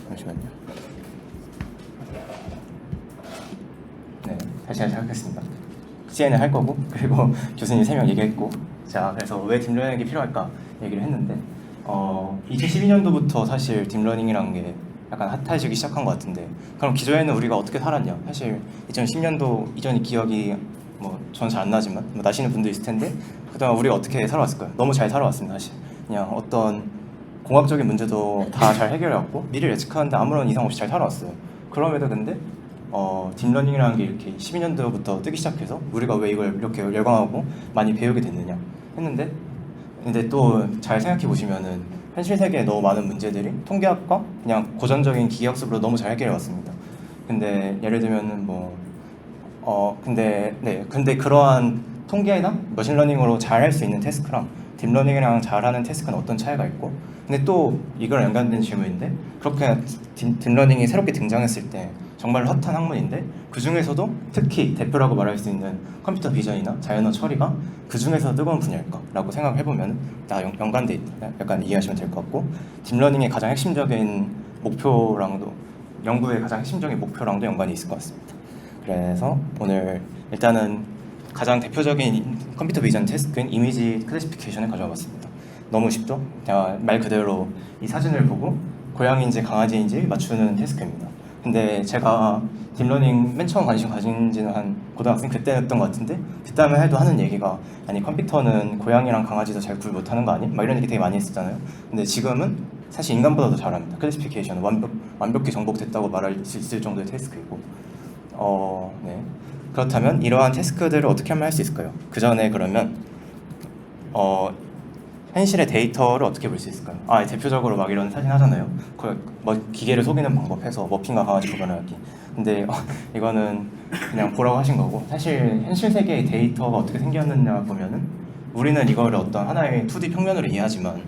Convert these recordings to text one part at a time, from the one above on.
잠시만요. 네, 다시 시작하겠습니다. CNN 할 거고, 그리고 교수님 3명 얘기했고, 자, 그래서 왜 딥러닝이 필요할까 얘기를 했는데, 2012년도부터 사실 딥러닝이라는 게 약간 핫해지기 시작한 것 같은데, 그럼 기존에는 우리가 어떻게 살았냐? 사실 2010년도 이전의 기억이 저는 잘 안 나지만 나시는 분도 있을 텐데, 그동안 우리가 어떻게 살아왔을까요? 너무 잘 살아왔습니다. 사실 그냥 어떤 공학적인 문제도 다 잘 해결해왔고 미래를 예측하는데 아무런 이상 없이 잘 살아왔어요. 그럼에도 근데 딥러닝이라는 게 이렇게 12년도부터 뜨기 시작해서 우리가 왜 이걸 이렇게 열광하고 많이 배우게 됐느냐 했는데, 근데 또 잘 생각해 보시면은 현실 세계에 너무 많은 문제들이 통계학과 그냥 고전적인 기계학습으로 너무 잘 해결해 왔습니다. 근데 예를 들면은 근데 그러한 통계나 머신러닝으로 잘 할 수 있는 태스크랑 딥러닝이랑 잘하는 태스크는 어떤 차이가 있고, 근데 또 이걸 연관된 질문인데, 그렇게 딥러닝이 새롭게 등장했을 때 정말 핫한 학문인데 그 중에서도 특히 대표라고 말할 수 있는 컴퓨터 비전이나 자연어 처리가 그 중에서 뜨거운 분야일까라고 생각을 해보면 다 연관돼 있다, 약간 이해하시면 될 것 같고, 딥러닝의 가장 핵심적인 목표랑도, 연구의 가장 핵심적인 목표랑도 연관이 있을 것 같습니다. 그래서 오늘 일단은 가장 대표적인 컴퓨터 비전 태스크인 이미지 클래시피케이션을 가져와 봤습니다. 너무 쉽죠? 그냥 말 그대로 이 사진을 보고 고양이인지 강아지인지 맞추는 태스크입니다. 근데 제가 딥러닝 맨 처음 관심 가진 지는 한 고등학생 그때였던 것 같은데, 그때만 해도 하는 얘기가 아니 컴퓨터는 고양이랑 강아지도 잘 구분 못하는 거 아니? 막 이런 얘기 되게 많이 했었잖아요. 근데 지금은 사실 인간보다도 잘합니다. 클래시피케이션은 완벽히 정복됐다고 말할 수 있을 정도의 태스크이고, 네. 그렇다면 이러한 태스크들을 어떻게 하면 할 수 있을까요? 그 전에 그러면 현실의 데이터를 어떻게 볼 수 있을까요? 대표적으로 막 이런 사진 하잖아요. 기계를 속이는 방법 해서 머핀과 강아지 구분하기. 근데 이거는 그냥 보라고 하신 거고, 사실 현실 세계의 데이터가 어떻게 생겼느냐 보면은 우리는 이걸 어떤 하나의 2D 평면으로 이해하지만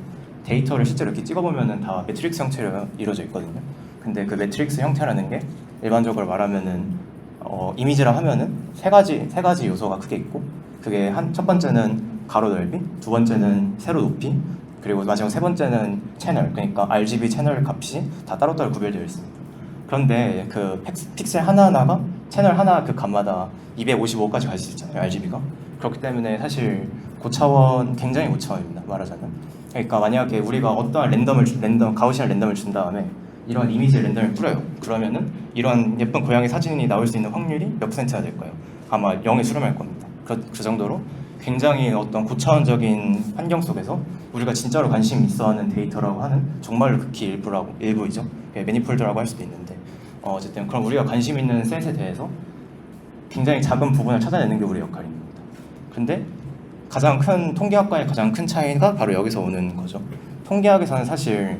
데이터를 실제로 이렇게 찍어보면은 다 매트릭스 형태로 이루어져 있거든요. 근데 그 매트릭스 형태라는 게 일반적으로 말하면은 이미지라 하면은 세 가지 요소가 크게 있고, 그게 첫 번째는 가로 넓이, 두 번째는 세로 높이, 그리고 마지막 세 번째는 채널, 그러니까 RGB 채널 값이 다 따로따로 구별되어 있습니다. 그런데 그 픽셀 하나하나가 채널 하나 그 값마다 255까지 갈 수 있잖아요, RGB가. 그렇기 때문에 사실 굉장히 고차원입니다, 말하자면. 그러니까 만약에 우리가 어떠한 가우시안 랜덤을 준 다음에 이런 이미지 랜덤을 뿌려요. 그러면은 이런 예쁜 고양이 사진이 나올 수 있는 확률이 몇 %가 될까요? 아마 0에 수렴할 겁니다. 그 정도로 굉장히 어떤 고차원적인 환경 속에서 우리가 진짜로 관심 있어하는 데이터라고 하는 정말로 극히 일부이죠. 매니폴드라고 할 수도 있는데, 어쨌든 그럼 우리가 관심 있는 셋에 대해서 굉장히 작은 부분을 찾아내는 게 우리의 역할입니다. 근데 통계학과의 가장 큰 차이가 바로 여기서 오는 거죠. 통계학에서는 사실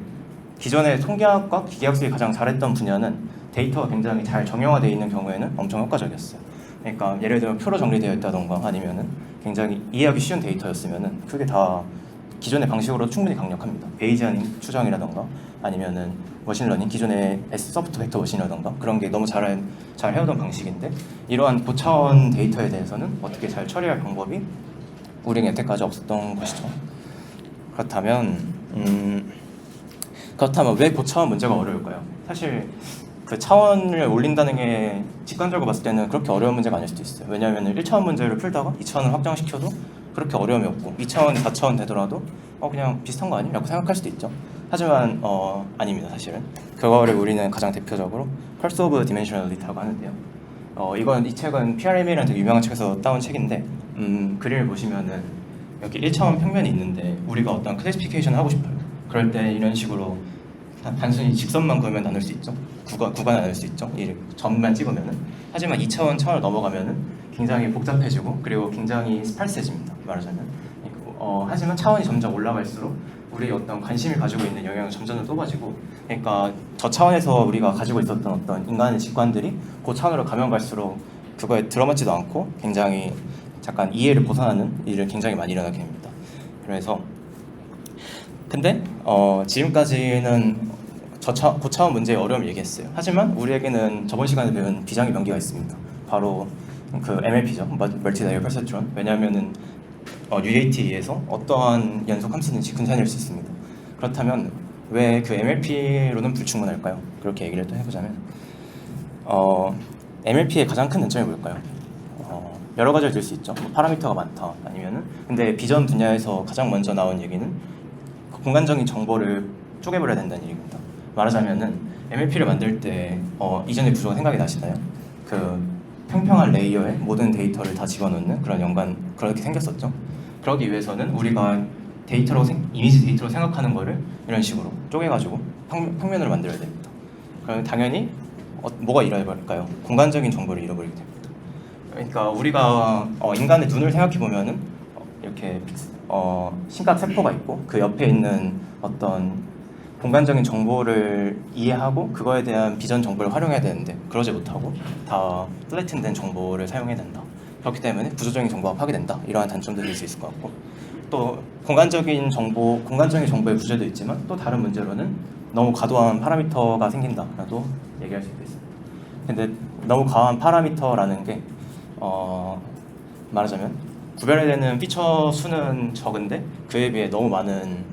기존의 통계학과 기계학습이 가장 잘했던 분야는 데이터가 굉장히 잘 정형화되어 있는 경우에는 엄청 효과적이었어요. 그러니까 예를 들면 표로 정리되어 있다던가 아니면은 굉장히 이해하기 쉬운 데이터였으면은 그게 다 기존의 방식으로 충분히 강력합니다. 베이지안 추정이라던가 아니면은 머신러닝, 기존의 소프트 벡터 머신이라던가 그런 게 너무 잘 해오던 방식인데, 이러한 고차원 데이터에 대해서는 어떻게 잘 처리할 방법이 우리에게 여태까지 없었던 것이죠. 그렇다면 왜 고차원 문제가 어려울까요? 사실 그 차원을 올린다는 게 직관적으로 봤을 때는 그렇게 어려운 문제가 아닐 수도 있어요. 왜냐하면 1차원 문제를 풀다가 2차원을 확장시켜도 그렇게 어려움이 없고 2차원, 4차원 되더라도 그냥 비슷한 거 아니야? 라고 생각할 수도 있죠. 하지만 아닙니다, 사실은. 그거를 우리는 가장 대표적으로 Curse of Dimensionality라고 하는데요. 이 책은 PRM이라는 되게 유명한 책에서 따온 책인데, 그림을 보시면은 여기 1차원 평면이 있는데 우리가 어떤 클래시피케이션을 하고 싶어요. 그럴 때 이런 식으로 단순히 직선만 그으면 나눌 수 있죠. 구간 나눌 수 있죠. 이 점만 찍으면은. 하지만 2차원 차원을 넘어가면은 굉장히 복잡해지고 그리고 굉장히 스팔스해집니다, 말하자면. 하지만 차원이 점점 올라갈수록 우리 어떤 관심을 가지고 있는 영역은 점점 좁아지고, 그러니까 저 차원에서 우리가 가지고 있었던 어떤 인간의 직관들이 그 차원으로 가면 갈수록 그거에 들어맞지도 않고 굉장히 잠깐 이해를 벗어나는 일을 굉장히 많이 일어나게 됩니다. 그래서 근데 지금까지는 고차원 문제의 어려움을 얘기했어요. 하지만 우리에게는 저번 시간에 배운 비장의 명기가 있습니다. 바로 그 MLP죠, 멀티라이어 퍼셉트론. 왜냐하면은 UAT에서 어떠한 연속 함수든지 근사해낼 수 있습니다. 그렇다면 왜 그 MLP로는 불충분할까요? 그렇게 얘기를 또 해보자면 MLP의 가장 큰 단점이 뭘까요? 여러 가지를 들 수 있죠. 뭐 파라미터가 많다 아니면은 근데 비전 분야에서 가장 먼저 나온 얘기는 그 공간적인 정보를 쪼개버려야 된다는 얘기입니다. 말하자면은 MLP를 만들 때 이전의 구조가 생각이 나시나요? 그 평평한 레이어에 모든 데이터를 다 집어넣는 그런 연관 그렇게 생겼었죠. 그러기 위해서는 우리가 이미지 데이터로 생각하는 거를 이런 식으로 쪼개가지고 평면으로 만들어야 됩니다. 그럼 당연히 뭐가 잃어버릴까요? 공간적인 정보를 잃어버리게 됩니다. 그러니까 우리가 인간의 눈을 생각해 보면은 이렇게 시각 세포가 있고 그 옆에 있는 어떤 공간적인 정보를 이해하고 그거에 대한 비전 정보를 활용해야 되는데 그러지 못하고 다 플래튼된 정보를 사용해야 된다. 그렇기 때문에 구조적인 정보가 파괴된다. 이러한 단점도 있을 수 있을 것 같고 또 공간적인 정보의 부재도 있지만 또 다른 문제로는 너무 과도한 파라미터가 생긴다라도 얘기할 수 있겠습니다. 근데 너무 과한 파라미터라는 게 말하자면 구별해야 되는 피처 수는 적은데 그에 비해 너무 많은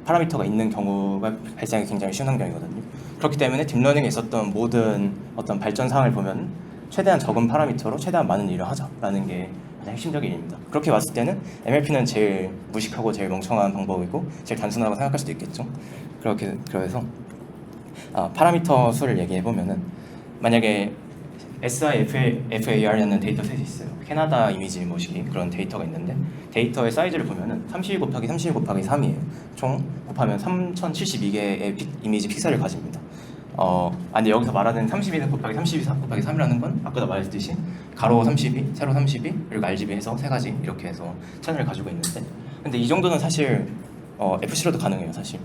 파라미터가 있는 경우가 발생하기 굉장히 쉬운 환경이거든요. 그렇기 때문에 딥러닝에 있었던 모든 어떤 발전 사항을 보면 최대한 적은 파라미터로 최대한 많은 일을 하자라는 게 가장 핵심적인 일입니다. 그렇게 봤을 때는 MLP는 제일 무식하고 제일 멍청한 방법이고 제일 단순하다고 생각할 수도 있겠죠. 그래서 파라미터 수를 얘기해 보면은 만약에 SIFAR이라는 데이터셋이 있어요. 캐나다 이미지 모시기 그런 데이터가 있는데 데이터의 사이즈를 보면은 32 곱하기 32 곱하기 3이에요. 총 곱하면 3072개의 이미지 픽셀을 가집니다. 근데 여기서 말하는 32 곱하기 32 곱하기 3이라는 건 아까도 말했듯이 가로 32, 세로 32, 그리고 RGB 해서 세 가지 이렇게 해서 채널을 가지고 있는데 근데 이 정도는 사실 FC로도 가능해요. 사실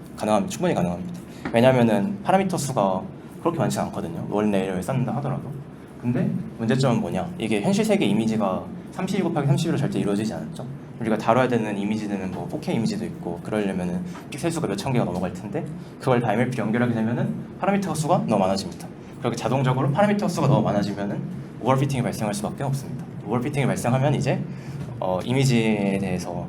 충분히 가능합니다. 왜냐하면은 파라미터 수가 그렇게 많지 않거든요. 원 레이어를 쌓는다 하더라도. 근데 문제점은 뭐냐? 이게 현실 세계 이미지가 32 곱하기 32로 절대 이루어지지 않았죠. 우리가 다뤄야 되는 이미지는 뭐 4K 이미지도 있고 그러려면은 픽셀 수가 몇천 개가 넘어갈 텐데 그걸 다 MLP 연결하게 되면은 파라미터 수가 너무 많아집니다. 그렇게 자동적으로 파라미터 수가 너무 많아지면은 오버피팅이 발생할 수밖에 없습니다. 오버피팅이 발생하면 이제 이미지에 대해서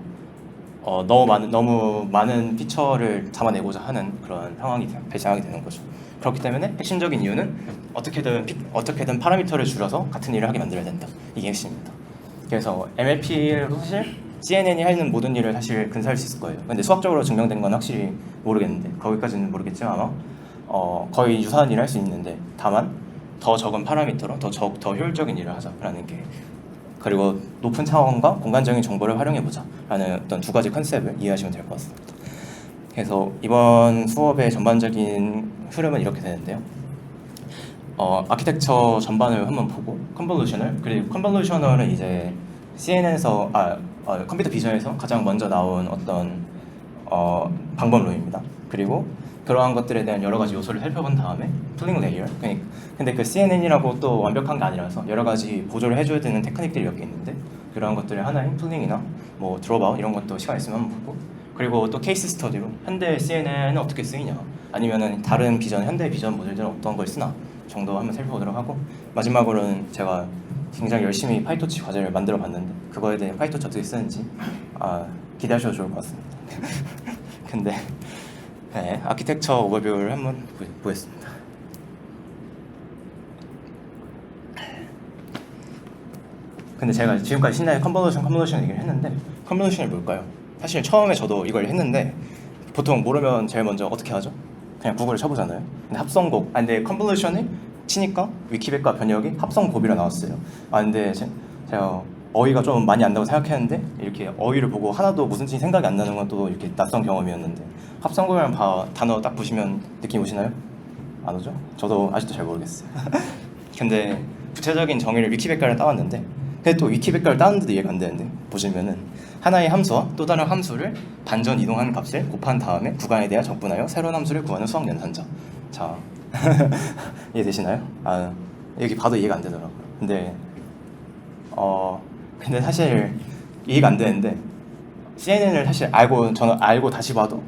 너무 많은 피처를 담아내고자 하는 그런 상황이 발생하게 되는 거죠. 그렇기 때문에 핵심적인 이유는 어떻게든 파라미터를 줄여서 같은 일을 하게 만들어야 된다. 이게 핵심입니다. 그래서 MLP로 사실 CNN이 하는 모든 일을 사실 근사할 수 있을 거예요. 근데 수학적으로 증명된 건 확실히 모르겠는데 거기까지는 모르겠지만 아마 거의 유사한 일을 할 수 있는데 다만 더 적은 파라미터로 더 효율적인 일을 하자라는 게 그리고 높은 차원과 공간적인 정보를 활용해보자 라는 어떤 두 가지 컨셉을 이해하시면 될 것 같습니다. 그래서 이번 수업의 전반적인 흐름은 이렇게 되는데요. 아키텍처 전반을 한번 보고 그리고 컨볼루셔널은 이제 CNN에서 컴퓨터 비전에서 가장 먼저 나온 어떤 방법론입니다. 그리고 그러한 것들에 대한 여러 가지 요소를 살펴본 다음에 플링 레이어. 근데 그 CNN이라고 또 완벽한 게 아니라서 여러 가지 보조를 해줘야 되는 테크닉들이 몇 개 있는데 그러한 것들의 하나인 플링이나 뭐 드롭아웃 이런 것도 시간 있으면 한번 보고 그리고 또 케이스 스터디로 현대 CNN은 어떻게 쓰이냐 아니면은 다른 현대 비전 모델들은 어떤 걸 쓰나 정도 한번 살펴보도록 하고 마지막으로는 제가 굉장히 열심히 파이토치 과제를 만들어 봤는데 그거에 대해 파이토치 어떻게 쓰는지 기대하셔도 좋을 것 같습니다. 근데 네, 아키텍처 오버뷰를 한번 보겠습니다. 근데 제가 지금까지 신나게 컨볼루션 얘기를 했는데 컨볼루션이 뭘까요? 사실 처음에 저도 이걸 했는데 보통 모르면 제일 먼저 어떻게 하죠? 그냥 구글을 쳐보잖아요. 근데 합성곱 근데 컨볼루션을 치니까 위키백과 번역이 합성곱이라 나왔어요. 근데 제가 어휘가 좀 많이 안다고 생각했는데 이렇게 어휘를 보고 하나도 무슨 뜻인지 생각이 안 나는 건 또 이렇게 낯선 경험이었는데 합성곱이라는 단어 딱 보시면 느낌 오시나요? 안 오죠? 저도 아직도 잘 모르겠어요. 근데 구체적인 정의를 위키백과를 따왔는데 근데 또 위키백과를 따는데도 이해가 안 되는데 보시면은 하나의 함수와 또 다른 함수를 반전 이동하는 값을 곱한 다음에 구간에 대하여 적분하여 새로운 함수를 구하는 수학 연산자. 자 이해되시나요? 여기 봐도 이해가 안 되더라고요. 근데 사실 이해가 안 되는데 CNN을 사실 저는 알고 다시 봐도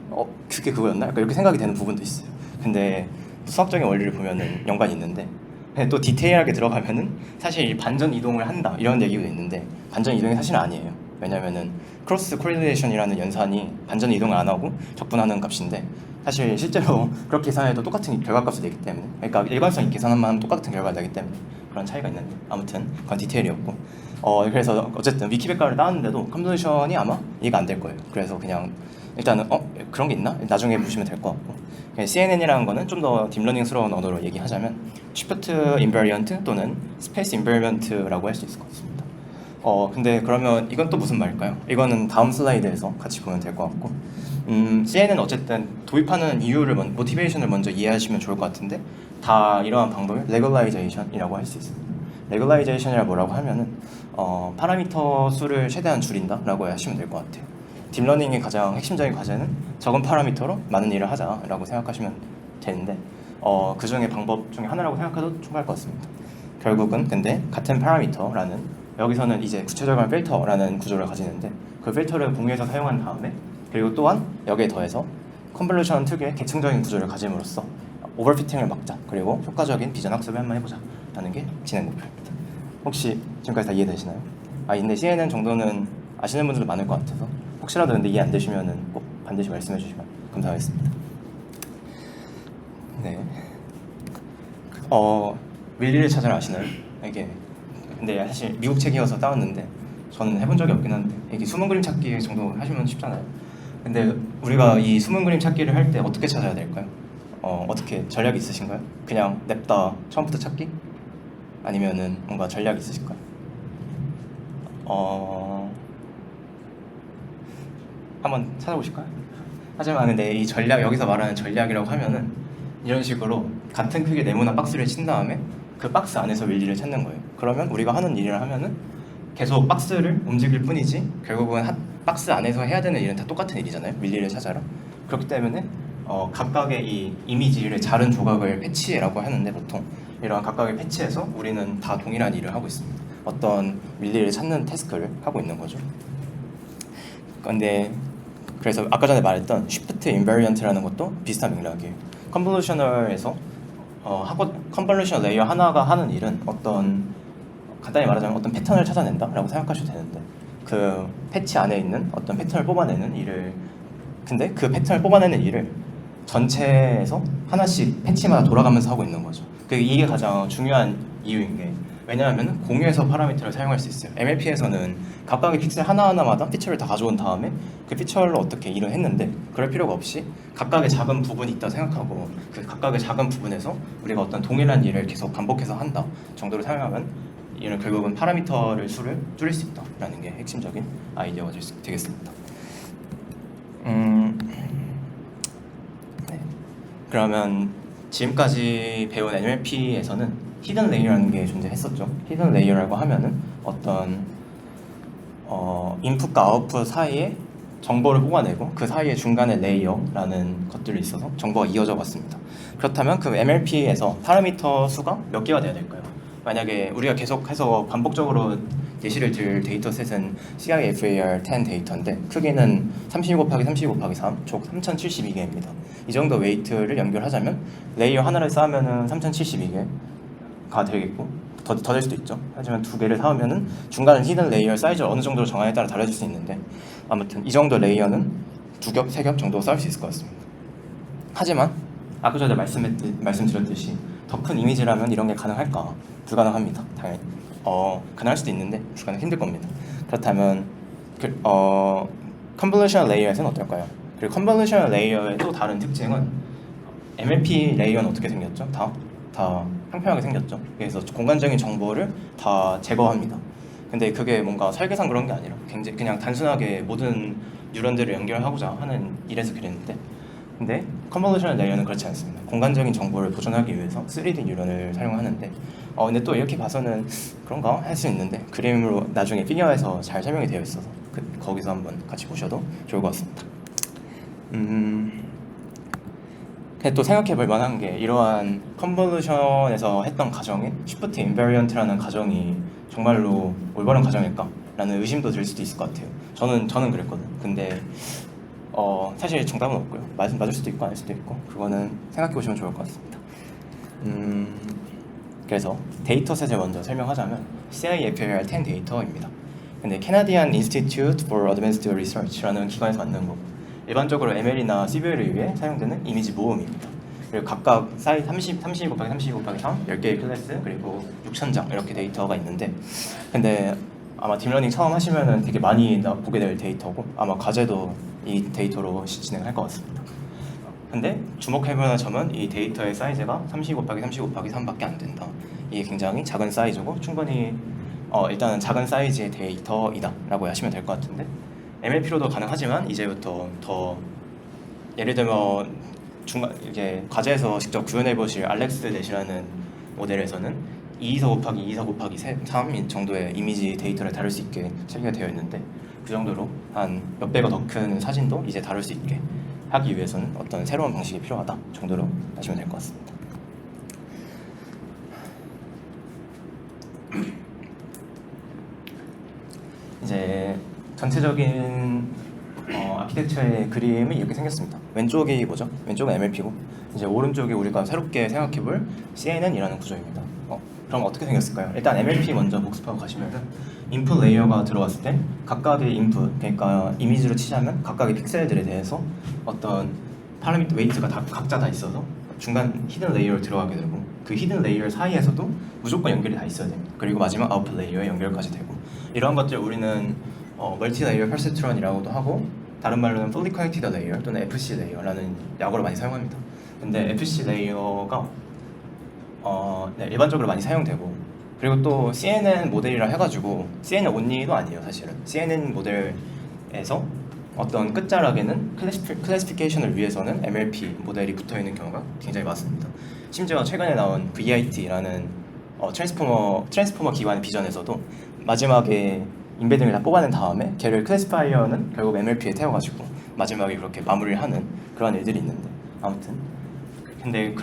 그게 그거였나? 약간 이렇게 생각이 되는 부분도 있어요. 근데 수학적인 원리를 보면은 연관이 있는데 근데 또 디테일하게 들어가면은 사실 반전 이동을 한다 이런 얘기도 있는데 반전 이동이 사실은 아니에요. 왜냐면은 크로스 코릴레이션이라는 연산이 반전 이동을 안 하고 적분하는 값인데 사실 실제로 그렇게 계산해도 똑같은 결과값이 되기 때문에, 그러니까 일관성 있게 계산만 하면 똑같은 결과가 나기 때문에 그런 차이가 있는데, 아무튼 그건 디테일이었고, 그래서 어쨌든 위키백과를 따왔는데도 컨볼루션이 아마 이해가 안 될 거예요. 그래서 그냥 일단은 그런 게 있나? 나중에 보시면 될 것 같고, CNN이라는 거는 좀 더 딥러닝스러운 언어로 얘기하자면 Shift Invariant 또는 Space Invariant라고 할 수 있을 것 같습니다. 근데 그러면 이건 또 무슨 말일까요? 이거는 다음 슬라이드에서 같이 보면 될 것 같고, CN은 어쨌든 도입하는 이유를 모티베이션을 먼저 이해하시면 좋을 것 같은데, 다 이러한 방법을 레귤라이제이션이라고 할 수 있습니다. 레귤라이제이션이라 뭐라고 하면은 파라미터 수를 최대한 줄인다라고 하시면 될 것 같아요. 딥러닝의 가장 핵심적인 과제는 적은 파라미터로 많은 일을 하자라고 생각하시면 되는데, 그 중에 방법 중에 하나라고 생각해도 충분할 것 같습니다. 결국은 근데 같은 파라미터라는, 여기서는 이제 구체적인 필터라는 구조를 가지는데, 그 필터를 공유해서 사용한 다음에, 그리고 또한 여기에 더해서 컨볼루션 특유의 계층적인 구조를 가짐으로써 오버피팅을 막자, 그리고 효과적인 비전 학습을 한번 해보자 라는 게 진행 목표입니다. 혹시 지금까지 다 이해되시나요? 근데 CNN 정도는 아시는 분들도 많을 것 같아서 혹시라도 근데 이해 안 되시면은 꼭 반드시 말씀해 주시면 감사하겠습니다. 네. 윌리를 찾아라 아시나요? 이게 근데 사실 미국 책이어서 따왔는데 저는 해본 적이 없긴 한데, 이게 숨은 그림 찾기 정도 하시면 쉽잖아요. 근데 우리가 이 숨은 그림 찾기를 할 때 어떻게 찾아야 될까요? 어떻게 전략이 있으신가요? 그냥 냅다 처음부터 찾기? 아니면은 뭔가 전략이 있으실까요? 한번 찾아보실까요? 하지만 근데 이 전략, 여기서 말하는 전략이라고 하면은 이런 식으로 같은 크기의 네모난 박스를 친 다음에 그 박스 안에서 윌리를 찾는 거예요. 그러면 우리가 하는 일을 하면은 계속 박스를 움직일 뿐이지 결국은 박스 안에서 해야 되는 일은 다 똑같은 일이잖아요. 윌리를 찾아라. 그렇기 때문에 각각의 이 이미지를 자른 조각을 패치라고 하는데, 보통 이러한 각각의 패치에서 우리는 다 동일한 일을 하고 있습니다. 어떤 윌리를 찾는 태스크를 하고 있는 거죠. 근데 그래서 아까 전에 말했던 Shift Invariant라는 것도 비슷한 맥락이에요. 컨볼루셔널에서 컨볼루션 레이어 하나가 하는 일은 간단히 말하자면 어떤 패턴을 찾아낸다라고 생각하셔도 되는데, 그 패치 안에 있는 어떤 패턴을 뽑아내는 일을, 근데 그 패턴을 뽑아내는 일을 전체에서 하나씩 패치마다 돌아가면서 하고 있는 거죠. 이게 가장 중요한 이유인 게, 왜냐하면 공유해서 파라미터를 사용할 수 있어요. MLP에서는 각각의 픽셀 하나하나마다 피처를 다 가져온 다음에 그 피처로 어떻게 일을 했는데, 그럴 필요가 없이 각각의 작은 부분이 있다 생각하고 그 각각의 작은 부분에서 우리가 어떤 동일한 일을 계속 반복해서 한다 정도로 사용하면, 이는 결국은 파라미터를 수를 줄일 수 있다라는 게 핵심적인 아이디어가 되겠습니다. 네. 그러면 지금까지 배운 NLP에서는 히든 레이어라는 게 존재했었죠. 히든 레이어라고 하면은 어떤 인풋과 아웃풋 사이에 정보를 뽑아내고 그 사이에 중간에 레이어라는 것들이 있어서 정보가 이어져 왔습니다. 그렇다면 그 MLP에서 파라미터 수가 몇 개가 돼야 될까요? 만약에 우리가 계속해서 반복적으로 예시를 들 데이터셋은 CIFAR10 데이터인데, 크기는 32 곱하기 32 곱하기 3, 총 3072개입니다. 이 정도 웨이트를 연결하자면 레이어 하나를 쌓으면은 3072개가 되겠고, 더 될 수도 있죠. 하지만 두 개를 쌓으면은 중간에 히든 레이어 사이즈를 어느 정도로 정하냐에 따라 달라질 수 있는데, 아무튼 이 정도 레이어는 2겹, 3겹 정도 쌓을 수 있을 것 같습니다. 하지만 아까 전에 말씀드렸듯이 더 큰 이미지라면 이런 게 가능할까? 불가능합니다. 당연히 가능할 수도 있는데 불가능 힘들 겁니다. 그렇다면 컨볼루션 레이어에서는 어떨까요? 그리고 컨볼루션 레이어의 또 다른 특징은, MLP 레이어는 어떻게 생겼죠? 다 평평하게 생겼죠. 그래서 공간적인 정보를 다 제거합니다. 근데 그게 뭔가 설계상 그런 게 아니라 굉장히 그냥 단순하게 모든 뉴런들을 연결하고자 하는 일에서 그랬는데, 근데 컨볼루션 레이어는 그렇지 않습니다. 공간적인 정보를 보존하기 위해서 3D 뉴런을 사용하는데, 근데 또 이렇게 봐서는 그런가 할 수 있는데, 그림으로 나중에 피겨에서 잘 설명이 되어 있어서 거기서 한번 같이 보셔도 좋을 것 같습니다. 근데 또 생각해 볼 만한 게, 이러한 컨볼루션에서 했던 가정에 Shift Invariant라는 가정이 정말로 올바른 가정일까? 라는 의심도 들 수도 있을 것 같아요. 저는 그랬거든. 근데 사실 정답은 없고요. 맞을 수도 있고 아닐 수도 있고, 그거는 생각해 보시면 좋을 것 같습니다. 그래서 데이터셋을 먼저 설명하자면 CIFAR10 데이터입니다. 근데 Canadian Institute for Advanced Research라는 기관에서 만든 거고, 일반적으로 ML이나 CV를 위해 사용되는 이미지 모음입니다. 그리고 각각 사이즈 32 곱하기 32 곱하기 3, 10개의 클래스, 그리고 6,000장 이렇게 데이터가 있는데, 근데 아마 딥러닝 처음 하시면은 되게 많이 보게 될 데이터고, 아마 과제도 이 데이터로 진행할 것 같습니다. 근데 주목해볼 점은 이 데이터의 사이즈가 32 곱하기 32 곱하기 3밖에 안 된다. 이게 굉장히 작은 사이즈고 충분히 일단은 작은 사이즈의 데이터이다 라고 하시면 될 것 같은데, MLP로도 가능하지만 이제부터 더 예를 들면 이게 과제에서 직접 구현해 보실 알렉스 넷이라는 모델에서는 224 곱하기 224 곱하기 3 정도의 이미지 데이터를 다룰 수 있게 설계가 되어 있는데, 그 정도로 한 몇 배가 더 큰 사진도 이제 다룰 수 있게 하기 위해서는 어떤 새로운 방식이 필요하다 정도로 하시면 될 것 같습니다. 이제 전체적인 아키텍처의 그림이 이렇게 생겼습니다. 왼쪽이 뭐죠? 왼쪽은 MLP고, 이제 오른쪽이 우리가 새롭게 생각해볼 CNN이라는 구조입니다. 그럼 어떻게 생겼을까요? 일단 MLP 먼저 복습하고 가시면은 인풋 레이어가 들어왔을 때 각각의 인풋, 그러니까 이미지로 치자면 각각의 픽셀들에 대해서 어떤 파라미터 웨이트가 각자 다 있어서 중간 히든 레이어를 들어가게 되고, 그 히든 레이어 사이에서도 무조건 연결이 다 있어야 됩니다. 그리고 마지막 아웃풋 레이어에 연결까지 되고, 이러한 것들 우리는 멀티 레이어 퍼셉트런이라고도 하고, 다른 말로는 fully connected layer 또는 FC 레이어라는 약어를 많이 사용합니다. 근데 FC 레이어가 일반적으로 많이 사용되고, 그리고 또 CNN 모델이라 해가지고 CNN only도 아니에요. 사실은 CNN 모델에서 어떤 끝자락에는 클래시피케이션을 위해서는 MLP 모델이 붙어있는 경우가 굉장히 많습니다. 심지어 최근에 나온 VIT라는 트랜스포머 기반의 비전에서도 마지막에 인베딩을 다 뽑아낸 다음에 걔를 클래시파이어는 결국 MLP에 태워가지고 마지막에 그렇게 마무리를 하는 그런 일들이 있는데, 아무튼 근데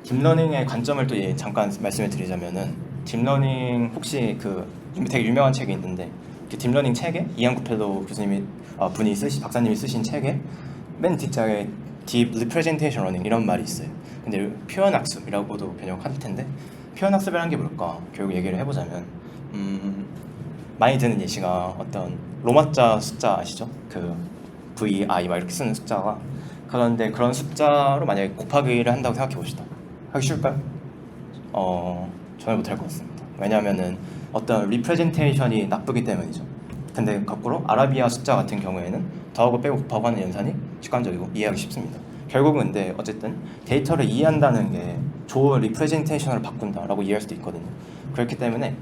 딥러닝의 관점을 또 잠깐 말씀을 드리자면은, 딥러닝 혹시 되게 유명한 책이 있는데, 그 딥러닝 책에 이안 구펠로 박사님이 쓰신 책에 맨 뒷장에 Deep Representation Learning 이런 말이 있어요. 근데 표현 학습이라고도 번역할 텐데, 표현 학습이라는 게 뭘까? 결국 얘기를 해보자면 많이 드는 예시가 어떤 로마자 숫자 아시죠? 그 VI 막 이렇게 쓰는 숫자가, 그런데 그런 숫자로 만약에 곱하기를 한다고 생각해 봅시다. 하기 쉬울까요? 전혀 못할 것 같습니다. 왜냐하면은 어떤 리프레젠테이션이 나쁘기 때문이죠. 근데 거꾸로 아라비아 숫자 같은 경우에는 더하고 빼고 곱하고 하는 연산이 직관적이고 이해하기 쉽습니다. 결국은 근데 어쨌든 데이터를 이해한다는 게 좋은 리프레젠테이션을 바꾼다라고 이해할 수도 있거든요. 그렇기 때문에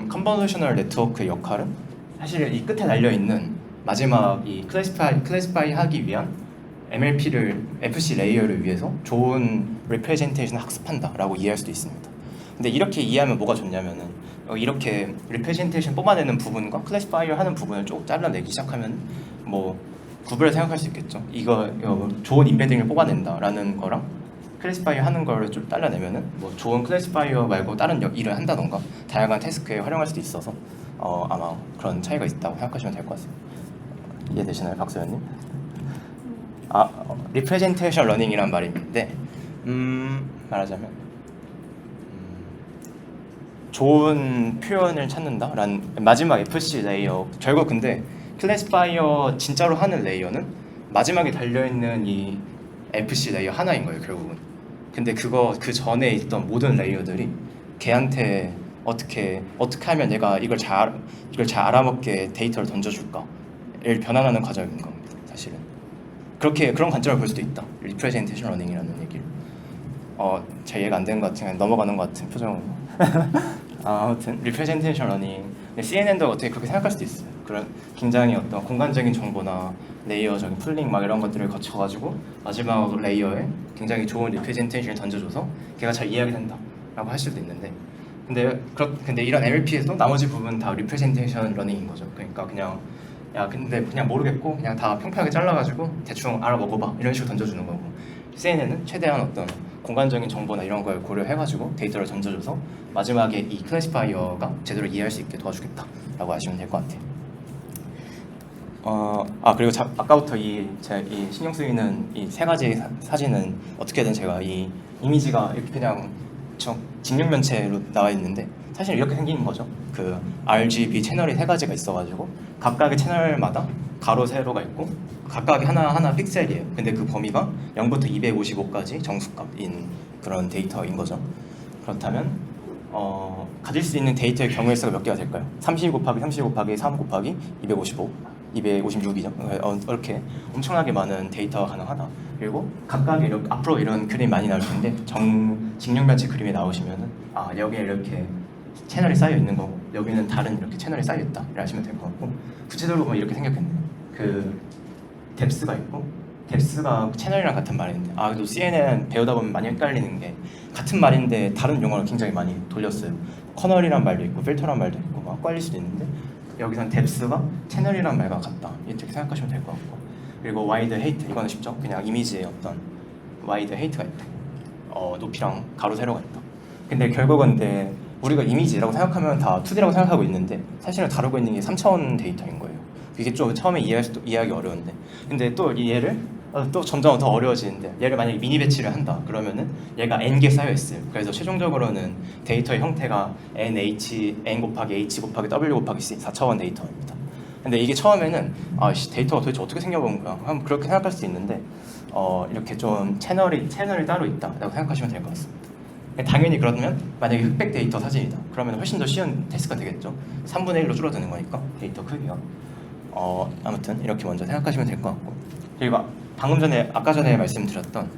컨버저셔널 네트워크의 역할은 사실 이 끝에 달려있는 마지막 이 클래시파이 하기 위한 MLP를 FC 레이어를 위해서 좋은 리프레젠테이션을 학습한다라고 이해할 수도 있습니다. 근데 이렇게 이해하면 뭐가 좋냐면은, 이렇게 리프레젠테이션 뽑아내는 부분과 클래시파이어 하는 부분을 쭉 잘라내기 시작하면 뭐 구별을 생각할 수 있겠죠. 이거 좋은 인베딩을 뽑아낸다라는 거랑 클래시파이어 하는 거를 좀 잘라내면은 뭐 좋은 클래시파이어 말고 다른 일을 한다던가 다양한 태스크에 활용할 수도 있어서 아마 그런 차이가 있다고 생각하시면 될 것 같습니다. 이해되시나요, 박소연님? 리프레젠테이션 러닝이란 말인데, 말하자면 좋은 표현을 찾는다라는 마지막 FC 레이어, 결국 근데 클래시파이어 진짜로 하는 레이어는 마지막에 달려있는 이 FC 레이어 하나인 거예요, 결국은. 근데 그 전에 있던 모든 레이어들이 걔한테 어떻게 하면 내가 이걸 잘 알아먹게 데이터를 던져줄까를 변환하는 과정인 겁니다, 사실은. 그런 관점을 볼 수도 있다. 리프레젠테이션 러닝이라는 얘기를. 잘 이해가 안 되는 것 같으면 넘어가는 것 같은 표정으로. 아무튼 리프레젠테이션 러닝, CNN도 어떻게 그렇게 생각할 수도 있어요. 그런 굉장히 어떤 공간적인 정보나 레이어적인 풀링 막 이런 것들을 거쳐가지고 마지막 레이어에 굉장히 좋은 리프레젠테이션을 던져줘서 걔가 잘 이해하게 된다라고 할 수도 있는데, 근데 이런 MLP에서도 나머지 부분 다 리프레젠테이션 러닝인 거죠. 그러니까 근데 그냥 모르겠고 그냥 다 평평하게 잘라가지고 대충 알아먹어봐 이런 식으로 던져주는 거고, CNN은 최대한 어떤 공간적인 정보나 이런 걸 고려해가지고 데이터를 던져줘서 마지막에 이 클래시파이어가 제대로 이해할 수 있게 도와주겠다라고 하시면 될 것 같아요. 그리고 아까부터 제가 이 신경 쓰이는 이 세 가지 사진은 어떻게든 제가 이 이미지가 이렇게 그냥 직육면체로 나와 있는데, 사실 이렇게 생긴 거죠. 그 RGB 채널이 세 가지가 있어가지고 각각의 채널마다 가로 세로가 있고 각각 하나 픽셀이에요. 근데 그 범위가 0부터 255까지 정수값인 그런 데이터인 거죠. 그렇다면 가질 수 있는 데이터의 경우의 수가 몇 개가 될까요? 32 곱하기 32 곱하기 3 곱하기 255, 256이죠. 이렇게 엄청나게 많은 데이터가 가능하다. 그리고 각각 앞으로 이런 그림이 많이 나올 텐데 직렬변체 그림이 나오시면은 여기에 이렇게 채널이 쌓여 있는 거고 여기는 다른 이렇게 채널이 쌓여 있다 이렇게 하시면 될 것 같고, 구체적으로 보면 이렇게 생겼겠네요. 그 뎁스가 있고 뎁스가 채널이랑 같은 말인데 또 CNN 배우다 보면 많이 헷갈리는 게 같은 말인데 다른 용어를 굉장히 많이 돌렸어요. 커널이란 말도 있고 필터란 말도 있고 막 헷갈릴 수도 있는데 여기선 뎁스가 채널이란 말과 같다 이렇게 생각하시면 될 것 같고, 그리고 와이드 헤이트 이거는 쉽죠. 그냥 이미지에 어떤 와이드 헤이트가 있다. 높이랑 가로 세로가 있다. 근데 결국은 우리가 이미지라고 생각하면 다 2D라고 생각하고 있는데 사실은 다루고 있는 게 3차원 데이터인 거예요. 이게 좀 처음에 이해하기 어려운데, 근데 또 얘를 또 점점 더 어려워지는데, 얘를 만약에 미니 배치를 한다 그러면은 얘가 n개 쌓여 있어요. 그래서 최종적으로는 데이터의 형태가 n 곱하기 h 곱하기 w 곱하기 c 4차원 데이터입니다. 근데 이게 처음에는 데이터가 도대체 어떻게 생겨본 거야? 한번 그렇게 생각할 수 있는데 이렇게 좀 채널이 따로 있다라고 생각하시면 될 것 같습니다. 당연히 그러면 만약에 흑백 데이터 사진이다 그러면 훨씬 더 쉬운 테스트가 되겠죠. 3분의 1로 줄어드는 거니까 데이터 크기가. 아무튼 이렇게 먼저 생각하시면 될 것 같고, 그리고 아까 전에 말씀드렸던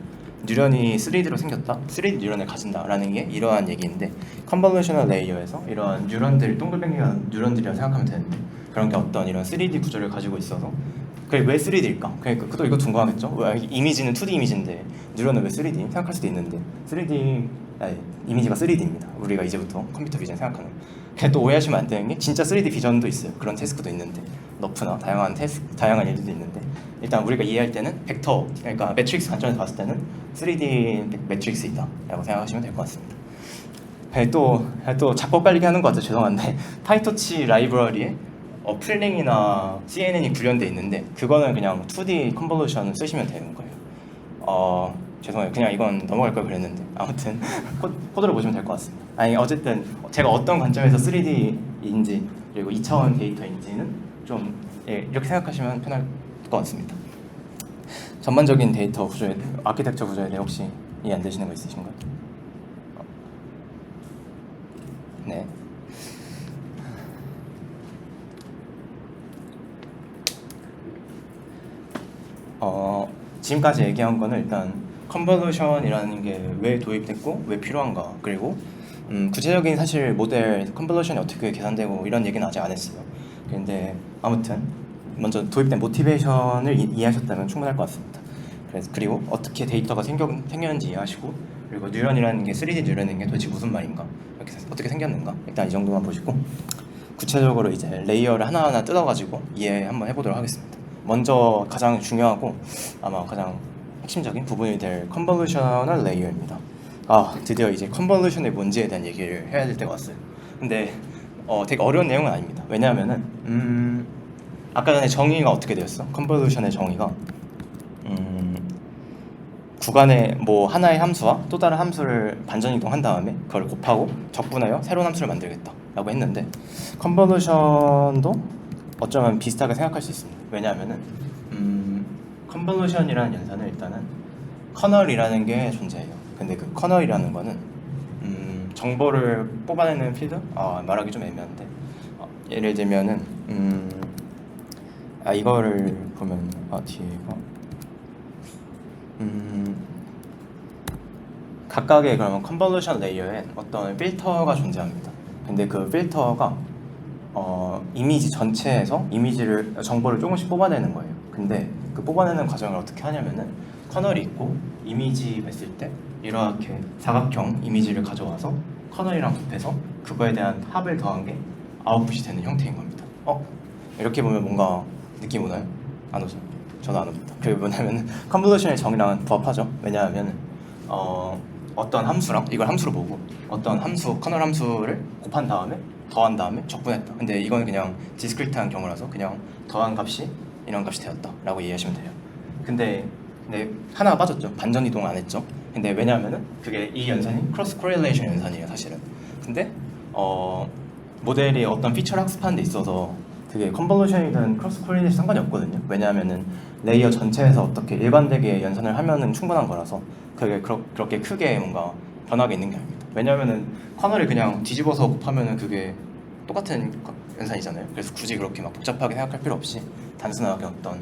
뉴런이 3D로 생겼다, 3D 뉴런을 가진다라는 게 이러한 얘기인데, 컨볼루셔널 레이어에서 이러한 뉴런들, 동글뱅이가 뉴런들이라고 생각하면 되는데 그런 게 어떤 이런 3D 구조를 가지고 있어서, 그게 왜 3D일까? 그러니까 이거 궁금하겠죠? 이미지는 2D 이미지인데 뉴런은 왜 3D? 생각할 수도 있는데 이미지가 3D입니다. 우리가 이제부터 컴퓨터 비전 생각하는. 근데 또 오해하시면 안 되는 게 진짜 3D 비전도 있어요. 그런 태스크도 있는데 너프나 다양한 일들도 있는데, 일단 우리가 이해할 때는 벡터, 그러니까 매트릭스 관점에서 봤을 때는 3D 매트릭스이다 라고 생각하시면 될 것 같습니다. 또 자꾸 헷갈리게 하는 것 같아요. 죄송한데 파이토치 라이브러리에 플랭이나 CNN이 구현되어 있는데 그거는 그냥 2D 컨볼루션을 쓰시면 되는 거예요. 죄송해요. 그냥 이건 넘어갈 걸 그랬는데 아무튼 코드를 보시면 될 것 같습니다. 어쨌든 제가 어떤 관점에서 3D인지 그리고 2차원 데이터인지는 좀 이렇게 생각하시면 편할 것 같습니다. 전반적인 데이터 구조에 아키텍처 구조에 대해 혹시 이해 안 되시는 거 있으신가요? 네. 지금까지 얘기한 거는 일단 컨볼루션이라는 게 왜 도입됐고 왜 필요한가, 그리고 구체적인 사실 모델 컨볼루션이 어떻게 계산되고 이런 얘기는 아직 안 했어요. 근데 아무튼 먼저 도입된 모티베이션을 이해하셨다면 충분할 것 같습니다. 그리고 어떻게 데이터가 생겼는지 이해하시고, 그리고 뉴런이라는 게 3D 뉴런인 게 도대체 무슨 말인가, 이렇게 어떻게 생겼는가, 일단 이 정도만 보시고 구체적으로 이제 레이어를 하나하나 뜯어가지고 이해 한번 해보도록 하겠습니다. 먼저 가장 중요하고 아마 가장 핵심적인 부분이 될 컨볼루셔널 레이어입니다. 드디어 이제 컨볼루션이 뭔지에 대한 얘기를 해야 될 때가 왔어요. 근데 되게 어려운 내용은 아닙니다. 왜냐하면은 아까 전에 정의가 어떻게 되었어? 컨볼루션의 정의가 구간의 하나의 함수와 또 다른 함수를 반전 이동한 다음에 그걸 곱하고 적분하여 새로운 함수를 만들겠다 라고 했는데, 컨볼루션도 어쩌면 비슷하게 생각할 수 있습니다. 왜냐하면은 컨볼루션이라는 연산은 일단은 커널이라는 게 존재해요. 근데 그 커널이라는 거는 정보를 뽑아내는 필드? 말하기 좀 애매한데 예를 들면은 이거를 보면 뒤에가 각각의 그러면 컨볼루션 레이어에 어떤 필터가 존재합니다. 근데 그 필터가 이미지 전체에서 정보를 조금씩 뽑아내는 거예요. 근데 그 뽑아내는 과정을 어떻게 하냐면은 커널이 있고 이미지 뵀을 때 이렇게 사각형 이미지를 가져와서 커널이랑 곱해서 그거에 대한 합을 더한 게 아웃풋이 되는 형태인 겁니다. 이렇게 보면 뭔가 느낌 오나요? 안 오죠? 저도 안 옵니다. 그게 뭐냐면 컨볼루션의 정의랑은 부합하죠. 왜냐하면 어떤 함수랑 이걸 함수로 보고 어떤 커널 함수를 곱한 다음에 더한 다음에 적분했다. 근데 이건 그냥 디스크리트한 경우라서 그냥 더한 값이 이런 값이 되었다 라고 이해하시면 돼요. 근데 하나가 빠졌죠. 반전 이동 안 했죠. 근데 왜냐하면은 그게 이 연산이 크로스 코릴레이션 연산이에요 사실은. 근데 모델이 어떤 피처를 학습하는 데 있어서 그게 컨볼루션이든 크로스 콜리네이션 상관이 없거든요. 왜냐하면은 레이어 전체에서 어떻게 일관되게 연산을 하면은 충분한 거라서 그게 그렇게 크게 뭔가 변화가 있는 게 아닙니다. 왜냐하면은 커널이 그냥 뒤집어서 곱하면은 그게 똑같은 연산이잖아요. 그래서 굳이 그렇게 막 복잡하게 생각할 필요 없이 단순하게 어떤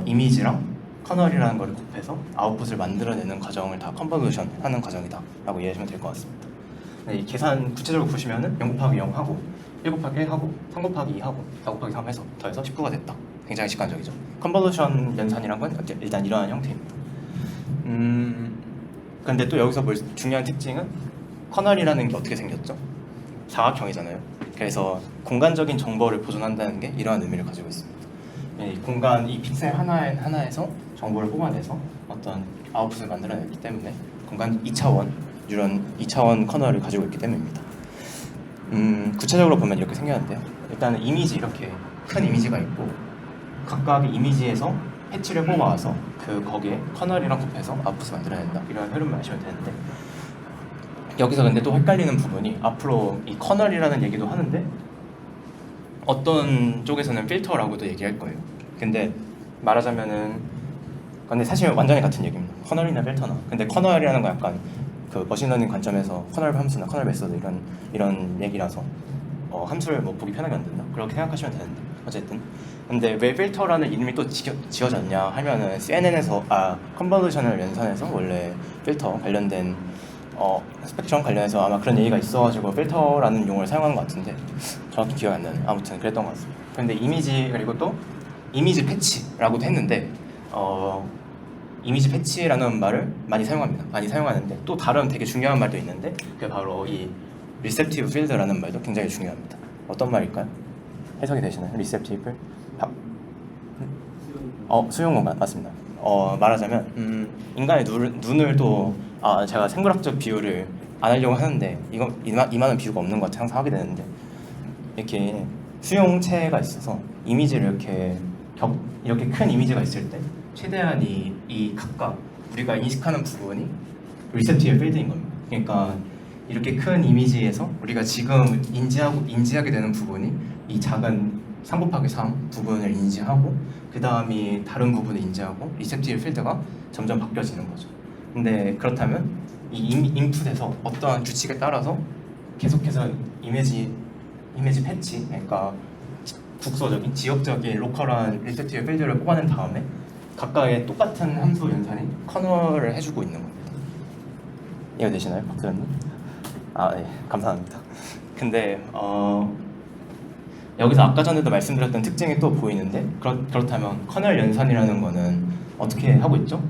이미지랑 커널이라는 걸 곱해서 아웃풋을 만들어내는 과정을 다 컨볼루션 하는 과정이다 라고 이해하시면 될 것 같습니다. 네, 이 계산 구체적으로 보시면은 0 곱하기 0 하고 1 곱하기 1 하고 3 곱하기 2 하고 4 곱하기 3 해서 더해서 19가 됐다. 굉장히 직관적이죠. 컨볼루션 연산이란 건 일단 이러한 형태입니다. 근데 또 여기서 중요한 특징은 커널이라는 게 어떻게 생겼죠? 사각형이잖아요. 그래서 공간적인 정보를 보존한다는 게 이러한 의미를 가지고 있습니다. 이 공간, 이 픽셀 하나에서 정보를 뽑아내서 어떤 아웃풋을 만들어냈기 때문에 공간 2차원, 이런 2차원 커널을 가지고 있기 때문입니다. 구체적으로 보면 이렇게 생겼는데요. 일단은 이미지, 이렇게 큰 이미지가 있고 각각의 이미지에서 패치를 뽑아와서 거기에 커널이랑 곱해서 아웃풋을 만들어낸다. 이런 흐름을 아시면 되는데 여기서 근데 또 헷갈리는 부분이 앞으로 이 커널이라는 얘기도 하는데 어떤 쪽에서는 필터라고도 얘기할 거예요. 근데 말하자면은 근데 사실 완전히 같은 얘기입니다. 커널이나 필터나. 근데 커널이라는 건 약간 그 머신러닝 관점에서 커널 함수나 커널 메소드 이런 얘기라서 함수를 뭐 보기 편하게 만든다. 그렇게 생각하시면 되는데 어쨌든 근데 왜 필터라는 이름이 또 지어졌냐 하면은 CNN에서 컨볼루션을 연산해서 원래 필터 관련된 스펙트럼 관련해서 아마 그런 얘기가 있어가지고 필터라는 용어를 사용하는 것 같은데 정확히 기억이 안 나는. 아무튼 그랬던 것 같습니다. 근데 이미지 그리고 또 이미지 패치라고도 했는데 이미지 패치라는 말을 많이 사용합니다. 많이 사용하는데 또 다른 되게 중요한 말도 있는데 그게 바로 이 리셉티브 필드라는 말도 굉장히 중요합니다. 어떤 말일까요? 해석이 되시나요? 리셉티브? 수용 공간 맞습니다. 말하자면 인간의 눈을 또 제가 생물학적 비유를 안 하려고 하는데 이만한 비유가 없는 것 같아 항상 하게 되는데 이렇게 수용체가 있어서 이미지를 이렇게 큰 이미지가 있을 때 최대한 이 각각 우리가 인식하는 부분이 리셉티브 필드인 겁니다. 그러니까 이렇게 큰 이미지에서 우리가 지금 인지하게 되는 부분이 이 작은 3 곱하기 3 부분을 인지하고 그 다음이 다른 부분을 인지하고 리셉티브 필드가 점점 바뀌어지는 거죠. 근데 그렇다면 이 인풋에서 어떠한 규칙에 따라서 계속해서 이미지 패치, 그러니까 국소적인 지역적인 로컬한 리셉티브 필드를 뽑아낸 다음에 각각의 똑같은 함수 연산이 커널을 해주고 있는 겁니다. 이해되시나요, 박사님? 네, 감사합니다. 근데 여기서 아까 전에도 말씀드렸던 특징이 또 보이는데 그렇다면 커널 연산이라는 거는 어떻게 하고 있죠?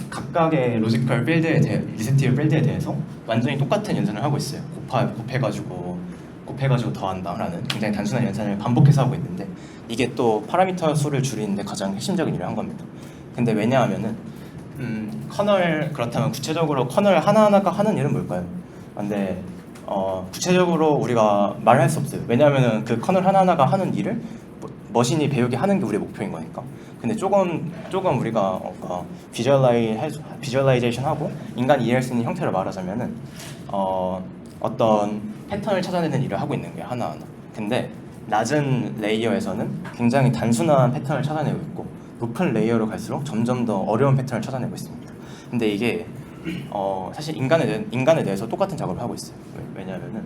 각각의 로지컬 리셉티브 필드에 대해서 완전히 똑같은 연산을 하고 있어요. 곱해가지고 더한다라는 굉장히 단순한 연산을 반복해서 하고 있는데 이게 또 파라미터 수를 줄이는데 가장 핵심적인 일을 한 겁니다. 근데 왜냐하면은 그렇다면 구체적으로 커널 하나하나가 하는 일은 뭘까요? 근데 구체적으로 우리가 말할 수 없어요. 왜냐하면은 그 커널 하나하나가 하는 일을 머신이 배우게 하는 게 우리의 목표인 거니까. 근데 조금 우리가 비주얼라이제이션 하고 인간이 이해할 수 있는 형태로 말하자면은 어떤 패턴을 찾아내는 일을 하고 있는 게 하나하나. 근데 낮은 레이어에서는 굉장히 단순한 패턴을 찾아내고 있고 높은 레이어로 갈수록 점점 더 어려운 패턴을 찾아내고 있습니다. 근데 이게 사실 인간에 대해서 똑같은 작업을 하고 있어요. 왜냐하면은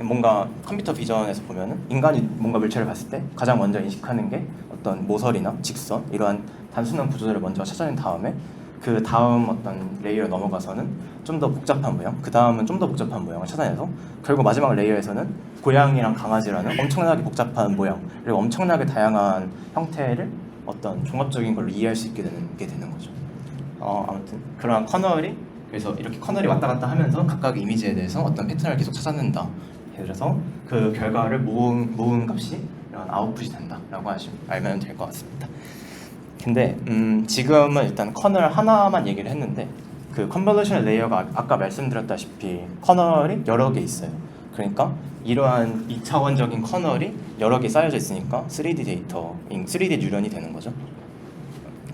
뭔가 컴퓨터 비전에서 보면은 인간이 뭔가 물체를 봤을 때 가장 먼저 인식하는 게 어떤 모서리나 직선 이러한 단순한 구조들을 먼저 찾아낸 다음에 그 다음 어떤 레이어로 넘어가서는 좀 더 복잡한 모양, 그 다음은 좀 더 복잡한 모양을 찾아내서 결국 마지막 레이어에서는 고양이랑 강아지라는 엄청나게 복잡한 모양 그리고 엄청나게 다양한 형태를 어떤 종합적인 걸로 이해할 수 있게 되는 거죠. 아무튼 그러한 커널이 그래서 이렇게 커널이 왔다 갔다 하면서 각각의 이미지에 대해서 어떤 패턴을 계속 찾아낸다. 그래서 그 결과를 모은 값이 이런 아웃풋이 된다라고 알면 될 것 같습니다. 근데 지금은 일단 커널 하나만 얘기를 했는데 그 컨볼루션 레이어가 아까 말씀드렸다시피 커널이 여러 개 있어요. 그러니까 이러한 2차원적인 커널이 여러 개 쌓여져 있으니까 3D 뉴런이 되는 거죠.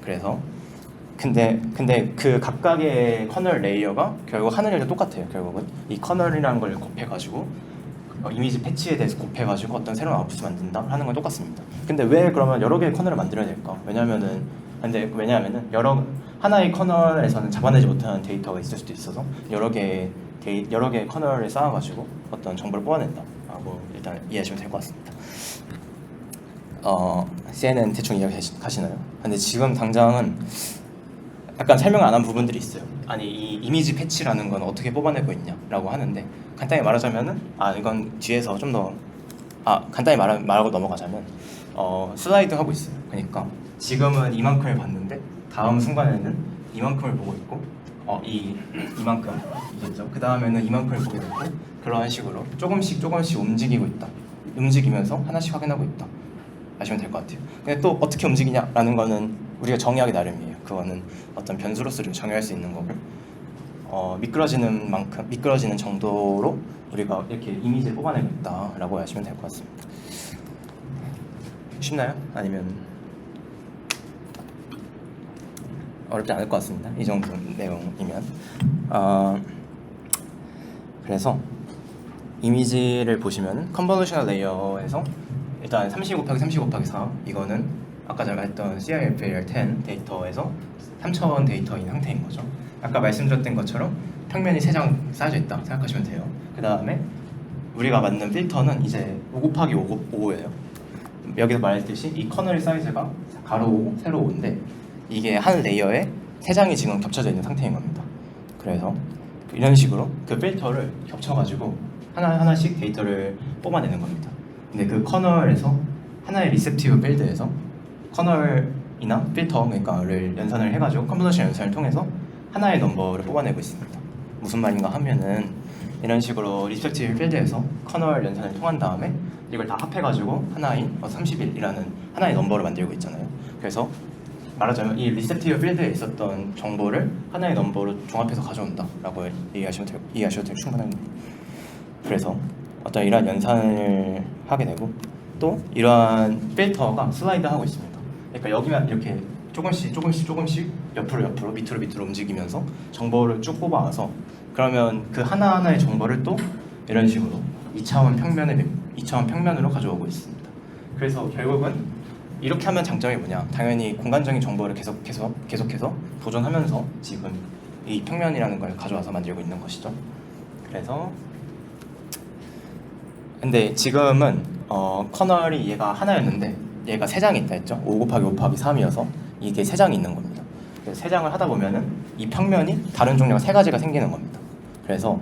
그래서 근데 그 각각의 커널 레이어가 결국 하는 일도 똑같아요. 결국은 이 커널이라는 걸 곱해가지고 이미지 패치에 대해서 곱해가지고 어떤 새로운 아웃풋을 만든다 하는 건 똑같습니다. 근데 왜 그러면 여러 개의 커널을 만들어야 될까? 왜냐하면은 하나의 커널에서는 잡아내지 못하는 데이터가 있을 수도 있어서 여러 개의 커널을 쌓아가지고 어떤 정보를 뽑아낸다라고 일단 이해하시면 될 것 같습니다. CNN 대충 이해가시나요? 근데 지금 당장은 약간 설명을 안 한 부분들이 있어요. 아니 이 이미지 패치라는 건 어떻게 뽑아내고 있냐라고 하는데 간단히 말하자면은 이건 뒤에서 좀 더 간단히 말하고 넘어가자면 슬라이드 하고 있어요. 그러니까 지금은 이만큼을 봤는데 다음 순간에는 이만큼을 보고 있고 이만큼이겠죠. 그 다음에는 이만큼을 보게 되고 그러한 식으로 조금씩 움직이면서 하나씩 확인하고 있다. 아시면 될 것 같아요. 근데 또 어떻게 움직이냐라는 거는 우리가 정의하기 나름이에요. 그거는 어떤 변수로서 정의할 수 있는 거고 미끄러지는 정도로 우리가 이렇게 이미지를 뽑아내고 있다라고 하시면 될 것 같습니다. 쉽나요? 아니면 어렵지 않을 것 같습니다. 이 정도 내용이면 그래서 이미지를 보시면 컨볼루셔널 레이어에서 일단 32 곱하기 32 곱하기 4 이거는 아까 제가 했던 CIFAR10 데이터에서 3000 데이터인 상태인 거죠. 아까 말씀드렸던 것처럼 평면이 3장 쌓여져 있다 생각하시면 돼요. 그 다음에 우리가 만든 필터는 이제 5 곱하기 5예요. 여기서 말했듯이 이 커널 사이즈가 가로 5, 세로 5인데 이게 한 레이어에 3장이 지금 겹쳐져 있는 상태인 겁니다. 그래서 이런 식으로 그 필터를 겹쳐가지고 하나씩 데이터를 뽑아내는 겁니다. 근데 그 커널에서 하나의 리셉티브 필드에서 커널이나 필터 그러니까를 연산을 해가지고 컨볼루션 연산을 통해서 하나의 넘버를 뽑아내고 있습니다. 무슨 말인가 하면은 이런 식으로 리셉티브 필드에서 커널 연산을 통한 다음에 이걸 다 합해가지고 하나인 31이라는 하나의 넘버를 만들고 있잖아요. 그래서 말하자면 이 리셉티브 필드에 있었던 정보를 하나의 넘버로 종합해서 가져온다라고 이해하셔도 충분합니다. 그래서 어떤 이러한 연산을 하게 되고 또 이러한 필터가 슬라이드 하고 있습니다. 그러니까 여기만 이렇게 조금씩 옆으로 밑으로 움직이면서 정보를 쭉 뽑아와서 그러면 그 하나하나의 정보를 또 이런 식으로 2차원 평면으로 가져오고 있습니다. 그래서 결국은 이렇게 하면 장점이 뭐냐? 당연히 공간적인 정보를 계속해서 보존하면서 지금 이 평면이라는 걸 가져와서 만들고 있는 것이죠. 그래서 근데 지금은 커널이 얘가 하나였는데 얘가 3장이 있다 했죠. 5 곱하기 5 곱하기 3이어서 이게 3장이 있는 겁니다. 그래서 3장을 하다 보면은 이 평면이 다른 종류가 3가지가 생기는 겁니다. 그래서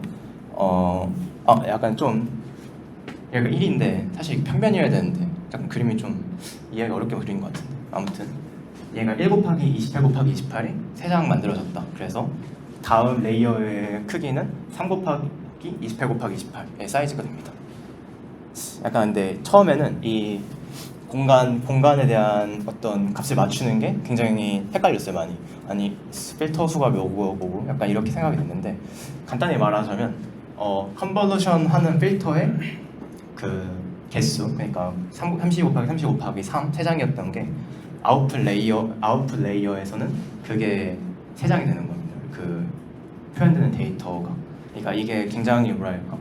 약간 좀 얘가 1인데 사실 평면이어야 되는데 약간 그림이 좀 이해하기 어렵게 그린 것 같은데 아무튼 얘가 1 곱하기 28 곱하기 28이 3장 만들어졌다. 그래서 다음 레이어의 크기는 3 곱하기 28 곱하기 28의 사이즈가 됩니다. 약간 근데 처음에는 이 공간에 대한 어떤 값을 맞추는 게 굉장히 헷갈렸어요. 많이 필터 수가 뭐고 약간 이렇게 생각이 됐는데 간단히 말하자면 컨볼루션 하는 필터의 그 개수 그러니까 30 곱하기 30 곱하기 3 3장이었던 게 아웃풋 레이어에서는 그게 3장이 되는 겁니다. 그 표현되는 데이터가 그러니까 이게 굉장히 뭐랄까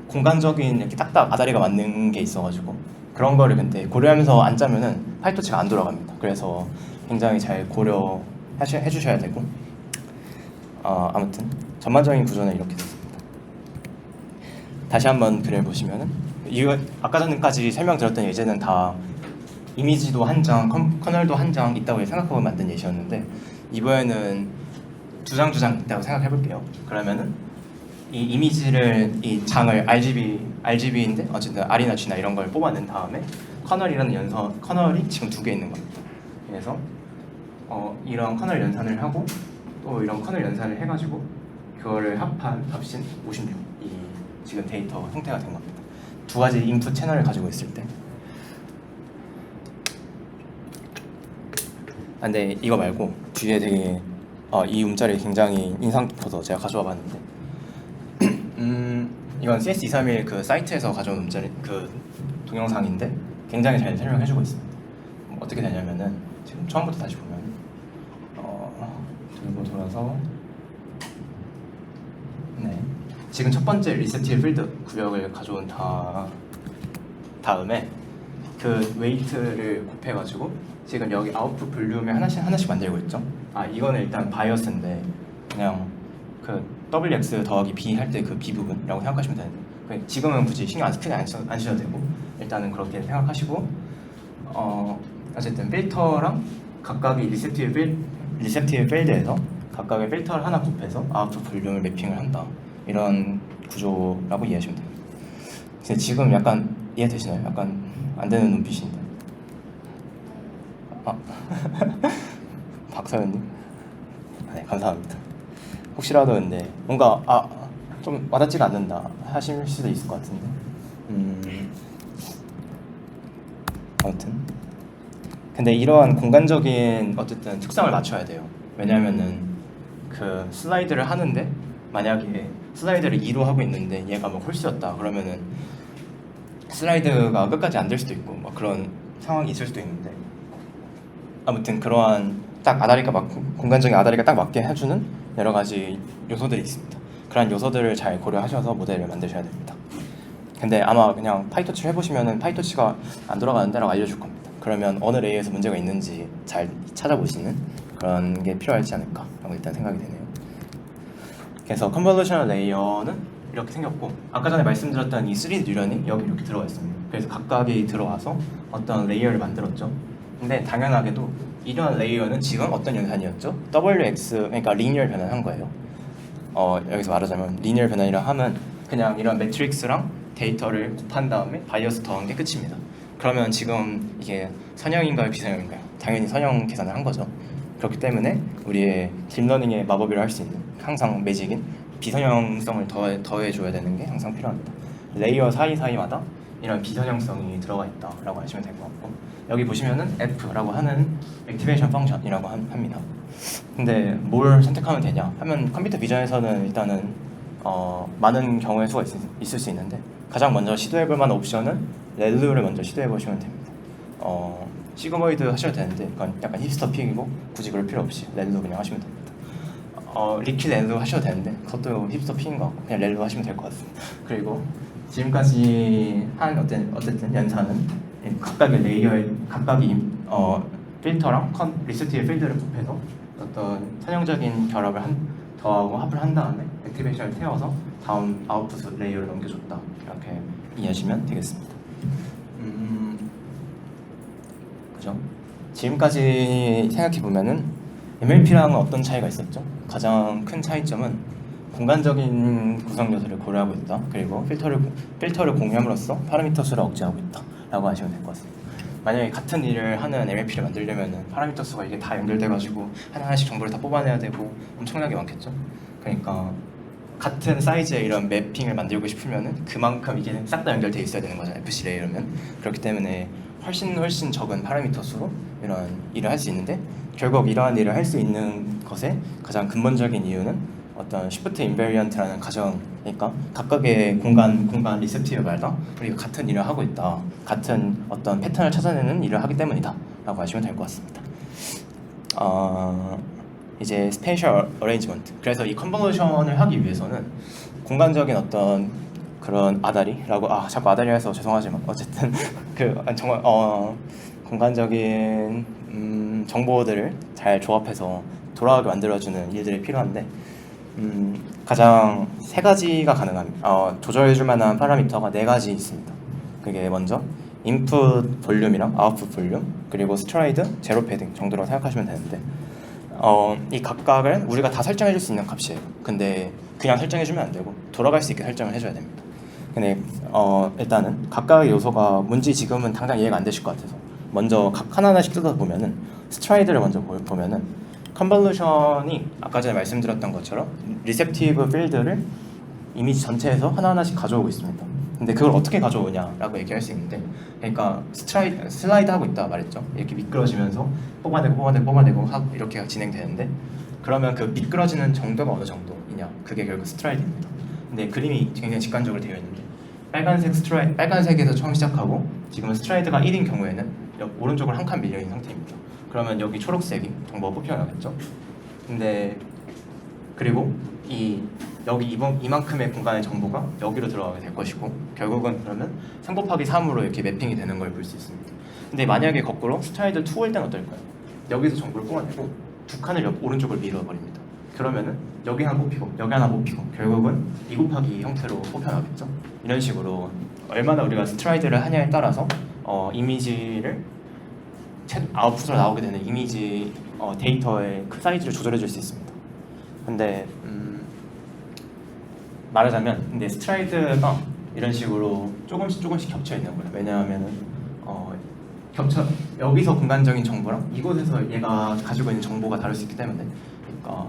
공간적인 이렇게 딱딱 아다리가 맞는 게 있어가지고 그런 거를 근데 고려하면서 안 짜면은 파이토치가 안 돌아갑니다. 그래서 굉장히 잘 고려해 주셔야 되고 아무튼 전반적인 구조는 이렇게 됐습니다. 다시 한번 그림을 보시면은 이거 아까 전까지 설명드렸던 예제는 다 이미지도 한 장, 커널도 한 장 있다고 생각하고 만든 예시였는데 이번에는 두 장 있다고 생각해 볼게요. 그러면은 이 이미지를 이 장을 RGB인데 어쨌든 R이나 G나 이런 걸 뽑아낸 다음에 커널이 지금 2개 있는 겁니다. 그래서 이런 커널 연산을 하고 또 이런 커널 연산을 해가지고 그거를 합한 값인 56 이 지금 데이터 형태가 된 겁니다. 2가지 인풋 채널을 가지고 있을 때. 근데 이거 말고 뒤에 되게 이 움짤이 굉장히 인상 깊어서 제가 가져와 봤는데 이건 CS231 그 사이트에서 가져온 움짤 그 동영상인데 굉장히 잘 설명해주고 있습니다. 어떻게 되냐면은 지금 처음부터 다시 보면 들고 돌아서 지금 첫 번째 리셉티브 필드 구역을 가져온 다음에 그 웨이트를 곱해가지고 지금 여기 아웃풋 볼륨에 하나씩 만들고 있죠. 이거는 일단 바이어스인데 그냥 그 WX 더하기 B 할 때 그 B 부분이라고 생각하시면 되는데 지금은 굳이 신경 크게 안 쓰셔도 되고 일단은 그렇게 생각하시고 어쨌든 필터랑 각각의 리셉티브 필드에서 각각의 필터를 하나 곱해서 아웃풋 볼륨을 매핑을 한다 이런 구조라고 이해하시면 돼요. 근데 지금 약간 이해되시나요? 약간 안 되는 눈빛인데. 박서연님, 네 감사합니다. 혹시라도 근데 뭔가 좀 와닿지가 않는다 하실 수도 있을 것 같은데. 아무튼 근데 이러한 공간적인 어쨌든 특성을 맞춰야 돼요. 왜냐하면은 그 슬라이드를 하는데 만약에 슬라이드를 2로 하고 있는데 얘가 뭐 홀수였다 그러면은 슬라이드가 끝까지 안 될 수도 있고 막 그런 상황이 있을 수도 있는데 아무튼 그러한 딱 공간적인 아다리가 딱 맞게 해주는 여러 가지 요소들이 있습니다. 그런 요소들을 잘 고려하셔서 모델을 만드셔야 됩니다. 근데 아마 그냥 파이터치를 해보시면은 파이터치가 안 돌아가는데라고 알려줄 겁니다. 그러면 어느 레이어에서 문제가 있는지 잘 찾아보시는 그런 게 필요하지 않을까라고 일단 생각이 되네요. 그래서 컨볼루셔널 레이어는 이렇게 생겼고 아까 전에 말씀드렸던 이 3D 뉴런이 여기 이렇게 들어가 있습니다. 그래서 각각이 들어와서 어떤 레이어를 만들었죠. 근데 당연하게도 이런 레이어는 지금 어떤 연산이었죠? WX 그러니까 리니얼 변환한 거예요. 여기서 말하자면 리니얼 변환이라 하면 그냥 이런 매트릭스랑 데이터를 곱한 다음에 바이어스 더한 게 끝입니다. 그러면 지금 이게 선형인가요 비선형인가요? 당연히 선형 계산을 한 거죠. 그렇기 때문에 우리의 딥러닝의 마법이라 할 수 있는 항상 매직인 비선형성을 더해줘야 되는 게 항상 필요합니다. 레이어 사이사이마다 이런 비선형성이 들어가 있다라고 하시면 될 것 같고 여기 보시면은 F라고 하는 액티베이션 펑션이라고 합니다. 근데 뭘 선택하면 되냐 하면 컴퓨터 비전에서는 일단은 많은 경우의 수가 있을 수 있는데 가장 먼저 시도해볼 만한 옵션은 렐루를 먼저 시도해보시면 됩니다. 시그모이드 하셔도 되는데 그건 약간 힙스터 픽이고 굳이 그럴 필요 없이 렐루 그냥 하시면 됩니다. 리퀴드 렐루 하셔도 되는데 그것도 힙스터 픽인 것 같고 그냥 렐루 하시면 될 것 같습니다. 그리고 지금까지 한 어쨌든 연산은 각각의 레이어에 각각의 필터랑 리셉티브 필드를 곱해서 어떤 선형적인 결합을 더하고 합을 한 다음에 액티베이션을 태워서 다음 아웃풋 레이어를 넘겨줬다 이렇게 이해하시면 되겠습니다. 그죠? 지금까지 생각해 보면은 MLP랑은 어떤 차이가 있었죠? 가장 큰 차이점은 공간적인 구성 요소를 고려하고 있다. 그리고 필터를 공유함으로써 파라미터 수를 억제하고 있다라고 하시면 될 것 같습니다. 만약에 같은 일을 하는 MLP를 만들려면은 파라미터 수가 이게 다 연결돼가지고 하나하나씩 정보를 다 뽑아내야 되고 엄청나게 많겠죠. 그러니까 같은 사이즈의 이런 매핑을 만들고 싶으면은 그만큼 이게 싹 다 연결돼 있어야 되는 거잖아요. FC 레이어면. 그렇기 때문에 훨씬 적은 파라미터 수로 이런 일을 할 수 있는데 결국 이러한 일을 할 수 있는 것의 가장 근본적인 이유는 어떤 시프트 인베리언트라는 가정이니까 각각의 공간 리셉티브마다 우리가 같은 일을 하고 있다, 같은 어떤 패턴을 찾아내는 일을 하기 때문이다 라고 하시면 될 것 같습니다. 이제 스페이셜 어레인지먼트, 그래서 이 컨볼루션을 하기 위해서는 공간적인 어떤 그런 아다리라고 자꾸 아다리 해서 죄송하지만 어쨌든 정말 공간적인 정보들을 잘 조합해서 돌아가게 만들어주는 일들이 필요한데 가장 세 가지가 가능합니다. 조절해줄 만한 파라미터가 네 가지 있습니다. 그게 먼저 인풋 볼륨이랑 아웃풋 볼륨, 그리고 스트라이드, 제로 패딩 정도로 생각하시면 되는데 이 각각을 우리가 다 설정해줄 수 있는 값이에요. 근데 그냥 설정해주면 안 되고 돌아갈 수 있게 설정을 해줘야 됩니다. 근데 일단은 각각의 요소가 뭔지 지금은 당장 이해가 안 되실 것 같아서 먼저 각 하나하나씩 뜯어보면은 스트라이드를 먼저 보면은 컨볼루션이 아까 전에 말씀드렸던 것처럼 리셉티브 필드를 이미지 전체에서 하나하나씩 가져오고 있습니다. 근데 그걸 어떻게 가져오냐라고 얘기할 수 있는데, 그러니까 슬라이드 하고 있다 말했죠. 이렇게 미끄러지면서 뽑아내고 이렇게 진행되는데, 그러면 그 미끄러지는 정도가 어느 정도이냐, 그게 결국 스트라이드입니다. 근데 그림이 굉장히 직관적으로 되어 있는데 빨간색에서 처음 시작하고 지금은 스트라이드가 1인 경우에는 오른쪽으로 한 칸 밀려 있는 상태입니다. 그러면 여기 초록색이 정보가 뽑혀나겠죠. 근데 그리고 이 여기 이만큼의 공간의 정보가 여기로 들어가게 될 것이고 결국은 그러면 3 곱하기 3으로 이렇게 매핑이 되는 걸 볼 수 있습니다. 근데 만약에 거꾸로 스트라이드 2일 땐 어떨까요? 여기서 정보를 뽑아내고 두 칸을 오른쪽을 밀어버립니다. 그러면은 여기 하나 뽑히고 여기 하나 뽑히고 결국은 2 곱하기 2 형태로 뽑혀나겠죠. 이런 식으로 얼마나 우리가 스트라이드를 하냐에 따라서 이미지를 아웃풋으로 나오게 되는 이미지 데이터의 그 사이즈를 조절해 줄 수 있습니다. 근데 말하자면 근데 스트라이드가 이런 식으로 조금씩 겹쳐 있는 거예요. 왜냐하면은 여기서 공간적인 정보랑 이곳에서 얘가 가지고 있는 정보가 다를 수 있기 때문에 그러니까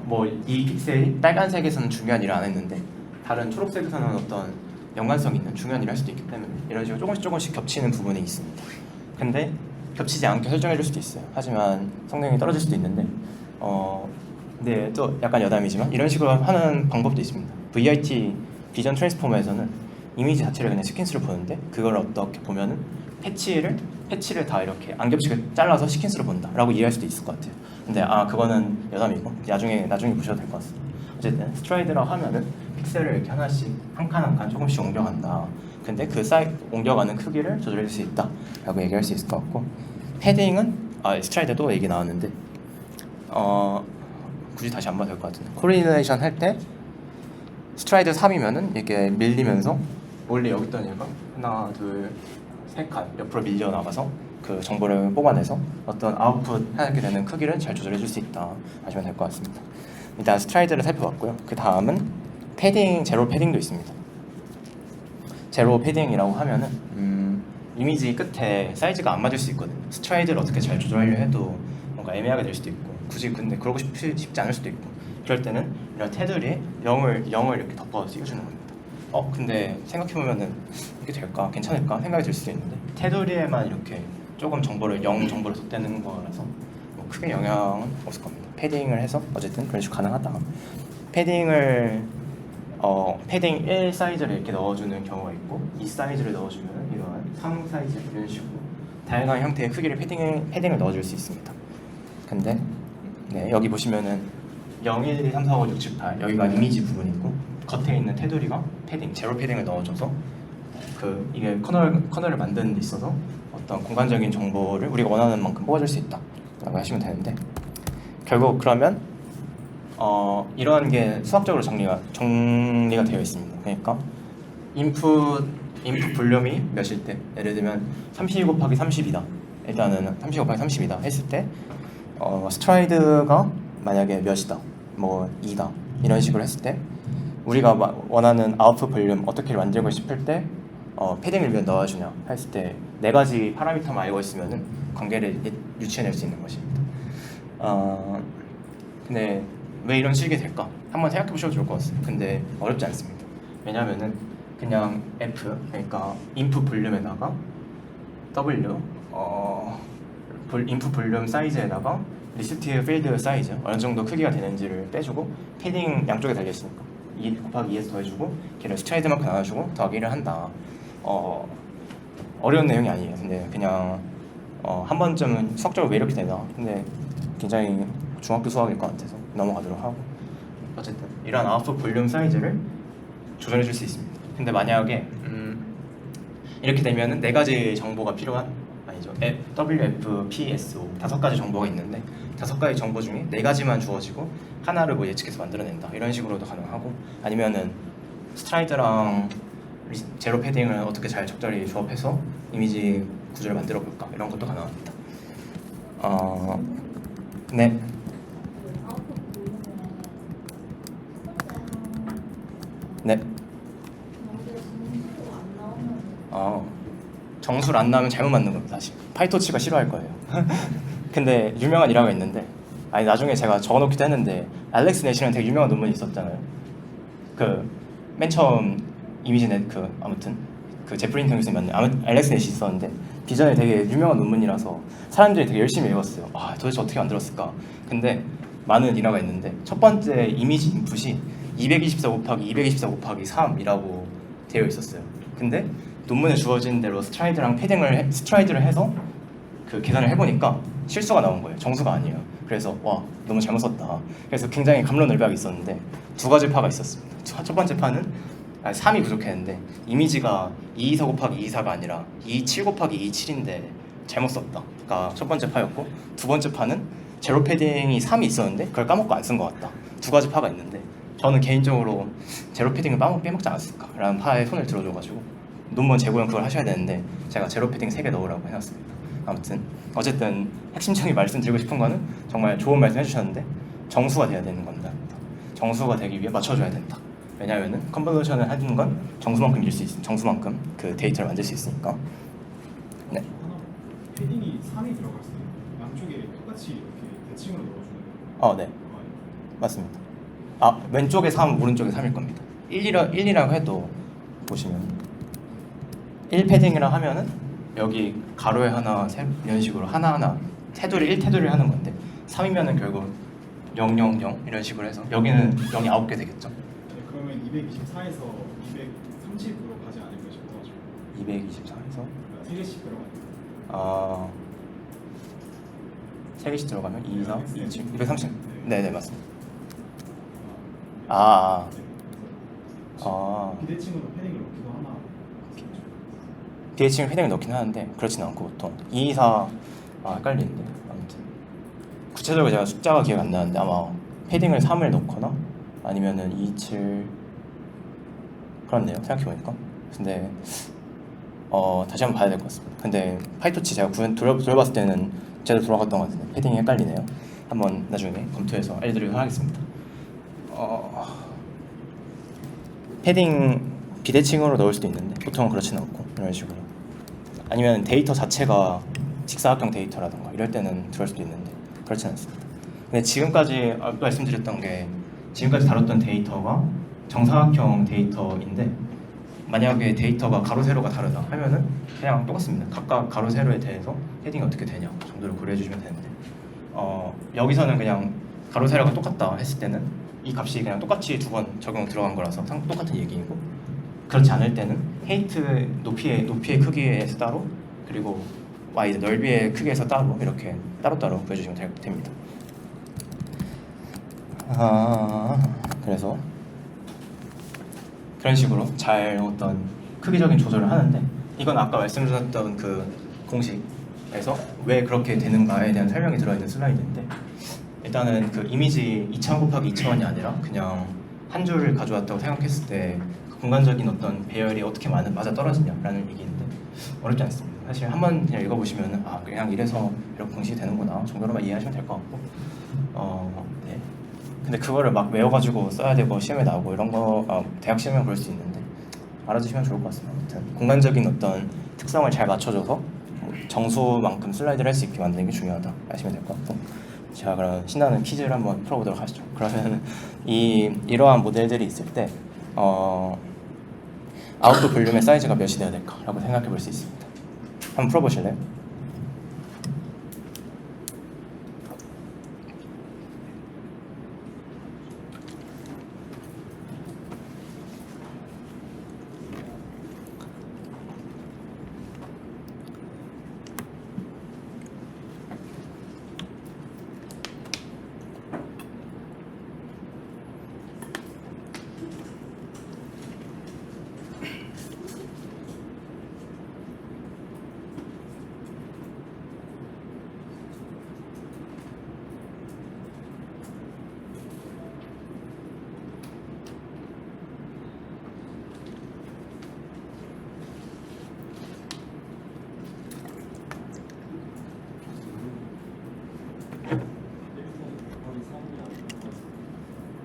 뭐 이 픽셀이 빨간색에서는 중요한 일을 안 했는데 다른 초록색에서는 어떤 연관성 있는 중요한 일을 할 수도 있기 때문에 이런 식으로 조금씩 겹치는 부분이 있습니다. 근데 겹치지 않게 설정해 줄 수도 있어요. 하지만 성능이 떨어질 수도 있는데 근데 또 약간 여담이지만 이런 식으로 하는 방법도 있습니다. VIT 비전 트랜스포머에서는 이미지 자체를 그냥 시퀀스로 보는데 그걸 어떻게 보면은 패치를 다 이렇게 안 겹치게 잘라서 시퀀스로 본다라고 이해할 수도 있을 것 같아요. 근데 그거는 여담이고 나중에 보셔도 될 것 같습니다. 어쨌든 스트라이드라고 하면은 픽셀을 이렇게 하나씩 한 칸 한 칸 조금씩 옮겨간다. 근데 그 옮겨가는 크기를 조절해 줄 수 있다라고 얘기할 수 있을 것 같고 패딩은 스트라이드도 얘기 나왔는데 굳이 다시 안 봐도 될 것 같은데 코리네이션 할 때 스트라이드 3이면은 이렇게 밀리면서 원래 여기 있던 얘가 하나 둘 세 칸 옆으로 밀려 나가서 그 정보를 뽑아내서 어떤 아웃풋 하게 되는 크기를 잘 조절해 줄 수 있다 하시면 될 것 같습니다. 일단 스트라이드를 살펴봤고요. 그 다음은 패딩, 제로 패딩도 있습니다. 제로 패딩이라고 하면은 이미지 끝에 사이즈가 안 맞을 수 있거든요. 스트라이드를 어떻게 잘 조절하려 해도 뭔가 애매하게 될 수도 있고 굳이 근데 그러고 싶지 않을 수도 있고 그럴 때는 이런 테두리에 0을 이렇게 덮어 씌워주는 겁니다. 근데 생각해보면은 이게 될까? 괜찮을까? 생각이 들 수도 있는데 테두리에만 이렇게 조금 정보를 0 정보를 덧대는 거라서 뭐 크게 영향은 없을 겁니다. 패딩을 해서 어쨌든 그런 식으로 가능하다. 패딩을 패딩 1 사이즈를 이렇게 넣어주는 경우가 있고 2 사이즈를 넣어주면 이러한 3 사이즈 이런 식으로 다양한 형태의 크기를 패딩을 넣어줄 수 있습니다. 근데 여기 보시면은 0, 1, 2, 3, 4, 5, 6, 7, 8 여기가 이미지 부분이고 겉에 있는 테두리가 패딩, 제로 패딩을 넣어줘서 이게 커널을 만드는 데 있어서 어떤 공간적인 정보를 우리가 원하는 만큼 뽑아줄 수 있다라고 하시면 되는데 결국 그러면 이러한 게 수학적으로 정리가 되어 있습니다. 그러니까 인풋 볼륨이 몇일 때 예를 들면 32 곱하기 30이다. 일단은 32 곱하기 30이다 했을 때 스트라이드가 만약에 몇이다, 뭐 2다 이런 식으로 했을 때 우리가 원하는 아웃풋 볼륨 어떻게 만들고 싶을 때 패딩을 몇 넣어주냐 했을 때 4가지 파라미터만 알고 있으면은 관계를 유추해낼 수 있는 것입니다. 근데 왜 이런 식이 될까? 한번 생각해 보셔도 좋을 것 같습니다. 근데 어렵지 않습니다. 왜냐하면은 그냥 F 그러니까 인풋 볼륨에다가 W 인풋 볼륨 사이즈에다가 리스트 필드 사이즈 어느 정도 크기가 되는지를 빼주고 패딩 양쪽에 달려있으니까 2 곱하기 2에서 더해주고 걔를 스트라이드만큼 나눠주고 더하기를 한다. 어려운 내용이 아니에요. 근데 그냥 한 번쯤은 수학적으로 왜 이렇게 되나 근데 굉장히 중학교 수학일 것 같아서 넘어가도록 하고 어쨌든 이런 아웃풋 볼륨 사이즈를 조절해 줄 수 있습니다. 근데 만약에 이렇게 되면은 4가지 정보가 필요한 아니죠. WF, PSO 5가지 정보가 있는데 5가지 정보 중에 4가지만 주어지고 하나를 뭐 예측해서 만들어낸다 이런 식으로도 가능하고 아니면은 스트라이드랑 제로 패딩을 어떻게 잘 적절히 조합해서 이미지 구조를 만들어 볼까 이런 것도 가능합니다. 네. 네. 정수를 안 나오면 잘못 만든 겁니다. 사실 파이토치가 싫어할 거예요. 근데 유명한 일화가 있는데 나중에 제가 적어놓기도 했는데 알렉스 내시는 되게 유명한 논문이 있었잖아요. 맨 처음 이미지넷 아무튼 제프린 텅슨이 만든 알렉스 내시 있었는데 비전에 되게 유명한 논문이라서 사람들이 되게 열심히 읽었어요. 도대체 어떻게 만들었을까? 근데 많은 일화가 있는데 첫 번째 이미지 인풋이 224 곱하기 224 곱하기 3이라고 되어 있었어요. 근데 논문에 주어진 대로 스트라이드를 해서 그 계산을 해보니까 실수가 나온 거예요. 정수가 아니에요. 그래서 와 너무 잘못 썼다. 그래서 굉장히 갑론을박이 있었는데 두 가지 파가 있었습니다. 첫 번째 파는 3이 부족했는데 이미지가 224 곱하기 224가 아니라 227 곱하기 227인데 잘못 썼다가 첫 번째 파였고, 두 번째 파는 제로 패딩이 3이 있었는데 그걸 까먹고 안 쓴 것 같다. 두 가지 파가 있는데 저는 개인적으로 제로 패딩을 빼먹지 않았을까라는 파에 손을 들어줘가지고 논문 재고용 그걸 하셔야 되는데 제가 제로 패딩 3개 넣으라고 해놨습니다. 아무튼 어쨌든 핵심적인 말씀드리고 싶은 거는 정말 좋은 말씀 해주셨는데 정수가 돼야 되는 겁니다. 정수가 되기 위해 맞춰줘야 된다. 왜냐하면은 컨볼루션을 하는 건 정수만큼 정수만큼 그 데이터를 만들 수 있으니까. 네. 패딩이 3이 들어갔을 때 양쪽에 똑같이 이렇게 대칭으로 넣어주는 거예요? 네. 맞습니다. 왼쪽에 3, 오른쪽에 3일 겁니다. 1이라고 해도 보시면 1 패딩이라 하면은 여기 가로에 하나, 이런 식으로 하나하나 테두리 1테두리 하는 건데 3이면은 결국 0, 0, 0 이런 식으로 해서 여기는 0이 9개 되겠죠. 네, 그러면 224에서 230으로 가지 않을까 싶어가지고 224에서 3개씩 들어가요. 3개씩 들어가면 2, 4, 2, 7, 230. 네. 네네 맞습니다. 네, 아. 비대칭으로 패딩을 넣기도 하나. DH를 패딩을 넣긴 하는데 그렇진 않고 보통 2, 2, 4 헷갈리는데 아무튼 구체적으로 제가 숫자가 기억 안 나는데 아마 패딩을 3을 넣거나 아니면은 2, 7 그렇네요 생각해보니까. 근데 다시 한번 봐야 될 것 같습니다. 근데 파이토치 제가 돌려봤을 때는 제대로 돌아갔던 것 같은데 패딩이 헷갈리네요. 한번 나중에 검토해서 알려드리도록 하겠습니다. 패딩 비대칭으로 넣을 수도 있는데 보통은 그렇진 않고 이런 식으로, 아니면 데이터 자체가 직사각형 데이터라던가 이럴 때는 들어갈 수도 있는데 그렇진 않습니다. 근데 지금까지 말씀드렸던 게 지금까지 다뤘던 데이터가 정사각형 데이터인데 만약에 데이터가 가로 세로가 다르다 하면은 그냥 똑같습니다. 각각 가로 세로에 대해서 패딩이 어떻게 되냐 정도를 고려해 주시면 되는데 여기서는 그냥 가로 세로가 똑같다 했을 때는 이 값이 그냥 똑같이 두 번 적용 들어간 거라서 똑같은 얘기이고, 그렇지 않을 때는 헤이트 높이의 크기에서 따로, 그리고 y 넓이의 크기에서 따로 이렇게 따로따로 구해주시면 됩니다. 그래서 그런 식으로 잘 어떤 크기적인 조절을 하는데, 이건 아까 말씀드렸던 그 공식에서 왜 그렇게 되는가에 대한 설명이 들어있는 슬라이드인데, 일단은 그 이미지 2000 곱하기 2000이 아니라 그냥 한 줄을 가져왔다고 생각했을 때 공간적인 어떤 배열이 어떻게 맞아 떨어지냐라는 얘기인데 어렵지 않습니다. 사실 한번 그냥 읽어보시면은 그냥 이래서 이렇게 공식이 되는구나 정도로만 이해하시면 될 것 같고, 네. 근데 그거를 막 외워가지고 써야 되고 시험에 나오고 이런 거 대학 시험에 그럴 수 있는데 알아두시면 좋을 것 같습니다. 아무튼 공간적인 어떤 특성을 잘 맞춰줘서 정수만큼 슬라이드를 할 수 있게 만드는 게 중요하다 하시면 될 것 같고, 제가 그럼 신나는 퀴즈를 한번 풀어보도록 하시죠. 그러면 이러한 모델들이 있을 때 아웃풋 볼륨의 사이즈가 몇이 되어야 될까라고 생각해 볼 수 있습니다. 한번 풀어보실래요?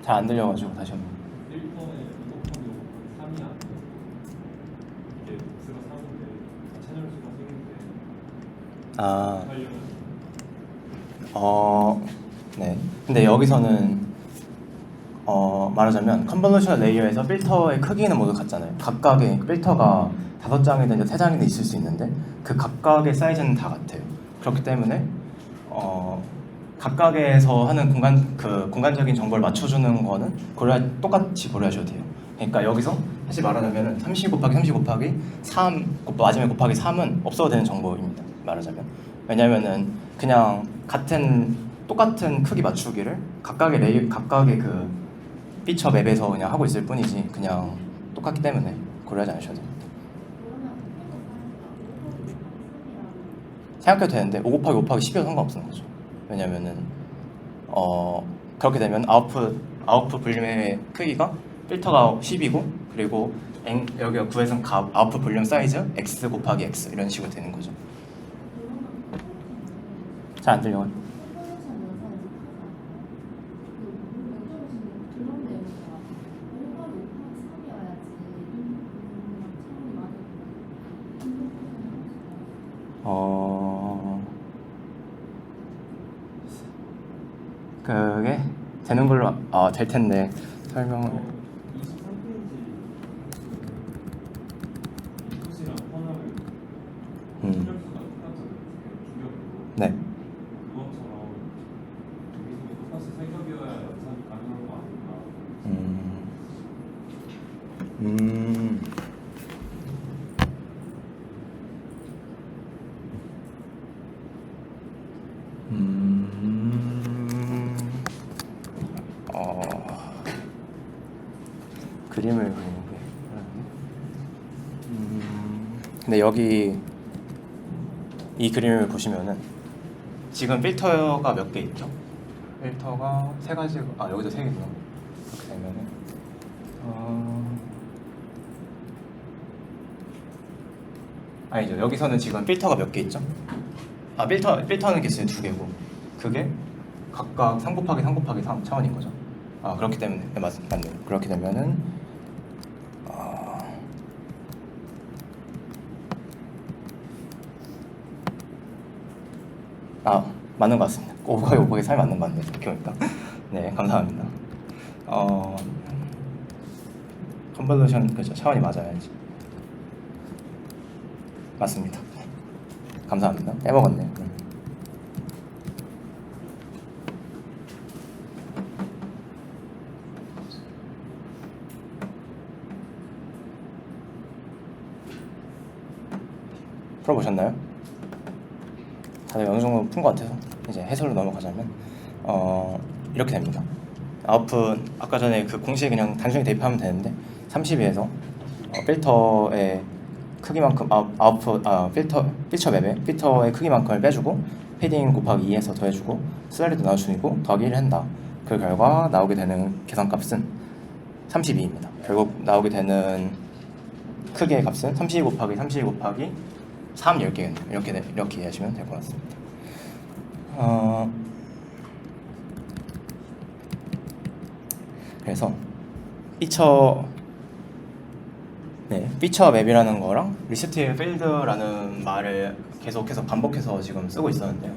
잘 안 들려가지고 다시 한번. 1번에 2 곱하기 3이 안 돼요. 이게 X가 3인데 채널 수가 3인데 네. 근데 여기서는 말하자면 컨볼루션 레이어에서 필터의 크기는 모두 같잖아요. 각각의 필터가 5장이든 3장이든 있을 수 있는데 그 각각의 사이즈는 다 같아요. 그렇기 때문에 각각에서 하는 공간적인 정보를 맞춰주는 거는 똑같이 고려하셔도 돼요. 그러니까 여기서 사실 말하자면 30 곱하기 30 곱하기 3 마지막에 곱하기 3은 없어도 되는 정보입니다. 말하자면. 왜냐면은 그냥 같은 똑같은 크기 맞추기를 각각의 그 피처 맵에서 그냥 하고 있을 뿐이지 그냥 똑같기 때문에 고려하지 않으셔도 됩니다. 생각해도 되는데 5 곱하기 5 곱하기 10이어도 상관없는 거죠. 왜냐면은 그렇게 되면 아웃풋 볼륨의 크기가 필터가 10이고 그리고 여기가 구해선 아웃풋 볼륨 사이즈 x 곱하기 x 이런 식으로 되는 거죠. 잘 안 들려요. 그게 되는 걸로 될 텐데 설명을 23페이지 인풋이랑 퍼널을 출력수가 똑같잖아요. 주격으로. 네. 그것처럼 여기서 똑같이 세 겹이어야 연산이 가능한 거 아닌가? 그림을 그리는 게 근데 여기 이 그림을 보시면은 지금 필터가 몇 개 있죠? 필터가 세 가지. 여기도 세 개구나. 이렇게 되면은 아니죠. 여기서는 지금 필터가 몇 개 있죠? 필터는 개수는 2개고 그게 각각 3 곱하기 3 곱하기 3 차원인 거죠. 그렇기 때문에 맞네요. 그렇게 되면은 맞는 것 같습니다. 5 곱하기 5 곱하기 3이 맞는 것 같네요. 이렇게 보니까. 네, 감사합니다. 컨볼루션 그죠? 차원이 맞아야지. 맞습니다. 감사합니다. 빼먹었네요. 풀어보셨나요? 다들 어느 정도 푼 것 같아서 이제 해설로 넘어가자면 이렇게 됩니다. 아웃풋 아까 전에 그 공식에 그냥 단순히 대입하면 되는데 32에서 필터의 크기만큼 필터 맵에 필터의 크기만큼을 빼주고 패딩 곱하기 2에서 더해주고 슬라이드 나눠주고 더하기 1을 한다. 그 결과 나오게 되는 계산값은 32입니다. 결국 나오게 되는 크기의 값은 32 곱하기 32 곱하기 3 10개겠네요. 이렇게 이해하시면 될 것 같습니다. 그래서 피처 맵이라는 거랑 리스트 필드라는 말을 계속해서 반복해서 지금 쓰고 있었는데요.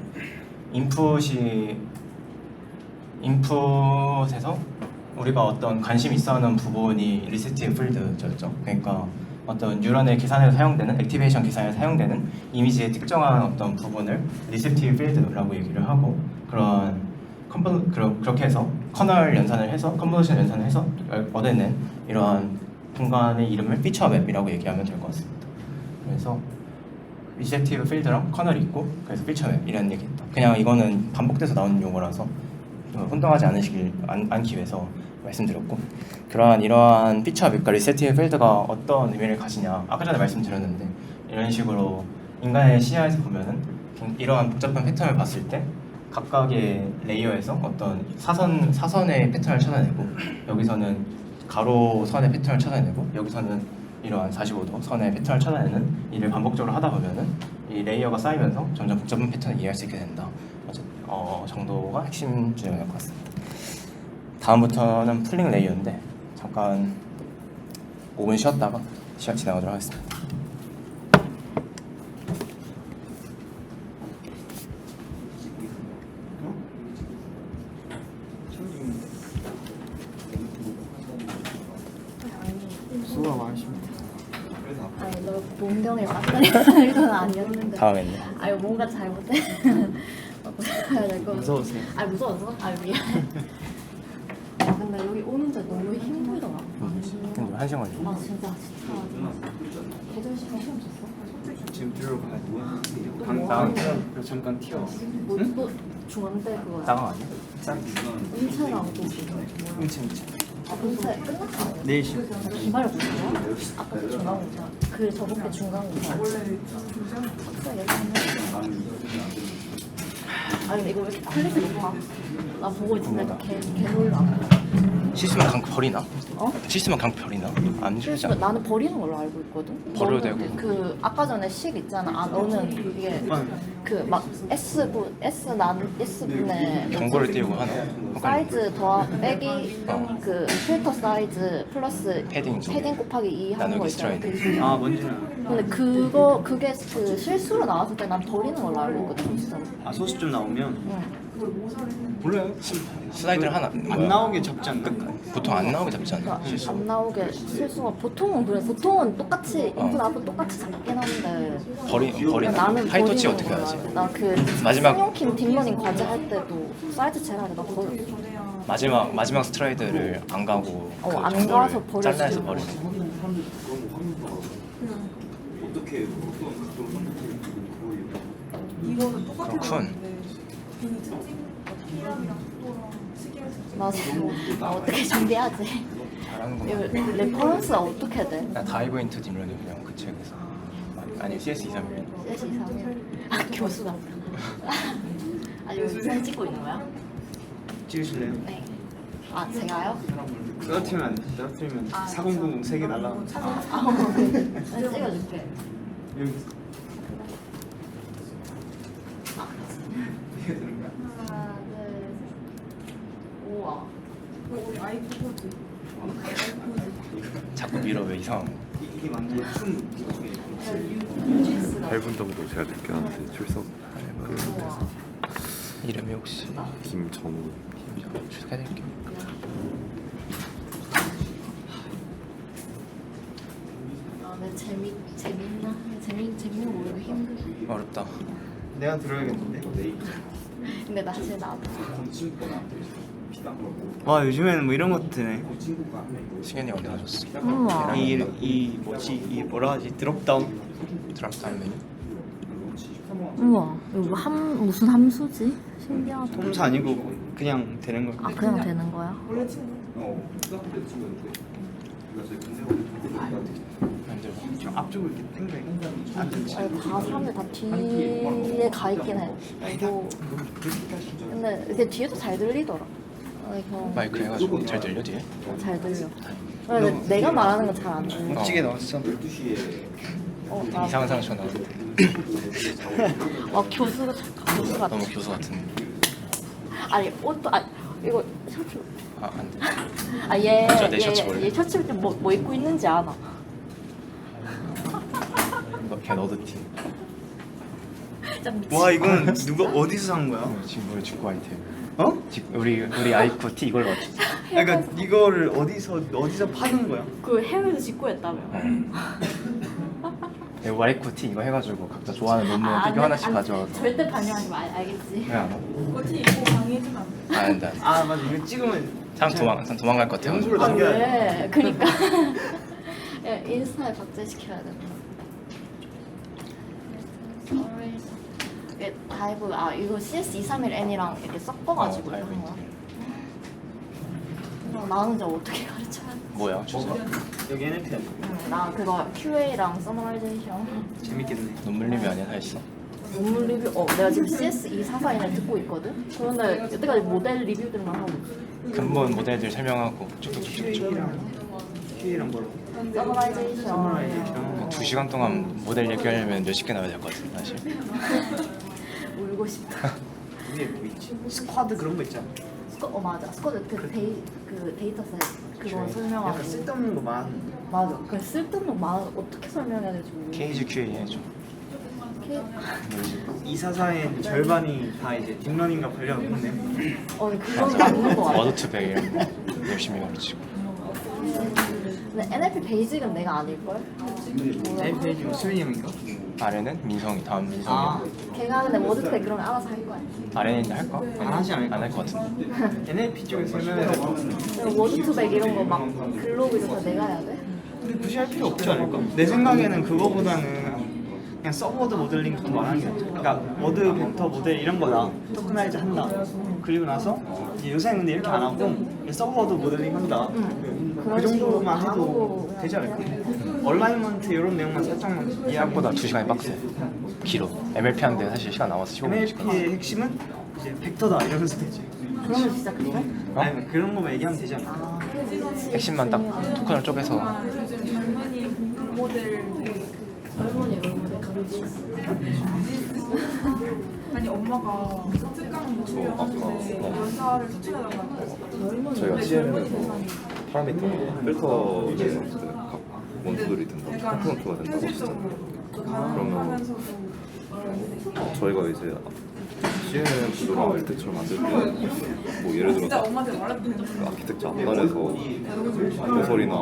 인풋에서 우리가 어떤 관심 있어하는 부분이 리스트 필드였죠. 그러니까 어떤 뉴런의 계산에 사용되는 액티베이션 계산에 사용되는 이미지의 특정한 어떤 부분을 리셉티브 필드라고 얘기를 하고 그렇게 해서 커널 연산을 해서 컨볼루션 연산을 해서 얻어낸 이러한 공간의 이름을 피처 맵이라고 얘기하면 될 것 같습니다. 그래서 리셉티브 필드랑 커널이 있고 그래서 피처 맵이라는 얘기입니다. 그냥 이거는 반복돼서 나오는 용어라서 혼동하지 않기 위해서 말씀드렸고 이러한 피처 맵과 리셉티브 필드가 어떤 의미를 가지냐 아까 전에 말씀드렸는데 이런 식으로 인간의 시야에서 보면은 이러한 복잡한 패턴을 봤을 때 각각의 레이어에서 어떤 사선의 패턴을 찾아내고 여기서는 가로선의 패턴을 찾아내고 여기서는 이러한 45도 선의 패턴을 찾아내는 일을 반복적으로 하다 보면은 이 레이어가 쌓이면서 점점 복잡한 패턴을 이해할 수 있게 된다. 정도가 핵심 주제인 것 같습니다. 다음부터는 풀링 레이어인데 잠깐 5분 쉬었다가 시간 진행하도록 하겠습니다. 수고가 많으십니다. 아니 너 문경에 왔더니 이건 아니었는데. 다음에는 아유 뭔가 잘못해. 해야 될 거. 무서우세요? 아 무서웠어? 아 미안. 야 근데 여기 오는데 너무 힘들더라. 근데 1시간 걸려. 아 진짜 계절 시간 시험 쳤어? 지금 들어가야 돼. 또 당장 뭐 잠깐 튀어. 뭐또 중앙대 그거. 나강 아니야? 인체랑 또 응치. 아, 인체 끝났어. 내일 시. 기말고사야? 아까 그 중간고사. 그 저번 게 중간고사. 학사 얘기하면. 아니 이거 왜 이렇게 퀄리티 높아? 나 보고 있는데 개 놀라. 실수만 강 버리나? 어? 실수만 강 버리나? 안 주지 실수면 않나? 나는 버리는 걸로 알고 있거든. 버려도 너는 되고. 그 아까 전에 식 있잖아. 아 너는 이게 그 막 S 나는 S분의 경고를 띄우고 하나? 사이즈 더하 빼기 어. 그 필터 사이즈 플러스 패딩 곱하기 2 하는 거 나누기 있잖아. 스트라이드. 아 뭔지는. 근데 그게 그 실수로 나왔을 때 난 버리는 걸로 알고 있거든. 진짜. 아 소수 좀 나오면 응. 몰라요. 슬라이드를 하나 안 뭐야? 나오게 잡지 않나? 보통 안 나오게 잡지 않나? 그러니까 실수. 안 나오게 실수가 보통은 그래. 보통은 똑같이 인풋 아웃풋 똑같이 잡긴 하는데. 버리나? 나는 하이터치 버리는 어떻게 걸로 하지? 알고 있어. 나그 마지막- 승용킴 딥러닝 과제 할 때도 사이즈 제라를 나 버렸어. 마지막 스트라이드를 안 가고 그 안 정보를 가서 버렸어. 잘라서 버리는 거. 이거는 똑같은 그렇군. 맞아. 나 어떻게 준비하지? 잘하는구나. 이거 레퍼런스가 어떻게 돼? 나 다이브 인투 딥러닝 그냥 그 책에서 아니 CS 231 CS 231. 아 교수가. 아니 여기 사진 찍고 있는 거야? 찍으실래요? 네. 아 제가요? 떨어뜨리면 안 돼. 떨어뜨리면 4000 3개 날라. 아, 네, 찍어줄게. 여기. 하나, 둘, 셋. 우와. 우리 아이폰 코드. 자꾸 밀어 왜 이상한 거. 이게 완전 춤. 8분 정도 제가 늦게 왔는데 출석 우와. 이름이 혹시 김정우 추가해드릴게요. 아, 네 재밌나? 재밌는 거 모르고 힘들어. 어렵다. 내가 들어야겠는데. 근데 나 사실 나도. 와 요즘에는 뭐 이런 것도 되네. 승현이 언제 가졌어? 우와. 이 뭐지 이 뭐라 하지 드롭다운. 드랍 다운 메뉴? 우와. 이거 무슨 함수지? 신기하다. 톰수 아니고 그냥 되는 거. 아 그냥 되는 거야? 원래 친구. 만들고. 좀 앞쪽으로 이렇게 땡겨. 아니, 다 사람들 다 뒤에 가 있긴 해. 이거 근데 이게 뒤에도 잘 들리더라. 아니 그냥 마이크 해가지고 잘 들려 뒤에? 잘 들려. 근데 내가 말하는 건 잘 안 들려. 멋지게 나왔어. 나 이상상 전화. 교수가 교수 같아. 너무 교수 같은. 아니 옷도 이거 셔츠. 안 돼. 아얘 내 셔츠 볼래? 얘 셔츠 뭐 입고 있는지 아나. 걔 너도 팀. 진짜 미친. 와 이건 누가 어디서 산 거야? 지금 우리 축구 아이템. 어? 우리 아이코 티 이걸 맞췄어. 그러니까 이거를 어디서 파는 거야? 그 해외에서 직구했다며. 와이코 티 이거 해가지고 각자 좋아하는 논문 비교 하나씩 가져와서. 절대 반영하지 마. 알겠지? 왜 안 와? 어떻게 입고 강의해주면 안 돼? 안 된다. 아 맞아 이거 찍으면 사람 도망갈 것 같아. 영수로 아 남겨야 돼. 왜? 그니까 야, 인스타에 박제시켜야 돼. 이게 다이브 이거 CS231N이랑 이렇게 섞어가지고 다이브 한 거야? 인투. 나는 이제 어떻게 가르쳐야 돼? 뭐야 주소? 여기 NLP 아니야? 나 그거 QA랑 서머라이제이션 재밌겠네. 논문 리뷰 아니야 다 했어? 논문 리뷰 내가 지금 CS244N을 듣고 있거든? 그런데 여태까지 모델 리뷰들만 하고 있어. 근본 모델들 설명하고 쭉쭉쭉쭉. Q랑 뭐라고? 서머라이제이션 서머라이제이션. 2시간 동안 모델 얘기하려면 몇십 개 나와야 될 것 같아 사실. 울고 싶다. 이게 뭐 있지? 스쿼드 그런 거 있잖아. 맞아. 스쿼드 그 데이터셋 그거 설명하고 약간 쓸데없는 거 많아. 맞아. 그 쓸데없는 거 어떻게 설명해야 될지 모르겠어. 케이지 QA 해줘. 이사사의 절반이 다 이제 딥러닝과 관련 없네. 그건 맞는 거 같아. 워드투백 이런 거 열심히 가르치고. 근데 NLP 베이직은 내가 아닐걸? 페이지 수빈이 형인가? 아래는 민성이 다음 민성이. 아 걔가 근데 워드트랙 그런 거 알아서 할 거야. 아래는 할까? 안 하지 않을까? 안할 것 같은데. NLP 쪽에 설명해야 될것 같은데. 워드투백 이런 거 막 글로그 이런 거 내가 해야 돼? 근데 굳이 할 필요 없지 않을까? 내 생각에는 그거보다는 그냥 서브워드 모델링부터 말하는 게 낫죠. 그러니까 워드 벡터 모델 이런 거다 토크나이즈 한다. 그리고 나서 이제 요새는 근데 이렇게 안 하고 그냥 서브워드 모델링 한다. 그 정도만 해도 되지 않을까? 얼라이먼트 이런 내용만 살짝만 이해하고 생각보다 2시간이 빡세. 길어. MLP 하는데 사실 시간 남아서 15분. MLP의 핵심은 이제 벡터다 이러면서 되지. 그러면 진짜 그래? 아니 그런 거만 얘기하면 되지 않을까? 핵심만 딱 토큰을 쪼개서 요즘 젊은이 공부 모델 할머니 얼마나 가르치 아니 엄마가 특강 주려는데 연사를 추천해달라고 저희가 CM에서 파라미터 필터를 각 원소들이 된다고 컴포넌트가 된다고 하셨잖아요. 그러면 하면서도 저희가 이제 CM 구조를 아키텍처를 만들 때 뭐 예를 진짜 들어서 엄마한테 말해도 되는 그 아키텍처 앞단에서 모서리나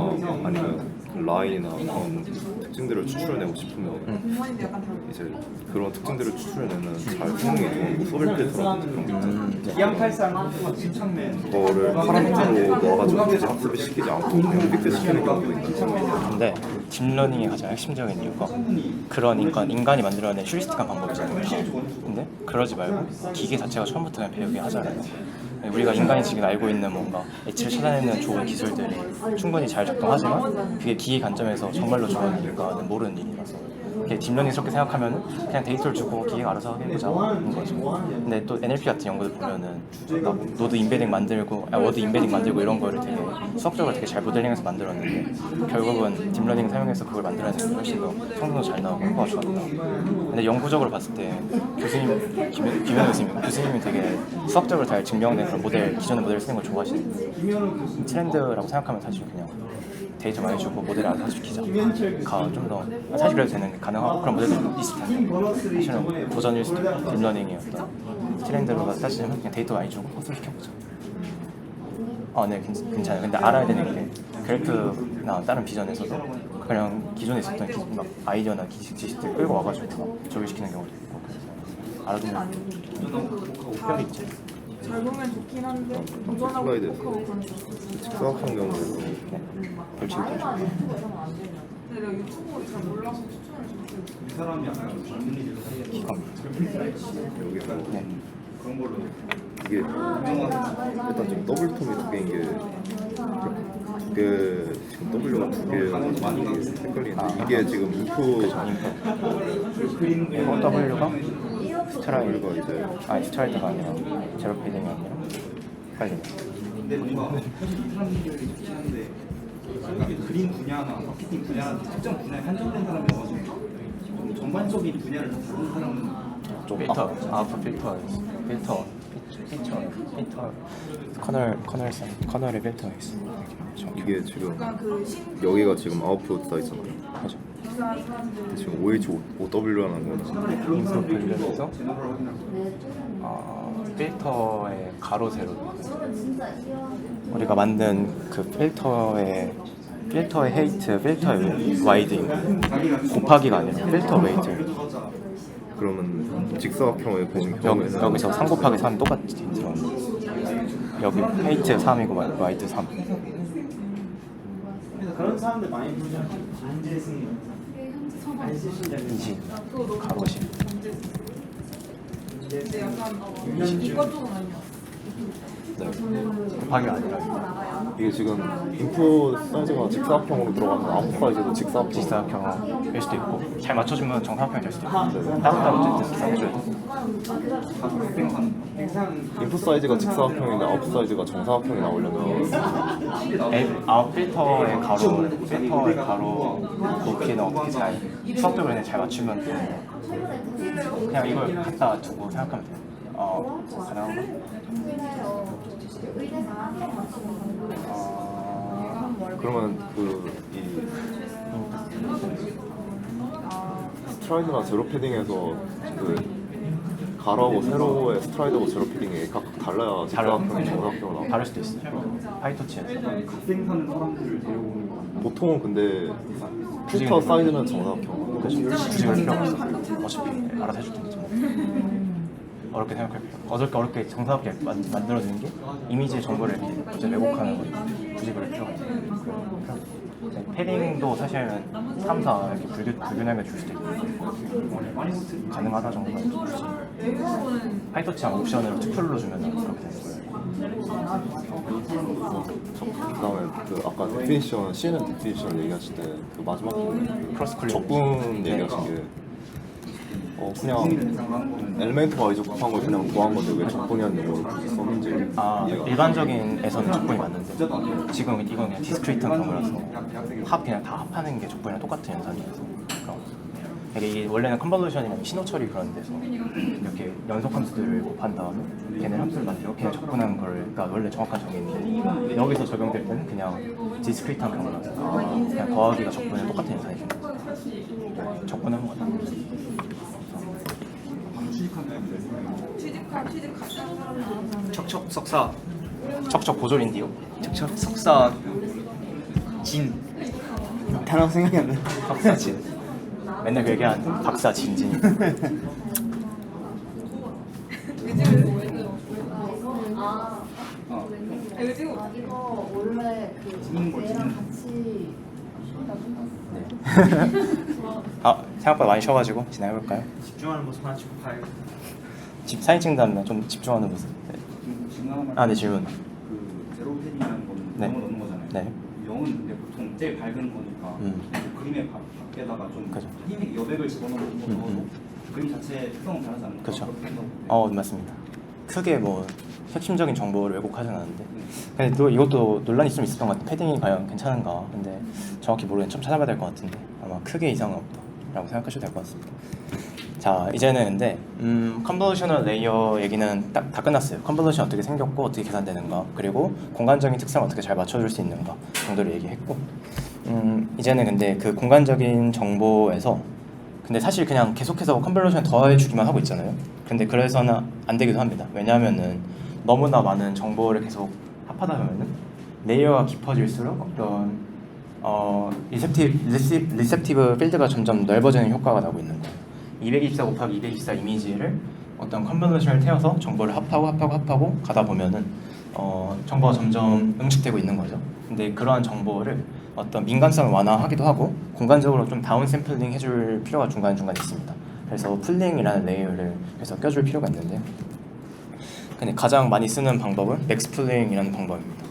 아니면 라인이나 그런 특징들을 추출해내고 싶으면 공무원인데 약간 다르고 이제 그런 특징들을 추출해내는 잘 성능이 좋은 뭐 소벨 필터라든지 그런 게 있잖아요. 기암팔상 추천맨 그거를 파라미터로 넣어가지고 굳이 학습을 시키지 않고 그냥 빅트 시키는 경우도 있고. 근데 딥러닝의 가장 핵심적인 이유가 그런 인간이 만들어낸 휴리스틱한 방법이잖아요. 근데 그러지 말고 기계 자체가 처음부터 그냥 배우게 하잖아요. 우리가 인간이 지금 알고 있는 뭔가 액체를 찾아내는 좋은 기술들이 충분히 잘 작동하지만 그게 기계 관점에서 정말로 좋은 일까는 모르는 일이라서 딥러닝스럽게 생각하면 그냥 데이터를 주고 기계가 알아서 하게 해보자는 거죠. 근데 또 NLP 같은 연구들 보면은 막 노드 임베딩 만들고 워드 임베딩 만들고 이런 거를 되게 수학적으로 되게 잘 모델링해서 만들었는데 결국은 딥러닝 사용해서 그걸 만들어내는 게 훨씬 더 성능도 잘 나오고 효과가 좋았다. 근데 영구적으로 봤을 때 교수님 교수님이 되게 수학적으로 잘 증명된 그런 모델 기존의 모델을 쓰는 걸 좋아하시는 트렌드라고 생각하면 사실 그냥 데이터 많이 주고 모델을 알아서 시키자 가 좀 더 사실 그래도 되는 가능하고 그런 모델도 있을 텐데 사실은 도전일 수도 있고 딥러닝의 어떤 트렌드로 따지면 그냥 데이터 많이 주고 학습 시켜보자. 네 괜찮아요. 근데 알아야 되는 게 그래프나 다른 비전에서도 그냥 기존에 있었던 막 아이디어나 지식들 끌고 와가지고 막 조율시키는 경우도 있고 그래서 알아두면 특별히 있죠. 잘 보면 좋긴 한데 도전하고 슬라이드. 독하고 그런 거 수학한 경우에도 별칭 근데 내가 유튜브 잘 몰라서 추천을 좀 기관 여기서 네. 이게 일단 지금 더블톰이 두 개인 게 이게 지금 W가 두 개여서 헷갈리는데 이게 지금 인풋 이거 W가 스트라이드 W가 이제 아니 스트라이드가 아니라 제로 패딩이 아니라 빨리 그림 분야나 마케팅 분야 특정 분야에 한정된 사람이어서 전반적인 분야를 다 다루는 사람은 필터 필터 커널의 필터가 있어. 이게 지금 약간 그 여기가 지금 아웃풋 사이즈잖아요. 맞아. 신기한 사람들 지금 OH5W라는 거는 인풋 관련해서 필터의 가로 세로 우리가 만든 그 필터의 헤이트, 필터의 와이드 곱하기가 아니라 필터 웨이트 그러면 직사각형의 경우에는 여기서 3 곱하기 3 똑같이 들어가는 여기 헤이트 3이고 와이드 3 그래서 그런 사람들 많이 보죠. 안재승, 안재승 이시 가로시 근데 약간 이것 쪽은 아니야. 곱하기가 아니라 이게 지금 인풋 사이즈가 직사각형으로 들어가면 아웃풋 사이즈도 직사각형. 직사각형일 수도 있고 잘 맞춰주면 정사각형이 될 수도 있고 따로따로 어쨌든 싸워줘야 돼. 인풋 사이즈가 직사각형인데 아웃풋 사이즈가 정사각형이 나오려면 필터의 가로 높이는 어떻게 잘 수학적으로 그냥 잘 맞추면 되는 거 그냥 이걸 갖다 두고 생각하면 돼요. 가능한가? 그러면 스트라이드나 제로 패딩에서 그 가로하고 세로의 스트라이드하고 제로 패딩이 각각 달라야 직사각형이 정사각형으로 나와요. 다를 수도 있어요. 파이터치에서 갓생사는 사람들을 데려오는 거 보통은 근데 필터 사이즈는 정사각형. 굳이 그럴 필요가 없어. 어차피 알아서 해줄 텐데 어렵게 생각할 필요 어렵게 정사각형 만들어주는 게 이미지의 정보를 이제 왜곡하는 거니까 굳이 그럴 필요가 없어요. 패딩도 사실은 3, 4 이렇게 불균형하게 줄 수도 있고 가능하다 정도가 있지. 하이터치한 옵션으로 투플로 주면 그렇게 되는 거예요. 그다음에 그 아까 데피니션 CNN 데피니션 얘기하실 때 그 마지막 부분 크로스 클릭. 적분 얘기하신 게 그냥 엘리멘트 와이즈 곱한 걸 그냥 구한 건데 왜 적분이라는 걸 썼는지 이해가 일반적인에서는 적분이 맞는데 지금 이건 그냥 디스크리트한 경우라서 그냥 다 합하는 게 적분이랑 똑같은 현상이라서 그런 거. 이게 원래는 컨볼루션이랑 신호 처리 그런 데서 이렇게 연속 함수들을 곱한 다음에 걔네 함수를 만들고 그냥 적분한 걸 그러니까 원래 정확한 정의인데 여기서 적용될 때는 그냥 디스크리트한 경우라서 그냥 더하기가 적분이랑 똑같은 현상이죠. 적분한 거다. 취직 갔다 온 사람들 척척 석사 척척 보졸인데요. 척척 석사 진 단어 생각이 안 나. 박사진. 맨날 그 얘기하는데 박사 진진. 요즘 이거 원래 그 얘랑 같이 아 생각보다 많이 쉬어가지고 진행해볼까요? 집중하는 모습 하나 찍고 가야겠다. 집 사진 찍는다면 좀 집중하는 모습. 네. 질문 하나만 아, 네 질문. 그 제로 패딩이라는 거는 네. 0을 넣는 거잖아요. 네. 0은 근데 보통 제일 밝은 거니까 그 그림의 밖에다가 좀 그죠. 힘의 여백을 집어넣는 거 넣어도 그림 자체의 특성은 다르지 않나요? 그죠. 그렇게 생각해요. 맞습니다. 크게 뭐 핵심적인 정보를 왜곡하진 않은데 근데 또 이것도 논란이 좀 있었던 것 같아요. 패딩이 과연 괜찮은가. 근데 정확히 모르겠는데 좀 찾아봐야 될 것 같은데 아마 크게 이상은 없다라고 생각하셔도 될 것 같습니다. 자 이제는 근데 컨볼루셔널 레이어 얘기는 다 끝났어요. 컨볼루션 어떻게 생겼고 어떻게 계산되는가 그리고 공간적인 특성 어떻게 잘 맞춰줄 수 있는가 정도를 얘기했고 이제는 근데 그 공간적인 정보에서 근데 사실 그냥 계속해서 컨볼루션 더해주기만 하고 있잖아요. 근데 그래서는 안 되기도 합니다. 왜냐하면은 너무나 많은 정보를 계속 합하다 보면은 레이어가 깊어질수록 어떤 리셉티브 필드가 점점 넓어지는 효과가 나고 있는 거예요. 224 곱하기 224 이미지를 어떤 컨볼루션을 태워서 정보를 합하고 가다 보면은 정보가 점점 응축되고 있는 거죠. 근데 그러한 정보를 어떤 민감성을 완화하기도 하고 공간적으로 좀 다운 샘플링 해줄 필요가 중간중간 있습니다. 그래서 풀링이라는 레이어를 그래서 껴줄 필요가 있는데요. 근데 가장 많이 쓰는 방법은 맥스 풀링이라는 방법입니다.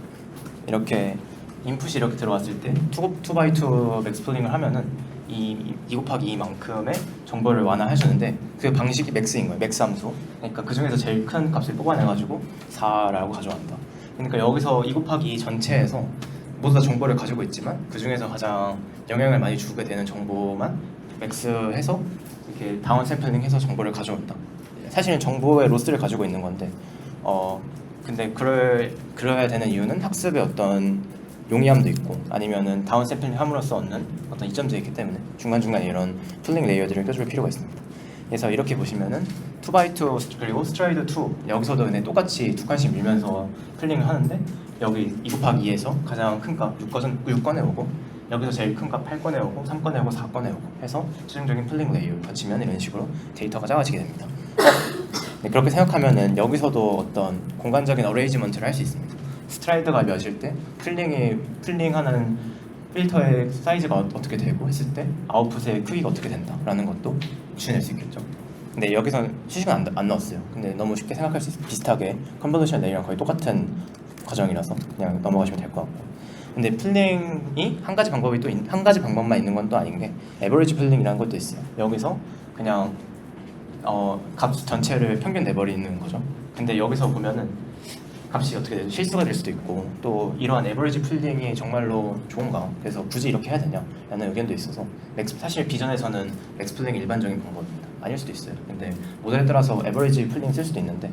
이렇게 인풋이 이렇게 들어왔을 때 2x2 맥스 풀링을 하면은 2 곱하기 2만큼의 정보를 완화해주는데 그 방식이 맥스인 거예요. 맥스 함수. 그러니까 그 중에서 제일 큰 값을 뽑아내가지고 4라고 가져간다. 그러니까 여기서 2 곱하기 2 전체에서 모두 다 정보를 가지고 있지만 그 중에서 가장 영향을 많이 주게 되는 정보만 맥스해서 이렇게 다운 샘플링해서 정보를 가져온다. 사실은 정보의 로스를 가지고 있는 건데 근데 그래야 되는 이유는 학습의 어떤 용이함도 있고 아니면은 다운 샘플링 함으로써 얻는 어떤 이점도 있기 때문에 중간중간에 이런 풀링 레이어들을 껴줄 필요가 있습니다. 그래서 이렇게 보시면은 2x2 그리고 스트라이드 2 여기서도 근데 똑같이 두 칸씩 밀면서 풀링을 하는데 여기 2 곱하기 2에서 가장 큰 값 6권에 오고 여기서 제일 큰 값 8권에 오고 3권에 오고 4권에 오고 해서 최종적인 풀링 레이어를 거치면 이런 식으로 데이터가 작아지게 됩니다. 네, 그렇게 생각하면은 여기서도 어떤 공간적인 어레이지먼트를 할 수 있습니다. 스트라이드가 몇일 때 풀링하는 필터의 사이즈가 어떻게 되고 했을 때 아웃풋의 크기가 어떻게 된다라는 것도 추진할 수 있겠죠. 근데 여기서는 수식은 안 넣었어요. 근데 너무 쉽게 생각할 수 있어요. 비슷하게 컨볼루션 레이어랑 거의 똑같은 과정이라서 그냥 넘어가시면 될 것 같고. 근데 풀링이 한 가지 방법만 있는 건 또 아닌 게 에버리지 풀링이라는 것도 있어요. 여기서 그냥 값 전체를 평균 내버리는 거죠. 근데 여기서 보면은 값이 어떻게 되죠? 실수가 될 수도 있고 또 이러한 에버리지 풀링이 정말로 좋은가? 그래서 굳이 이렇게 해야 되냐? 라는 의견도 있어서 사실 비전에서는 맥스 풀링이 일반적인 방법입니다. 아닐 수도 있어요. 근데 모델에 따라서 에버리지 풀링 쓸 수도 있는데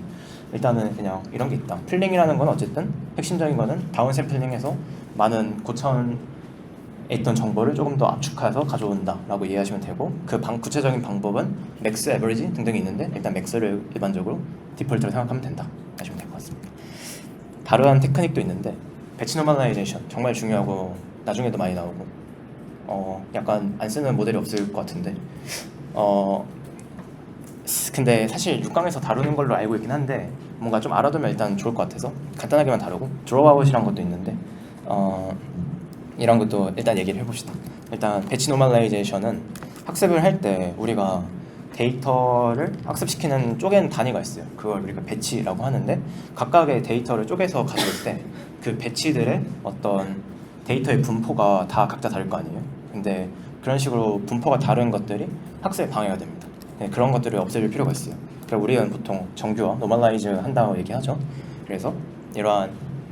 일단은 그냥 이런 게 있다. 풀링이라는 건 어쨌든 핵심적인 거는 다운 샘플링해서 많은 고천에 있던 정보를 조금 더 압축해서 가져온다 라고 이해하시면 되고 그 구체적인 방법은 맥스, 에버리지 등등이 있는데 일단 맥스를 일반적으로 디폴트로 생각하면 된다 하시면 될 것 같습니다. 다른 테크닉도 있는데 배치 노멀라이제이션 정말 중요하고 나중에도 많이 나오고 약간 안 쓰는 모델이 없을 것 같은데 근데 사실 6강에서 다루는 걸로 알고 있긴 한데 뭔가 좀 알아두면 일단 좋을 것 같아서 간단하게만 다루고 드로우아웃이란 것도 있는데 이런 것도 일단 얘기를 해봅시다. 일단 배치 노멀라이제이션은 학습을 할 때 우리가 데이터를 학습시키는 쪼개는 단위가 있어요. 그걸 우리가 배치라고 하는데 각각의 데이터를 쪼개서 가져올 때 그 배치들의 어떤 데이터의 분포가 다 각자 다를 거 아니에요. 근데 그런 식으로 분포가 다른 것들이 학습에 방해가 됩니다. 네, 그런 것들을 없애줄 필요가 있어요. 그래서 우리는 보통 정규화, 노멀라이즈 한다고 얘기하죠. 그래서 이러한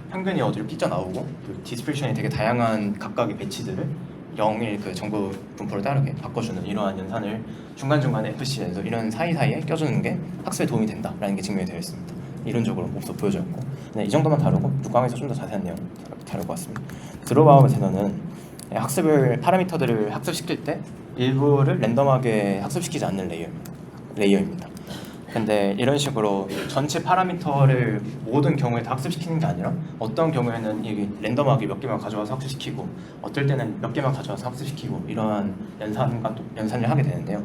평균이 어디로 삐져나오고 그 디스프레션이 되게 다양한 각각의 배치들을 0일 그 정보 분포를 따르게 바꿔주는 이러한 연산을 중간중간에 FC에서 이런 사이사이에 껴주는 게 학습에 도움이 된다라는 게 증명이 되어 있습니다. 이론적으로 몸소 보여져 있고, 네, 이 정도만 다루고 6강에서 좀 더 자세한 내용 다룰 것 같습니다. 드롭아웃 메서드는 학습을 파라미터들을 학습시킬 때 일부를 랜덤하게 학습시키지 않는 레이어입니다. 근데 이런 식으로 전체 파라미터를 모든 경우에 다 학습시키는 게 아니라 어떤 경우에는 이게 랜덤하게 몇 개만 가져와서 학습시키고 어떨 때는 몇 개만 가져와서 학습시키고 이러한 연산을 하게 되는데요.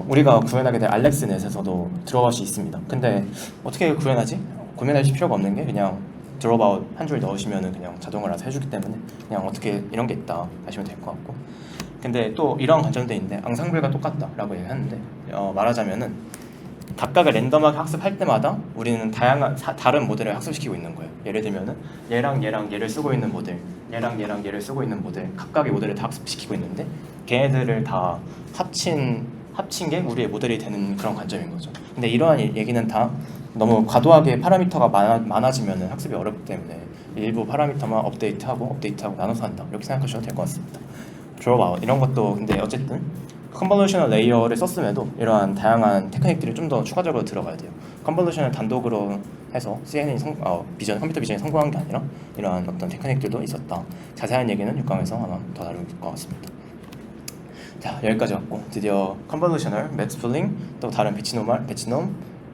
우리가 구현하게 될 알렉스넷에서도 들어가시 있습니다. 근데 어떻게 구현하지? 고민하실 필요가 없는 게 그냥 드롭아웃 한 줄 넣으시면은 그냥 자동으로 알아서 해주기 때문에 그냥 어떻게 이런 게 있다 하시면 될 것 같고, 근데 또 이런 관점도 있는데 앙상블과 똑같다라고 얘기하는데 말하자면은 각각을 랜덤하게 학습할 때마다 우리는 다양한 다른 모델을 학습시키고 있는 거예요. 예를 들면은 얘랑 얘를 쓰고 있는 모델, 얘랑 얘를 쓰고 있는 모델, 각각의 모델을 다 학습시키고 있는데 걔네들을 다 합친 게 우리의 모델이 되는 그런 관점인 거죠. 근데 이러한 얘기는 다 너무 과도하게 파라미터가 많아지면 학습이 어렵기 때문에 일부 파라미터만 업데이트하고 나눠서 한다, 이렇게 생각하셔도 될 것 같습니다. 드롭아웃 이런 것도 근데 어쨌든 컨볼루셔널 레이어를 썼음에도 이러한 다양한 테크닉들이 좀 더 추가적으로 들어가야 돼요. 컨볼루션을 단독으로 해서 CNN이 컴퓨터 비전이 성공한 게 아니라 이러한 어떤 테크닉들도 있었다. 자세한 얘기는 6강에서 아마 더 다룰 것 같습니다. 자, 여기까지 왔고 드디어 컨볼루셔널, 매트풀링, 또 다른 배치놈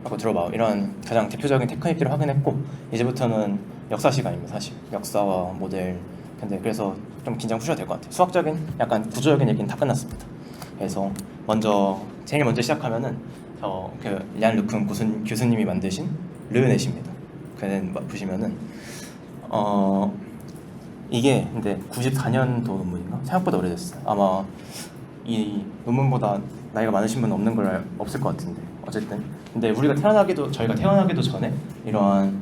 하고 드롭아웃 이런 가장 대표적인 테크닉들을 확인했고, 이제부터는 역사 시간입니다. 사실 역사와 모델. 근데 그래서 좀 긴장 푸셔도 될 것 같아요. 수학적인 약간 구조적인 얘기는 다 끝났습니다. 그래서 제일 먼저 시작하면은 얀 루큰 교수님이 만드신 르넷입니다. 그는 보시면은 이게 근데 94년도 논문인가? 생각보다 오래됐어요. 아마 이 논문보다 나이가 많으신 분은 없을 것 같은데, 어쨌든 근데 저희가 태어나기도 전에 이러한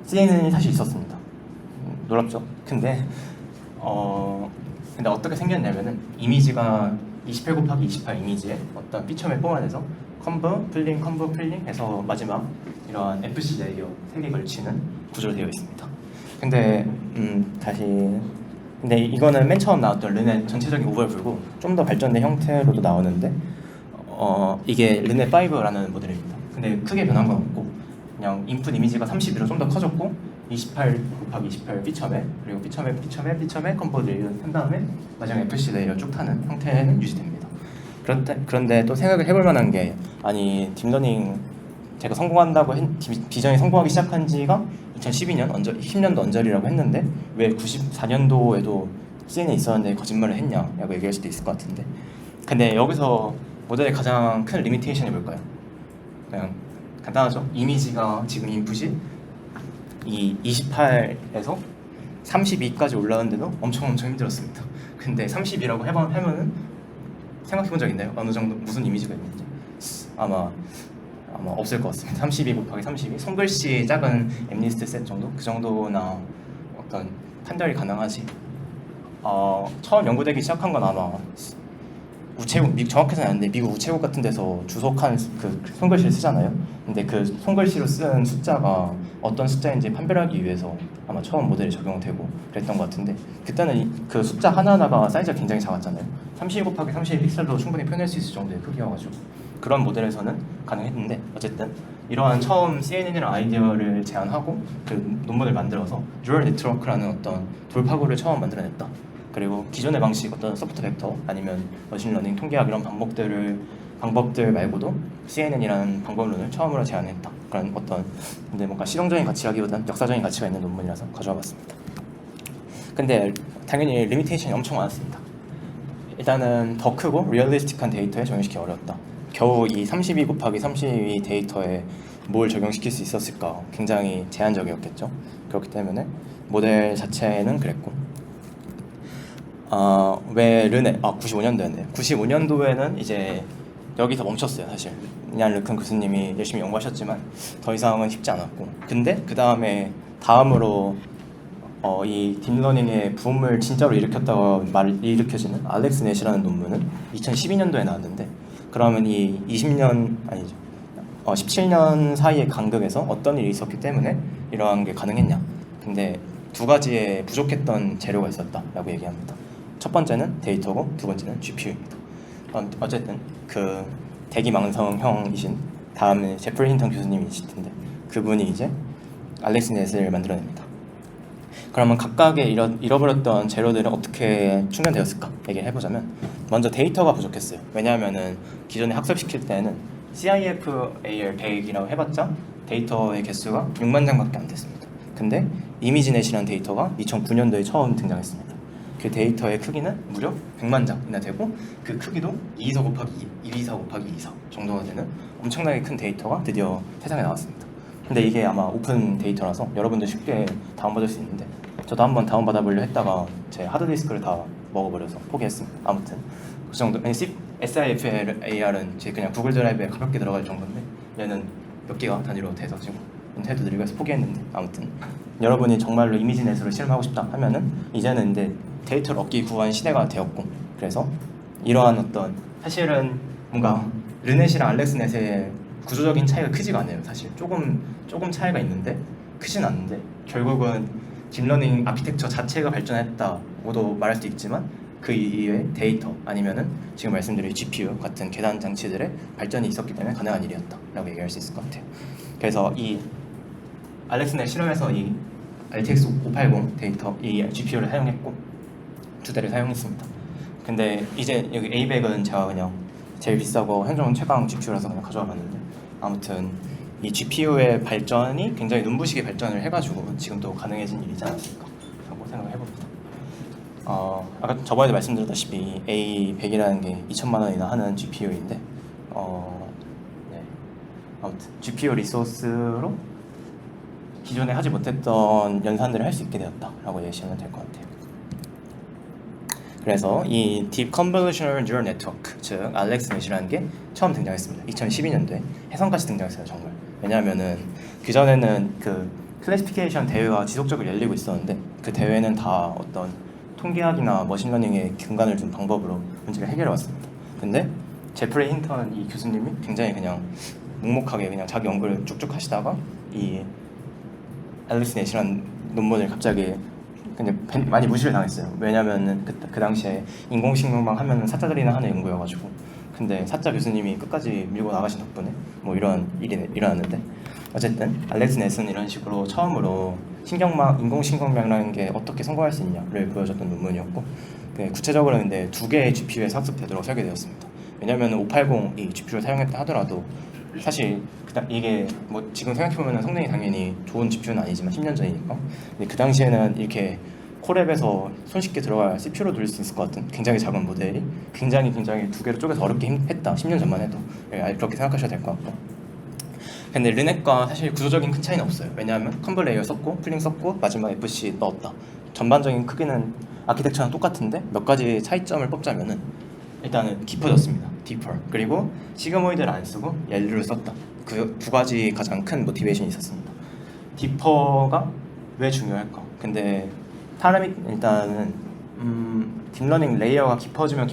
CNN이 사실 있었습니다. 놀랍죠? 근데 어떻게 생겼냐면은 이미지가 28 곱하기 28 이미지에 어떤 피처를 뽑아내서 컴브, 플링 해서 마지막 이러한 FC 레이어 3개 걸치는 구조로 되어 있습니다. 근데 근데 이거는 맨 처음 나왔던 르넷 전체적인 오버를 불고 좀 더 발전된 형태로도 나오는데 이게 르넷 5라는 모델입니다. 근데 크게 변한 건 없고 그냥 인풋 이미지가 32로 좀 더 커졌고 28 곱하기 28 피처맵, 그리고 피처맵 컴포즈 레이어 한 다음에 마지막 FC 레이어 쭉 타는 형태는 유지됩니다. 그런데 또 생각을 해볼 만한 게, 아니 딥러닝 제가 비전이 성공하기 시작한 지가 2012년 10년도 언저리라고 했는데 왜 94년도에도 CNN이 있었는데 거짓말을 했냐라고 얘기할 수도 있을 것 같은데, 근데 여기서 모델의 가장 큰 리미테이션이 뭘까요? 그냥 간단하죠. 이미지가 지금 인풋이 이 28에서 32까지 올라오는데도 엄청 힘들었습니다. 근데 32라고 하면은 생각해본 적 있나요? 어느 정도 무슨 이미지가 있는지? 아마 없을 것 같습니다. 32 곱하기 32, 손글씨 작은 엠리스트 셋 정도? 그 정도나 어떤 판별이 가능하지. 처음 연구되기 시작한 건 아마 정확히는 아닌데 미국 우체국 같은 데서 주석한 그 손글씨를 쓰잖아요. 근데 그 손글씨로 쓴 숫자가 어떤 숫자인지 판별하기 위해서 아마 처음 모델이 적용되고 그랬던 것 같은데, 그때는 그 숫자 하나하나가 사이즈가 굉장히 작았잖아요. 32 곱하기 32 픽셀도 충분히 표현할 수 있을 정도의 크기여가지고 그런 모델에서는 가능했는데, 어쨌든 이러한 처음 CNN이라는 아이디어를 제안하고 그 논문을 만들어서 뉴럴 네트워크라는 어떤 돌파구를 처음 만들어냈다. 그리고 기존의 방식, 어떤 소프트 벡터 아니면 머신러닝, 통계학 이런 방법들 말고도 CNN이라는 방법론을 처음으로 제안했다. 그런 근데 뭔가 실용적인 가치라기보다는 역사적인 가치가 있는 논문이라서 가져와봤습니다. 근데 당연히 리미테이션이 엄청 많았습니다. 일단은 더 크고 리얼리스틱한 데이터에 적용시키기 어려웠다. 겨우 이 32 곱하기 32 데이터에 뭘 적용시킬 수 있었을까? 굉장히 제한적이었겠죠. 그렇기 때문에 모델 자체는 그랬고, 왜 르네 95년도였네요. 95년도에는 이제 여기서 멈췄어요. 사실 이안 르큰 교수님이 열심히 연구하셨지만 더 이상은 쉽지 않았고, 근데 그 다음으로 이 딥러닝의 붐을 진짜로 일으켰다고 일으켜지는 알렉스 넷이라는 논문은 2012년도에 나왔는데, 그러면 이 20년 아니죠 17년 사이의 간격에서 어떤 일이 있었기 때문에 이러한 게 가능했냐. 근데 두 가지의 부족했던 재료가 있었다라고 얘기합니다. 첫 번째는 데이터고 두 번째는 GPU입니다. 어쨌든 그 대기망성형이신 다음에 제프리 힌턴 교수님이실 텐데, 그분이 이제 알렉스 넷을 만들어냅니다. 그러면 각각의 잃어버렸던 재료들은 어떻게 충전되었을까 얘기를 해보자면, 먼저 데이터가 부족했어요. 왜냐하면은 기존에 학습시킬 때는 CIFAR 100이라고 해봤자 데이터의 개수가 6만 장밖에 안 됐습니다. 근데 이미지넷이라는 데이터가 2009년도에 처음 등장했습니다. 그 데이터의 크기는 무려 100만 장이나 되고, 그 크기도 224 곱하기 224 곱하기 24 정도가 되는 엄청나게 큰 데이터가 드디어 세상에 나왔습니다. 근데 이게 아마 오픈 데이터라서 여러분들 쉽게 다운받을 수 있는데, 저도 한번 다운받아 보려 했다가 제 하드디스크를 다 먹어버려서 포기했습니다. 아무튼 그 정도. SIFAR은 제 그냥 구글 드라이브에 가볍게 들어갈 정도인데, 얘는 몇 기가 단위로 돼서 지금 인터넷도 느리고 해서 포기했는데, 아무튼 여러분이 정말로 이미지넷으로 실험하고 싶다 하면은 이제는 이제 데이터를 얻기 구한 시대가 되었고, 그래서 이러한 어떤 사실은 뭔가 르넷이랑 알렉스넷의 구조적인 차이가 크지가 않아요. 사실 조금 차이가 있는데 크진 않는데, 결국은 딥러닝 아키텍처 자체가 발전했다고도 말할 수 있지만 그 이외에 데이터 아니면은 지금 말씀드린 GPU 같은 계산 장치들의 발전이 있었기 때문에 가능한 일이었다라고 얘기할 수 있을 것 같아요. 그래서 이 알렉스넷 실험에서 이 RTX 580 데이터 이 GPU를 사용했고 두 대를 사용했습니다. 근데 이제 여기 A100은 제가 그냥 제일 비싸고 현존 최강 GPU라서 그냥 가져와 봤는데, 아무튼 이 GPU의 발전이 굉장히 눈부시게 발전을 해가지고 지금도 가능해진 일이지 않았을까 라고 생각을 해봅니다. 아까 저번에도 말씀드렸다시피 A100이라는 게 2천만 원이나 하는 GPU인데, 네. 아무튼 GPU 리소스로 기존에 하지 못했던 연산들을 할 수 있게 되었다라고 예시하면 될 것 같아요. 그래서 이 Deep Convolutional Neural Network, 즉 알렉스넷이라는 게 처음 등장했습니다. 2012년도에 해성같이 등장했어요, 정말. 왜냐하면은 그 전에는 그 클래시피케이션 대회가 지속적으로 열리고 있었는데, 그 대회는 다 어떤 통계학이나 머신러닝에 근간을 둔 방법으로 문제를 해결해 왔습니다. 근데 제프리 힌턴 이 교수님이 굉장히 그냥 묵묵하게 그냥 자기 연구를 쭉쭉 하시다가 이 알렉스넷이라는 논문을 갑자기 근데 많이 무시를 당했어요. 왜냐면은 그 당시에 인공식물만 하면은 사자들이나 하는 연구여가지고. 근데 사자 교수님이 끝까지 밀고 나가신 덕분에 뭐 이런 일이 일어났는데, 어쨌든 알렉스넷은 이런 식으로 처음으로 인공신경망이라는 게 어떻게 성공할 수 있냐를 보여줬던 논문이었고, 구체적으로 근데 두 개의 GPU에서 학습되도록 설계되었습니다. 왜냐면 580 이 GPU를 사용했다 하더라도 사실 이게 뭐 지금 생각해보면 성능이 당연히 좋은 GPU는 아니지만 10년 전이니까, 근데 그 당시에는 이렇게 콜앱에서 손쉽게 들어갈 CPU로 돌릴 수 있을 것 같은 굉장히 작은 모델이 굉장히 두 개로 쪼개서 어렵게 했다. 10년 전만 해도. 그렇게 생각하셔야 될 것 같고, 근데 르넷과 사실 구조적인 큰 차이는 없어요. 왜냐하면 컴블 레이어 썼고 플링 썼고 마지막 FC 넣었다. 전반적인 크기는 아키텍처랑 똑같은데 몇 가지 차이점을 뽑자면은, 일단은 깊어졌습니다. 디퍼. 그리고 시그모이드를 안 쓰고 옐루를 썼다. 그 두 가지 가장 큰 모티베이션이 있었습니다. 디퍼가 왜 중요할까? 근데 일단은 딥러닝 레이어가 깊어지면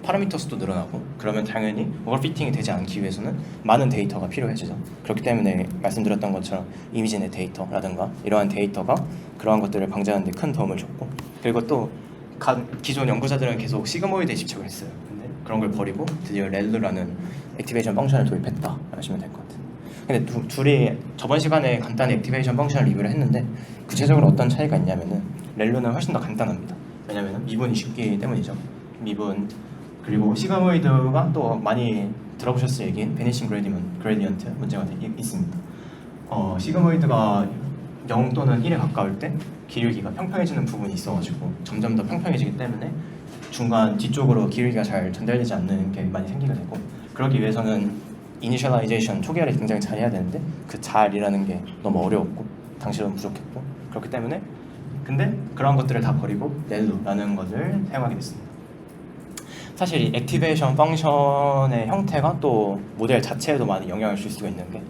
파라미터 수도 늘어나고, 그러면 당연히 오버피팅이 되지 않기 위해서는 많은 데이터가 필요해지죠. 그렇기 때문에 말씀드렸던 것처럼 이미지넷 데이터라든가 이러한 데이터가 그러한 것들을 방지하는 데 큰 도움을 줬고, 그리고 또 기존 연구자들은 계속 시그모이드에 집착을 했어요. 근데 그런 걸 버리고 드디어 렐루라는 액티베이션 펑션을 도입했다 하시면 될 것 같아요. 근데 둘이 저번 시간에 간단히 액티베이션 펑션을 리뷰를 했는데, 구체적으로 어떤 차이가 있냐면은 렐루는 훨씬 더 간단합니다. 왜냐면 미분이 쉽기 때문이죠. 미분. 그리고 시그모이드가 또 많이 들어보셨을 얘기인 베니싱 그레디언트 문제가 있습니다. 시그모이드가 0 또는 1에 가까울 때 기울기가 평평해지는 부분이 있어가지고 점점 더 평평해지기 때문에 중간 뒤쪽으로 기울기가 잘 전달되지 않는 게 많이 생기게 되고, 그러기 위해서는 이니셜라이제이션 초기화를 굉장히 잘 해야 되는데 그 잘이라는 게 너무 어려웠고 당시로는 부족했고, 그렇기 때문에 근데 그런 것들을 다 버리고 넬로라는 것을 사용하게 됐습니다. 사실 이 액티베이션 펑션의 형태가 또 모델 자체에도 많이 영향을 줄 수가 있는 게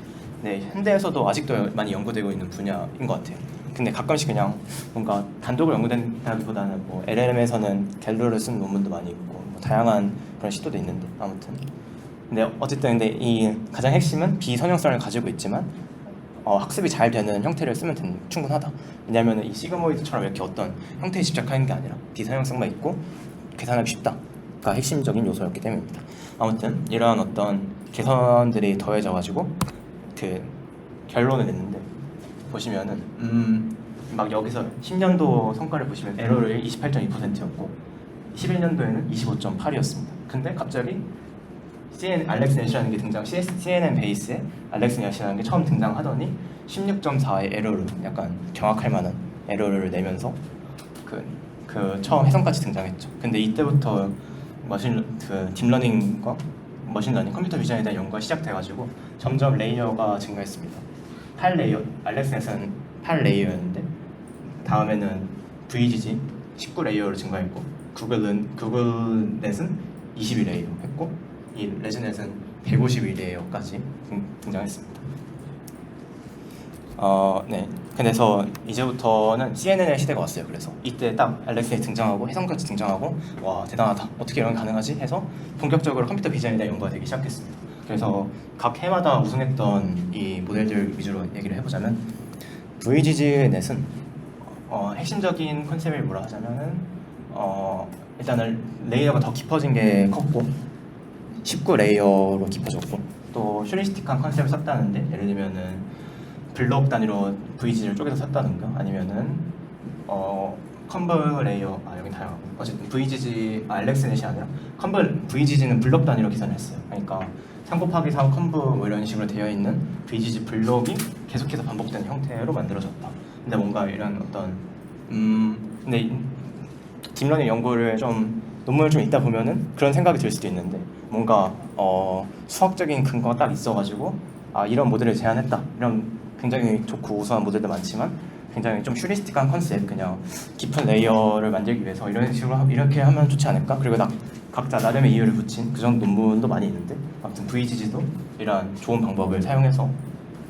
네, 현대에서도 아직도 많이 연구되고 있는 분야인 것 같아요. 근데 가끔씩 그냥 뭔가 단독으로 연구된다기보다는 뭐 LLM에서는 갤러를 쓴 논문도 많이 있고 뭐 다양한 그런 시도도 있는데 아무튼 근데 어쨌든 근데 이 가장 핵심은 비선형성을 가지고 있지만 학습이 잘 되는 형태를 쓰면 충분하다. 왜냐하면 이 시그모이드처럼 이렇게 어떤 형태에 집착하는 게 아니라 비선형성만 있고 계산하기 쉽다가 핵심적인 요소였기 때문입니다. 아무튼 이러한 어떤 개선들이 더해져가지고 그 결론을 냈는데 보시면은 막 여기서 10년도 성과를 보시면 에러를 28.2%였고 11년도에는 25.8이었습니다. 근데 갑자기 알렉스 넷이라는 게 CNN 베이스에 알렉스 넷이라는 게 처음 등장하더니 16.4의 에러를 약간 경악할 만한 에러를 내면서 그 처음 해성까지 등장했죠. 근데 이때부터 딥러닝과 머신러닝, 컴퓨터 비전에 대한 연구가 시작돼가지고 점점 레이어가 증가했습니다. 8레이어, 알렉스 넷은 8레이어였는데 다음에는 VGG 19레이어로 증가했고 구글 넷은 22레이어 했고 이 레즈넷은 152레이어까지 등장했습니다. 네. 그래서 이제부터는 CNN의 시대가 왔어요. 그래서 이때 딱 알렉스넷이 등장하고 해성까지 등장하고 와 대단하다. 어떻게 이런 게 가능하지? 해서 본격적으로 컴퓨터 비전에 대한 연구가 되기 시작했습니다. 그래서 각 해마다 우승했던 이 모델들 위주로 얘기를 해보자면 VGG넷은 핵심적인 컨셉을 뭐라 하자면은 일단은 레이어가 더 깊어진 게 컸고 19레이어로 깊어졌고 또 슈리스틱한 컨셉을 썼다는데 예를 들면은 블록 단위로 VG를 쪼개서 썼다든가 아니면은 컴브 레이어 여기 다양하고 어쨌든 VGG 알렉스넷이 아니라 VGG는 블록 단위로 계산했어요. 그러니까 3 곱하기 3 컴브 뭐 이런 식으로 되어 있는 VGG 블록이 계속해서 반복되는 형태로 만들어졌다. 근데 뭔가 이런 어떤 근데 딥러닝 연구를 좀 논문을 좀 읽다 보면은 그런 생각이 들 수도 있는데 뭔가 수학적인 근거가 딱 있어가지고 이런 모델을 제안했다. 이런 굉장히 좋고 우수한 모델도 많지만 굉장히 좀 슈리스틱한 컨셉, 그냥 깊은 레이어를 만들기 위해서 이런 식으로 이렇게 하면 좋지 않을까? 그리고 각자 나름의 이유를 붙인 그 정도 논문도 많이 있는데 아무튼 VGG도 이러한 좋은 방법을 사용해서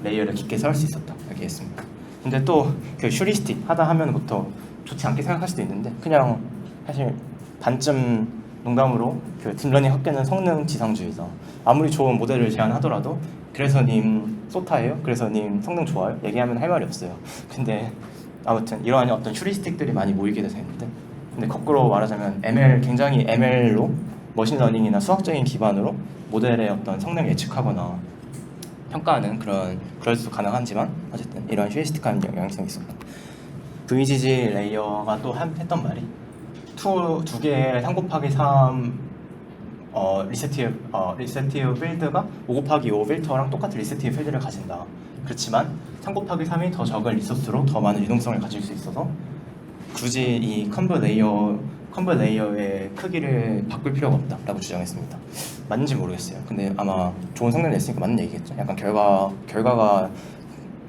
레이어를 깊게 쌓을 수 있었다 이렇게 했습니다. 근데 또 그 슈리스틱 하다 하면부터 좋지 않게 생각할 수도 있는데 그냥 사실 반쯤 농담으로 그 딥러닝 학계는 성능 지상주의다. 아무리 좋은 모델을 제안하더라도 그래서 님 소타예요? 그래서 님 성능 좋아요? 얘기하면 할 말이 없어요. 근데 아무튼 이러한 어떤 슈리스틱들이 많이 모이게 돼서 했는데 근데 거꾸로 말하자면 굉장히 ML로 머신러닝이나 수학적인 기반으로 모델의 어떤 성능을 예측하거나 평가하는 그럴 수 가능하지만 어쨌든 이러한 슈리스틱한 영향성이 있었고 VGG 레이어가 또 했던 말이 두 개의 3 곱하기 3 리세티브 필드가 5 곱하기 5 필터랑 똑같은 리세티브 필드를 가진다. 그렇지만 3 곱하기 3이 더 적은 리소스로 더 많은 유동성을 가질 수 있어서 굳이 이 컴브 레이어의 크기를 바꿀 필요가 없다라고 주장했습니다. 맞는지 모르겠어요. 근데 아마 좋은 성능을 냈으니까 맞는 얘기겠죠. 약간 결과가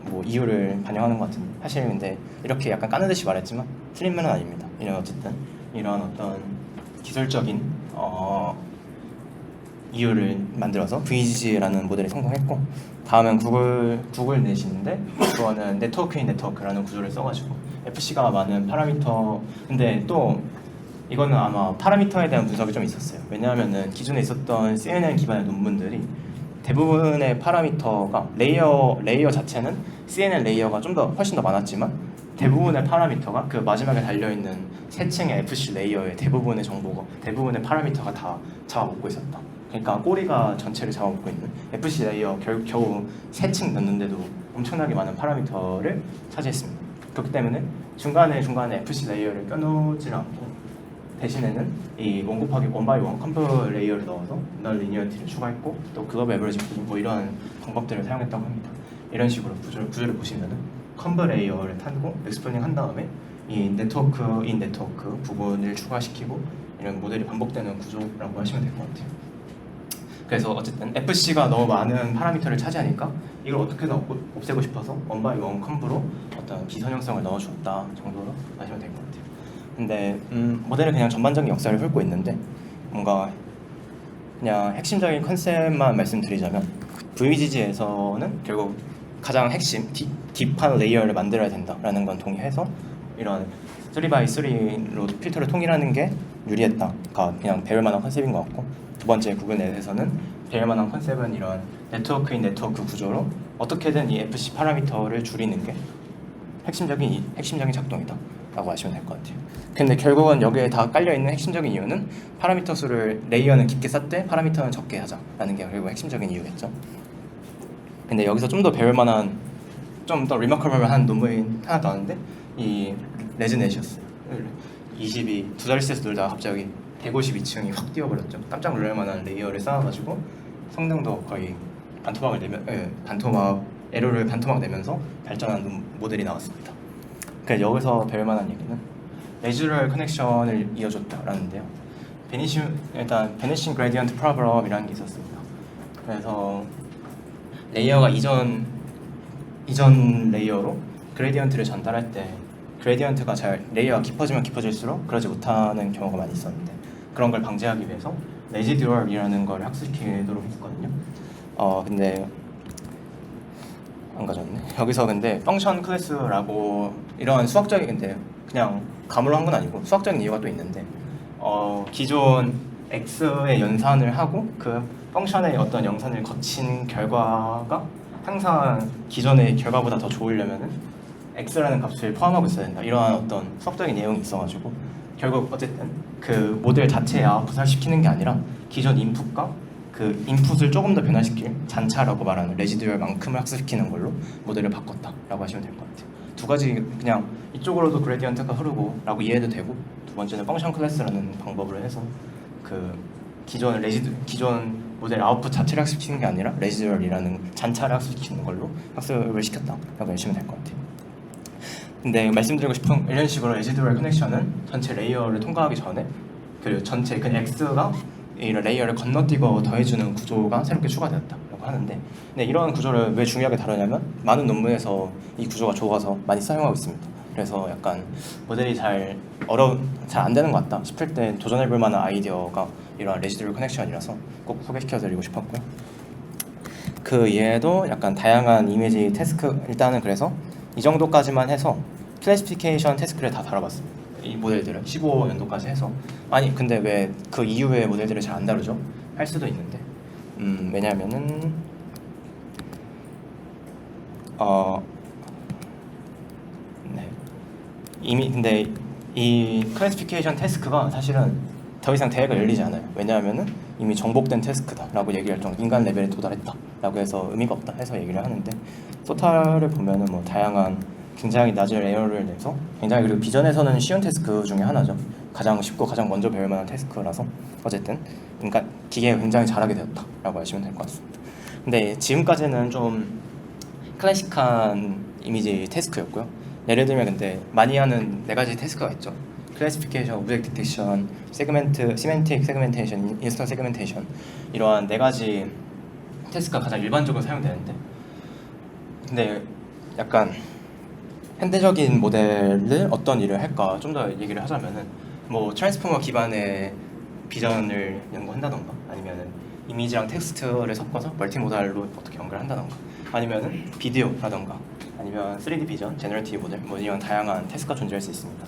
뭐 이유를 반영하는 것 같은데 사실 근데 이렇게 약간 까는 듯이 말했지만 틀린 말은 아닙니다. 어쨌든 이런 어떤 기술적인 이유를 만들어서 VGG라는 모델이 성공했고 다음은 구글 넷인데 그거는 네트워크인 네트워크라는 구조를 써가지고 FC가 많은 파라미터 근데 또 이거는 아마 파라미터에 대한 분석이 좀 있었어요. 왜냐하면은 기존에 있었던 CNN 기반의 논문들이 대부분의 파라미터가 레이어 자체는 CNN 레이어가 훨씬 더 많았지만 대부분의 파라미터가 그 마지막에 달려있는 세 층의 FC 레이어의 대부분의 파라미터가 다 잡아먹고 있었다. 그러니까 꼬리가 전체를 잡아먹고 있는 FC 레이어 겨우 3층 넣는데도 엄청나게 많은 파라미터를 차지했습니다. 그렇기 때문에 중간에 FC 레이어를 껴놓지 않고 대신에는 이 1 곱하기 1 by 1 컴프 레이어를 넣어서 널 리니어티를 추가했고 또 글로벌 에버리지 뭐 이런 방법들을 사용했다고 합니다. 이런 식으로 구조를 보시면은 컴프 레이어를 타고 엑스플레이닝 한 다음에 이 네트워크인 네트워크 부분을 추가시키고 이런 모델이 반복되는 구조라고 하시면 될 것 같아요. 그래서 어쨌든 FC가 너무 많은 파라미터를 차지하니까 이걸 어떻게든 없애고 싶어서 원바이 원 컴브로 어떤 비선형성을 넣어주었다 정도로 하시면 될 것 같아요. 근데 모델은 그냥 전반적인 역사를 훑고 있는데 뭔가 그냥 핵심적인 컨셉만 말씀드리자면 VGG에서는 결국 가장 핵심 딥한 레이어를 만들어야 된다라는 건 동의해서 이런 3x3로 필터를 통일하는 게 유리했다가 그냥 배울 만한 컨셉인 것 같고, 두 번째 구글넷에서는 배울 만한 컨셉은 이런 네트워크인 네트워크 구조로 어떻게든 이 FC 파라미터를 줄이는 게 핵심적인 작동이다 라고 하시면 될 것 같아요. 근데 결국은 여기에 다 깔려있는 핵심적인 이유는 파라미터 수를 레이어는 깊게 쌓되 파라미터는 적게 하자라는 게 결국 핵심적인 이유겠죠. 근데 여기서 좀 더 배울 만한, 좀 더 리마커블한 논문이 하나 나왔는데 이 레즈넷이었어요. 22 두 자릿수에서 놀다가 갑자기 152층이 확 뛰어버렸죠. 깜짝 놀랄 만한 레이어를 쌓아가지고 성능도 거의 에러를 반토막 내면서 발전한 모델이 나왔습니다. 그래서 여기서 배울 만한 얘기는 내추럴 커넥션을 이어줬다라는데요. 일단 베니싱 그레디언트 프로블럼이라는 게 있었습니다. 그래서 레이어가 이전 레이어로 그레디언트를 전달할 때 그레디언트가 레이어가 깊어지면 깊어질수록 그러지 못하는 경우가 많이 있었는데, 그런 걸 방지하기 위해서 레지듀얼이라는 걸 학습시키도록 했거든요. 근데 안 가져왔네. 여기서 근데 펑션 클래스라고 이런 수학적인, 근데 그냥 감으로 한 건 아니고 수학적인 이유가 또 있는데, 기존 x의 연산을 하고 그 펑션의 어떤 연산을 거친 결과가 항상 기존의 결과보다 더 좋으려면은 x라는 값을 포함하고 있어야 된다, 이러한 어떤 수학적인 내용이 있어가지고 결국 어쨌든 그 모델 자체에 아웃풋을 시키는 게 아니라 기존 인풋과 그 인풋을 조금 더 변화시킬 잔차라고 말하는 레지듀얼만큼을 학습시키는 걸로 모델을 바꿨다라고 하시면 될 것 같아요. 두 가지, 그냥 이쪽으로도 그레디언트가 흐르고 라고 이해해도 되고, 두 번째는 펑션 클래스라는 방법으로 해서 그 기존 모델 아웃풋 자체를 학습시키는 게 아니라 레지듀얼이라는 잔차를 학습시키는 걸로 학습을 시켰다라고 하시면 될 것 같아요. 근데 말씀드리고 싶은 이런 식으로 레지듀얼 커넥션은 전체 레이어를 통과하기 전에 그리고 전체 그 X가 이런 레이어를 건너뛰고 더해주는 구조가 새롭게 추가되었다라고 하는데, 근데 이런 구조를 왜 중요하게 다루냐면 많은 논문에서 이 구조가 좋아서 많이 사용하고 있습니다. 그래서 약간 모델이 잘 안 되는 것 같다 싶을 때 도전해볼 만한 아이디어가 이런 레지듀얼 커넥션이라서 꼭 소개시켜드리고 싶었고요. 그 이외에도 약간 다양한 이미지 태스크, 일단은 그래서 이 정도까지만 해서 클래시피케이션 태스크를 다 다뤄봤습니다. 이 모델들을 15년도까지 해서. 아니 근데 왜 그 이후의 모델들을 잘 안 다루죠? 할 수도 있는데 왜냐하면은 네, 이미 근데 이 클래시피케이션 태스크가 사실은 더 이상 대회가 열리지 않아요. 왜냐하면은 이미 정복된 태스크다라고 얘기할 정도, 인간 레벨에 도달했다라고 해서 의미가 없다 해서 얘기를 하는데, 소타를 보면은 뭐 다양한 굉장히 낮은 에러를 내서 굉장히, 그리고 비전에서는 쉬운 태스크 중에 하나죠. 가장 쉽고 가장 먼저 배울 만한 태스크라서 어쨌든 그러니까 기계가 굉장히 잘하게 되었다라고 하시면 될 것 같습니다. 근데 지금까지는 좀 클래식한 이미지 태스크였고요. 예를 들면 근데 많이 하는 4가지 태스크가 있죠. 클래시피케이션, 오브젝트 디텍션, 시멘틱 세그멘테이션, 인스턴 세그멘테이션, 이러한 4가지 태스크가 가장 일반적으로 사용되는데, 근데 약간 현대적인 모델을 어떤 일을 할까 좀 더 얘기를 하자면은 뭐 트랜스포머 기반의 비전을 연구한다던가, 아니면은 이미지랑 텍스트를 섞어서 멀티모달로 어떻게 연결한다던가, 아니면은 비디오라던가, 아니면 3D 비전, 제너레이티브 모델, 뭐 이런 다양한 태스크가 존재할 수 있습니다.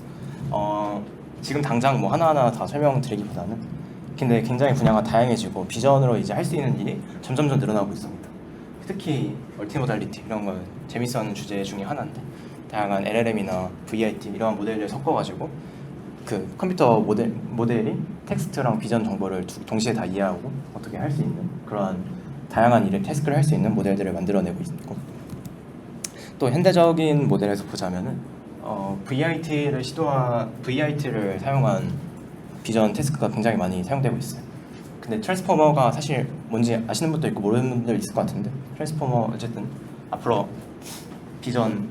지금 당장 뭐 하나하나 다 설명드리기보다는 근데 굉장히 분야가 다양해지고 비전으로 이제 할 수 있는 일이 점점 늘어나고 있습니다. 특히 멀티모달리티 이런 건 재밌어하는 주제 중에 하나인데, 다양한 LLM이나 VIT 이런 모델을 섞어가지고 그 컴퓨터 모델이 텍스트랑 비전 정보를 동시에 다 이해하고 어떻게 할 수 있는 그러한 다양한 일을 태스크를 할 수 있는 모델들을 만들어내고 있고, 또 현대적인 모델에서 보자면은 VIT를 사용한 비전 태스크가 굉장히 많이 사용되고 있어요. 근데 트랜스포머가 사실 뭔지 아시는 분도 있고 모르는 분도 있을 것 같은데, 트랜스포머 어쨌든 앞으로 비전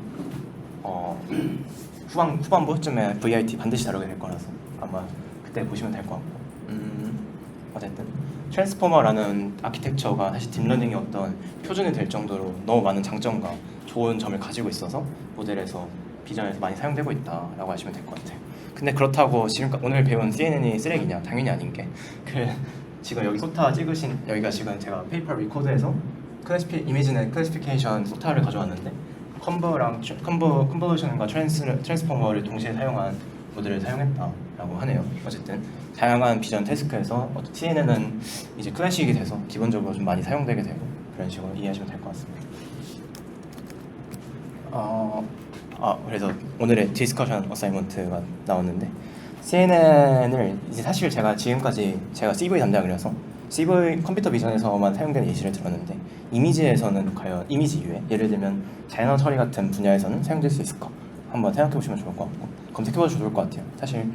후반부쯤에 VIT 반드시 다루게 될 거라서 아마 그때 보시면 될 것 같고, 어쨌든 트랜스포머라는 아키텍처가 사실 딥러닝의 어떤 표준이 될 정도로 너무 많은 장점과 좋은 점을 가지고 있어서 모델에서 비전에서 많이 사용되고 있다라고 하시면 될 것 같아요. 근데 그렇다고 지금 오늘 배운 CNN이 쓰레기냐? 당연히 아닌 게 지금 여기 소타 찍으신 여기가 지금 제가 페이퍼 리코드에서 이미지는 클래시피케이션 소타를 가져왔는데 컨버전과 트랜스포머를 동시에 사용한 모델을 사용했다라고 하네요. 어쨌든 다양한 비전 태스크에서 CNN은 이제 클래식이 돼서 기본적으로 좀 많이 사용되게 되고 그런 식으로 이해하시면 될 것 같습니다. 그래서 오늘의 디스커션 어사이먼트가 나왔는데 CNN을 이제 사실 제가 지금까지 제가 CV 담당이라서 CV 컴퓨터 비전에서만 사용되는 예시를 들었는데 이미지에서는 과연 이미지 이외에 예를 들면 자연어 처리 같은 분야에서는 사용될 수 있을까 한번 생각해 보시면 좋을 것 같고 검색해봐도 좋을 것 같아요. 사실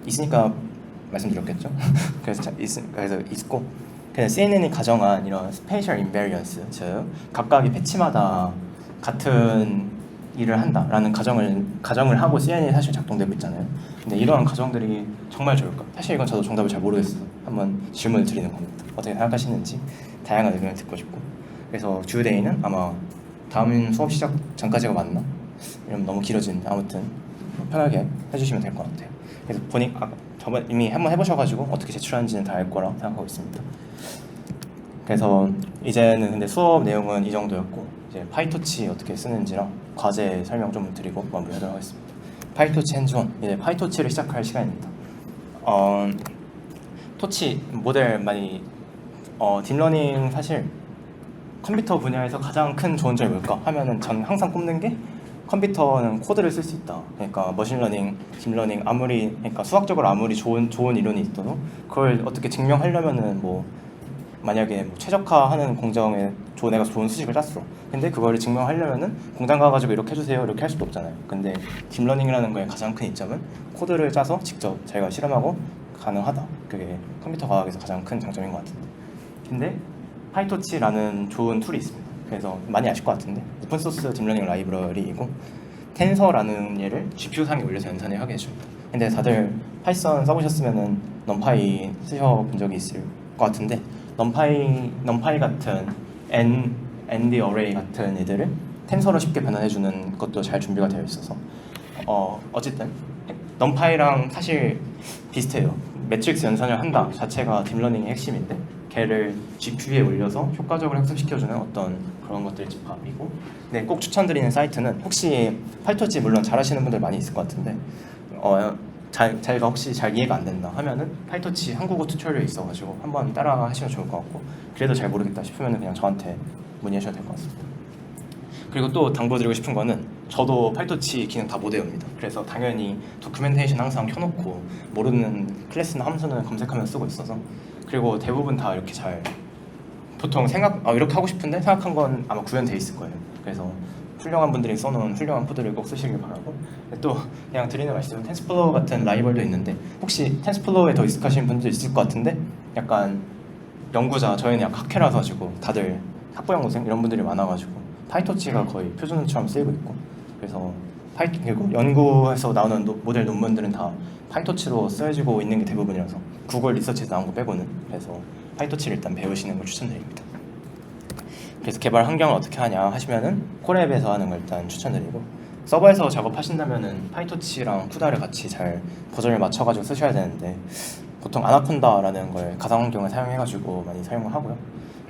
있으니까 말씀드렸겠죠. 그래서 있고 그냥 CNN이 가정한 이런 스페셜 인베리언스 즉 각각의 패치마다 같은 일을 한다라는 가정을 하고 CNN이 사실 작동되고 있잖아요. 근데 이러한 가정들이 정말 좋을까? 사실 이건 저도 정답을 잘 모르겠어요. 한번 질문을 드리는 겁니다. 어떻게 생각하시는지 다양한 의견을 듣고 싶고 그래서 주데이는 아마 다음 수업 시작 전까지가 맞나? 이러면 너무 길어지는데 아무튼 편하게 해주시면 될 것 같아요. 그래서 저번 이미 한번 해보셔가지고 어떻게 제출하는지는 다 알 거라 생각하고 있습니다. 그래서 이제는 근데 수업 내용은 이 정도였고 이제 파이토치 어떻게 쓰는지랑 과제 설명 좀 드리고 마무리하도록 하겠습니다. 파이토치 핸즈온 이제 파이토치를 시작할 시간입니다. 토치 모델 많이 딥러닝 사실 컴퓨터 분야에서 가장 큰 좋은 점이 뭘까 하면은 전 항상 꼽는 게 컴퓨터는 코드를 쓸 수 있다. 그러니까 머신러닝, 딥러닝 그러니까 수학적으로 아무리 좋은 이론이 있어도 그걸 어떻게 증명하려면은 뭐 만약에 최적화하는 공정에 내가 좋은 수식을 짰어. 근데 그거를 증명하려면은 공장 가가지고 이렇게 해주세요 이렇게 할 수도 없잖아요. 근데 딥러닝이라는 거의 가장 큰 이점은 코드를 짜서 직접 자기가 실험하고 가능하다. 그게 컴퓨터 과학에서 가장 큰 장점인 것 같은데. 근데 파이토치라는 좋은 툴이 있습니다. 그래서 많이 아실 것 같은데 오픈소스 딥러닝 라이브러리이고 텐서라는 얘를 GPU 상에 올려서 연산을 하게 해줍니다. 근데 다들 파이썬 써보셨으면은 넘파이 쓰셔본 적이 있을 것 같은데 넘파이 같은 ND 어레이 같은 애들을 텐서로 쉽게 변환해주는 것도 잘 준비가 되어 있어서 어쨌든 넘파이랑 사실 비슷해요. 매트릭스 연산을 한다 자체가 딥러닝의 핵심인데 걔를 GPU에 올려서 효과적으로 학습시켜주는 어떤 그런 것들 집합이고 근데 꼭 추천드리는 사이트는 혹시 파이토치 물론 잘하시는 분들 많이 있을 것 같은데 자기가 혹시 잘 이해가 안 된다 하면은 파이토치 한국어 튜토리얼이 있어가지고 한번 따라 하시면 좋을 것 같고 그래도 잘 모르겠다 싶으면 그냥 저한테 문의하셔도 될 것 같습니다. 그리고 또 당부드리고 싶은 거는 저도 파이토치 기능 다 못 외웁니다. 그래서 당연히 도큐멘테이션 항상 켜놓고 모르는 클래스나 함수는 검색하면 쓰고 있어서 그리고 대부분 다 이렇게 잘 보통 이렇게 하고 싶은데 생각한 건 아마 구현돼 있을 거예요. 그래서 훌륭한 분들이 써놓은 훌륭한 코드를 꼭 쓰시길 바라고 또 그냥 드리는 말씀은 텐스플로우 같은 라이벌도 있는데 혹시 텐스플로우에 더 익숙하신 분도 있을 것 같은데 약간 연구자 저희는 약간 학회라서 가지고 다들 학부연구생 이런 분들이 많아가지고 파이토치가 거의 표준어처럼 쓰이고 있고 그래서 그리고 연구에서 나오는 모델 논문들은 다 파이토치로 쓰여지고 있는 게 대부분이라서 구글 리서치에서 나온 거 빼고는 그래서 파이토치를 일단 배우시는 걸 추천드립니다. 그래서 개발 환경을 어떻게 하냐 하시면은 콜앱에서 하는 걸 일단 추천드리고 서버에서 작업하신다면은 파이토치랑 쿠다를 같이 잘 버전을 맞춰가지고 쓰셔야 되는데 보통 아나콘다라는 걸 가상 환경을 사용해가지고 많이 사용을 하고요.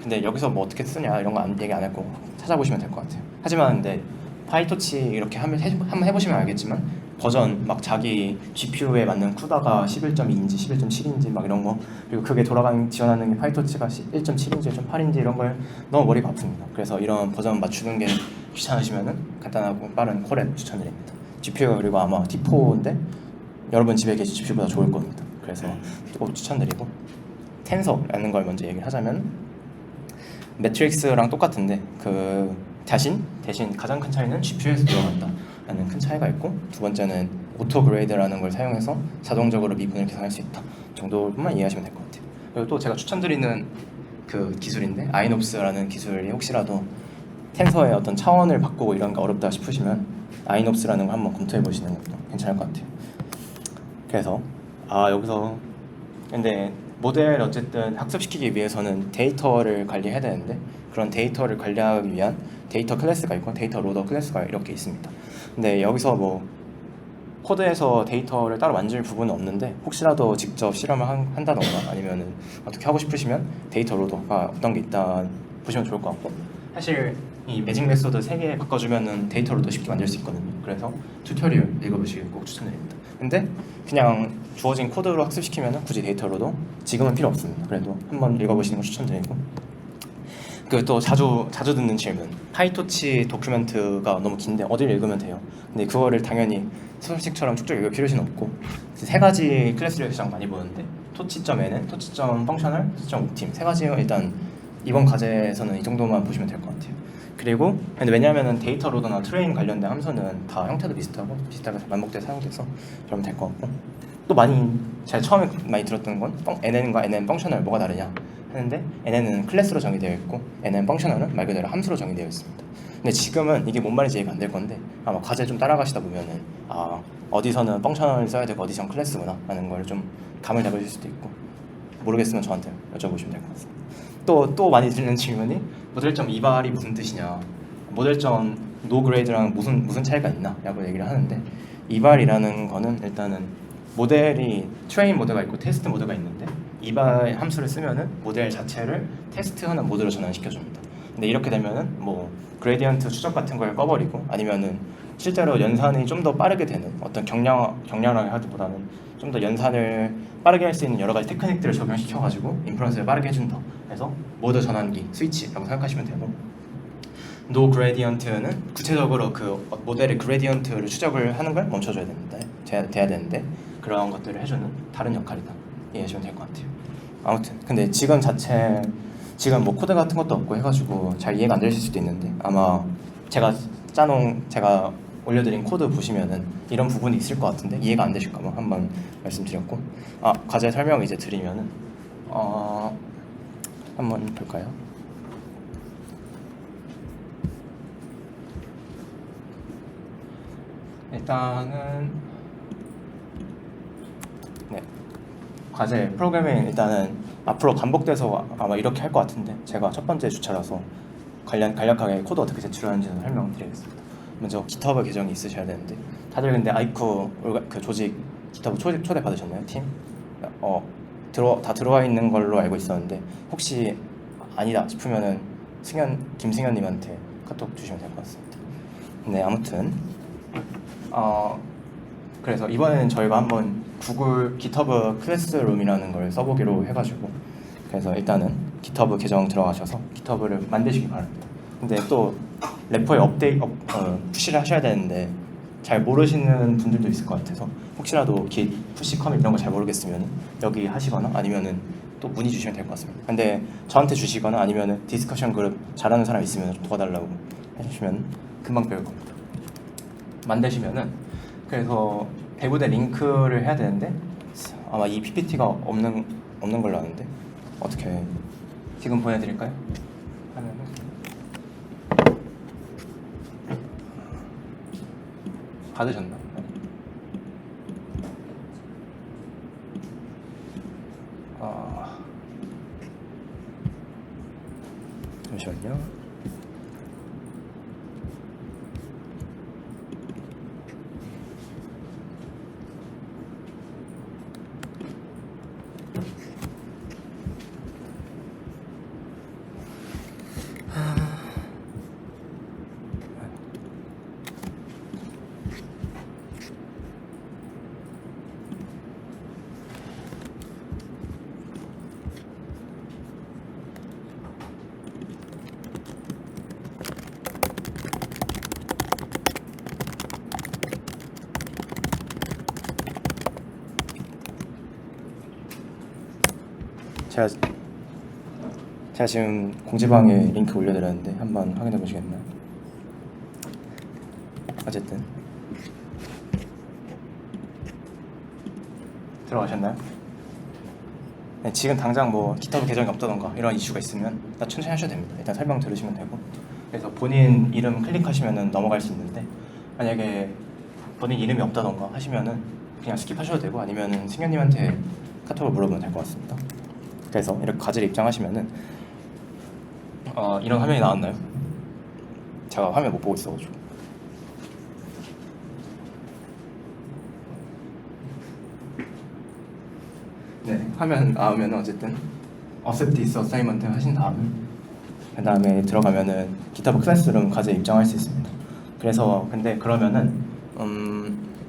근데 여기서 뭐 어떻게 쓰냐 이런 거 얘기 안 할 거고 찾아보시면 될 것 같아요. 하지만 근데 파이토치 이렇게 한번 해보시면 알겠지만 버전 막 자기 GPU에 맞는 쿠다가 11.2인지 11.7인지 막 이런 거 그리고 그게 지원하는 게 파이토치가 1.7인지 1.8인지 이런 걸 너무 머리가 아픕니다. 그래서 이런 버전 맞추는 게 귀찮으시면은 간단하고 빠른 콜앱 추천드립니다. GPU가 그리고 아마 T4인데 여러분 집에 계신 GPU보다 좋을 겁니다. 그래서 꼭 추천드리고 텐서라는 걸 먼저 얘기를 하자면 매트릭스랑 똑같은데 그 대신 가장 큰 차이는 GPU에서 들어간다라는 큰 차이가 있고 두 번째는 오토그레이드라는 걸 사용해서 자동적으로 미분을 계산할 수 있다 정도만 이해하시면 될 것 같아요. 그리고 또 제가 추천드리는 그 기술인데 아이놉스라는 기술이 혹시라도 텐서의 어떤 차원을 바꾸고 이런 게 어렵다 싶으시면 아이놉스라는 걸 한번 검토해 보시는 것도 괜찮을 것 같아요. 그래서 여기서 근데 모델 어쨌든 학습시키기 위해서는 데이터를 관리해야 되는데 그런 데이터를 관리하기 위한 데이터 클래스가 있고 데이터 로더 클래스가 이렇게 있습니다. 근데 여기서 뭐 코드에서 데이터를 따로 만질 부분은 없는데 혹시라도 직접 실험을 한다던가 아니면은 어떻게 하고 싶으시면 데이터 로더가 어떤 게 있다 보시면 좋을 것 같고 사실 이 매직 메소드 3개 바꿔주면은 데이터 로더 쉽게 만들 수 있거든요. 그래서 튜토리얼 읽어보시길 꼭 추천드립니다. 근데 그냥 주어진 코드로 학습시키면은 굳이 데이터 로더 지금은 필요 없습니다. 그래도 한번 읽어보시는 걸 추천드리고 그 또 자주 듣는 질문 파이토치 도큐멘트가 너무 긴데 어딜 읽으면 돼요. 근데 그거를 당연히 소설책처럼 쭉쭉 읽을 필요는 없고 3가지 클래스를 가장 많이 보는데 토치.nn, 토치.functional, 토치.optim 3가지 일단 이번 과제에서는 이 정도만 보시면 될 것 같아요. 그리고 근데 왜냐하면 데이터 로더나 트레인 관련된 함수는 다 형태도 비슷하고 비슷하게 반복돼서 사용돼서 그러면 될 것 같고 또 많이 제가 처음에 많이 들었던 건 NN과 NN 펑셔널 뭐가 다르냐 하는데 NN은 클래스로 정의되어 있고 NN 펑셔널은 말 그대로 함수로 정의되어 있습니다. 근데 지금은 이게 뭔 말인지 이해가 안 될 건데 아마 과제 좀 따라가시다 보면은 아 어디서는 펑셔널을 써야 되고 어디선 클래스구나 하는 걸 좀 감을 잡으실 수도 있고 모르겠으면 저한테 여쭤보시면 될 것 같습니다. 또 많이 듣는 질문이 모델점 이발이 무슨 뜻이냐 모델점 노그레이드랑 무슨 차이가 있나 라고 얘기를 하는데 이발이라는 거는 일단은 모델이 트레인 모드가 있고 테스트 모드가 있는데 이발 함수를 쓰면은 모델 자체를 테스트하는 모드로 전환시켜줍니다. 근데 이렇게 되면은 뭐 그레디언트 추적 같은 걸 꺼버리고 아니면은 실제로 연산이 좀 더 빠르게 되는 어떤 경량하게 하기보다는 좀 더 연산을 빠르게 할 수 있는 여러 가지 테크닉들을 적용시켜가지고 인퍼런스를 빠르게 해준다. 그래서 모드 전환기 스위치라고 생각하시면 되고 노 그레디언트는 구체적으로 그 모델의 그레디언트를 추적을 하는 걸 멈춰줘야 됩니다. 돼야 되는데 그런 것들을 해주는 다른 역할이다. 이해하시면 될 것 같아요. 아무튼 근데 지금 뭐 코드 같은 것도 없고 해가지고 잘 이해가 안 되실 수도 있는데 아마 제가 올려드린 코드 보시면은 이런 부분이 있을 것 같은데 이해가 안 되실까 봐 한번 말씀드렸고 과제 설명 이제 드리면은 한번 볼까요? 일단은 네 과제 프로그래밍 일단은 앞으로 반복돼서 아마 이렇게 할 것 같은데 제가 첫 번째 주차라서 간략하게 코드 어떻게 제출하는지 설명드리겠습니다. 먼저 GitHub 계정이 있으셔야 되는데 다들 근데 아이쿠 그 조직 GitHub 초대 받으셨나요? 팀? 다 들어와 있는 걸로 알고 있었는데 혹시 아니다 싶으면은 김승현님한테 카톡 주시면 될 것 같습니다. 네 아무튼 그래서 이번에는 저희가 한번 구글 GitHub 클래스룸이라는 걸 써보기로 해가지고 그래서 일단은 GitHub 계정 들어가셔서 GitHub를 만드시기 바랍니다. 근데 또 래퍼에 푸시를 하셔야 되는데 잘 모르시는 분들도 있을 것 같아서 혹시라도 git 푸시 커밋 이런 거 잘 모르겠으면 여기 하시거나 아니면은 또 문의 주시면 될 것 같습니다. 근데 저한테 주시거나 아니면은 디스커션 그룹 잘하는 사람 있으면 좀 도와달라고 해주시면 금방 배울 겁니다. 만드시면은 그래서 배부대 링크를 해야 되는데 아마 이 PPT가 없는 걸로 아는데 어떻게 지금 보내드릴까요? 하면은 받으셨나? 잠시만요. 제가 지금 공지방에 링크 올려드렸는데 한번 확인해 보시겠나요? 어쨌든 들어가셨나요? 네, 지금 당장 뭐 GitHub 계정이 없다던가 이런 이슈가 있으면 일단 천천히 하셔도 됩니다. 일단 설명 들으시면 되고 그래서 본인 이름 클릭하시면은 넘어갈 수 있는데 만약에 본인 이름이 없다던가 하시면은 그냥 스킵하셔도 되고 아니면은 승현님한테 카톡을 물어보면 될 것 같습니다. 그래서 이렇게 과제를 입장하시면은 이런 화면이 나왔나요? 제가 화면 못 보고 있어가지고. 네, 화면 나오면 어쨌든 accept this assignment 하신 다음에 그 다음에 들어가면은 GitHub 클래스룸 과제 입장할 수 있습니다. 그래서 근데 그러면은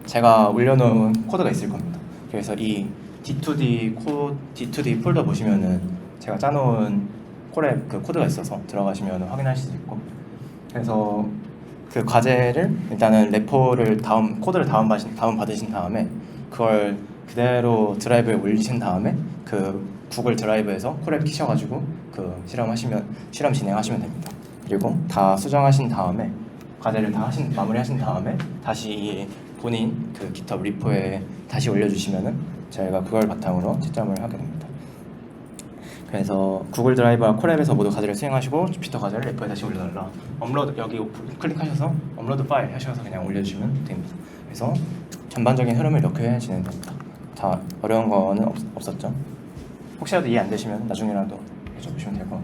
제가 올려놓은 코드가 있을 겁니다. 그래서 이 D2D 폴더 보시면은 제가 짜놓은 콜앱 그 코드가 있어서 들어가시면 확인하실 수 있고, 그래서 그 과제를 일단은 레포를 코드를 다운 받으신 다음에 그걸 그대로 드라이브에 올리신 다음에 그 구글 드라이브에서 콜앱 키셔가지고 그 실험 진행하시면 됩니다. 그리고 다 수정하신 다음에 과제를 다 마무리하신 다음에 다시 이 본인 그 GitHub 리포에 다시 올려주시면은 저희가 그걸 바탕으로 채점을 하게 됩니다. 그래서 구글 드라이브와 콜앱에서 모두 과제를 수행하시고 주피터 과제를 레포에 다시 올려달라. 업로드 여기 클릭하셔서 업로드 파일 하셔서 그냥 올려주시면 됩니다. 그래서 전반적인 흐름을 이렇게 진행됩니다. 다 어려운 거는 없었죠? 혹시라도 이해 안 되시면 나중에라도 여쭤보시면 될 것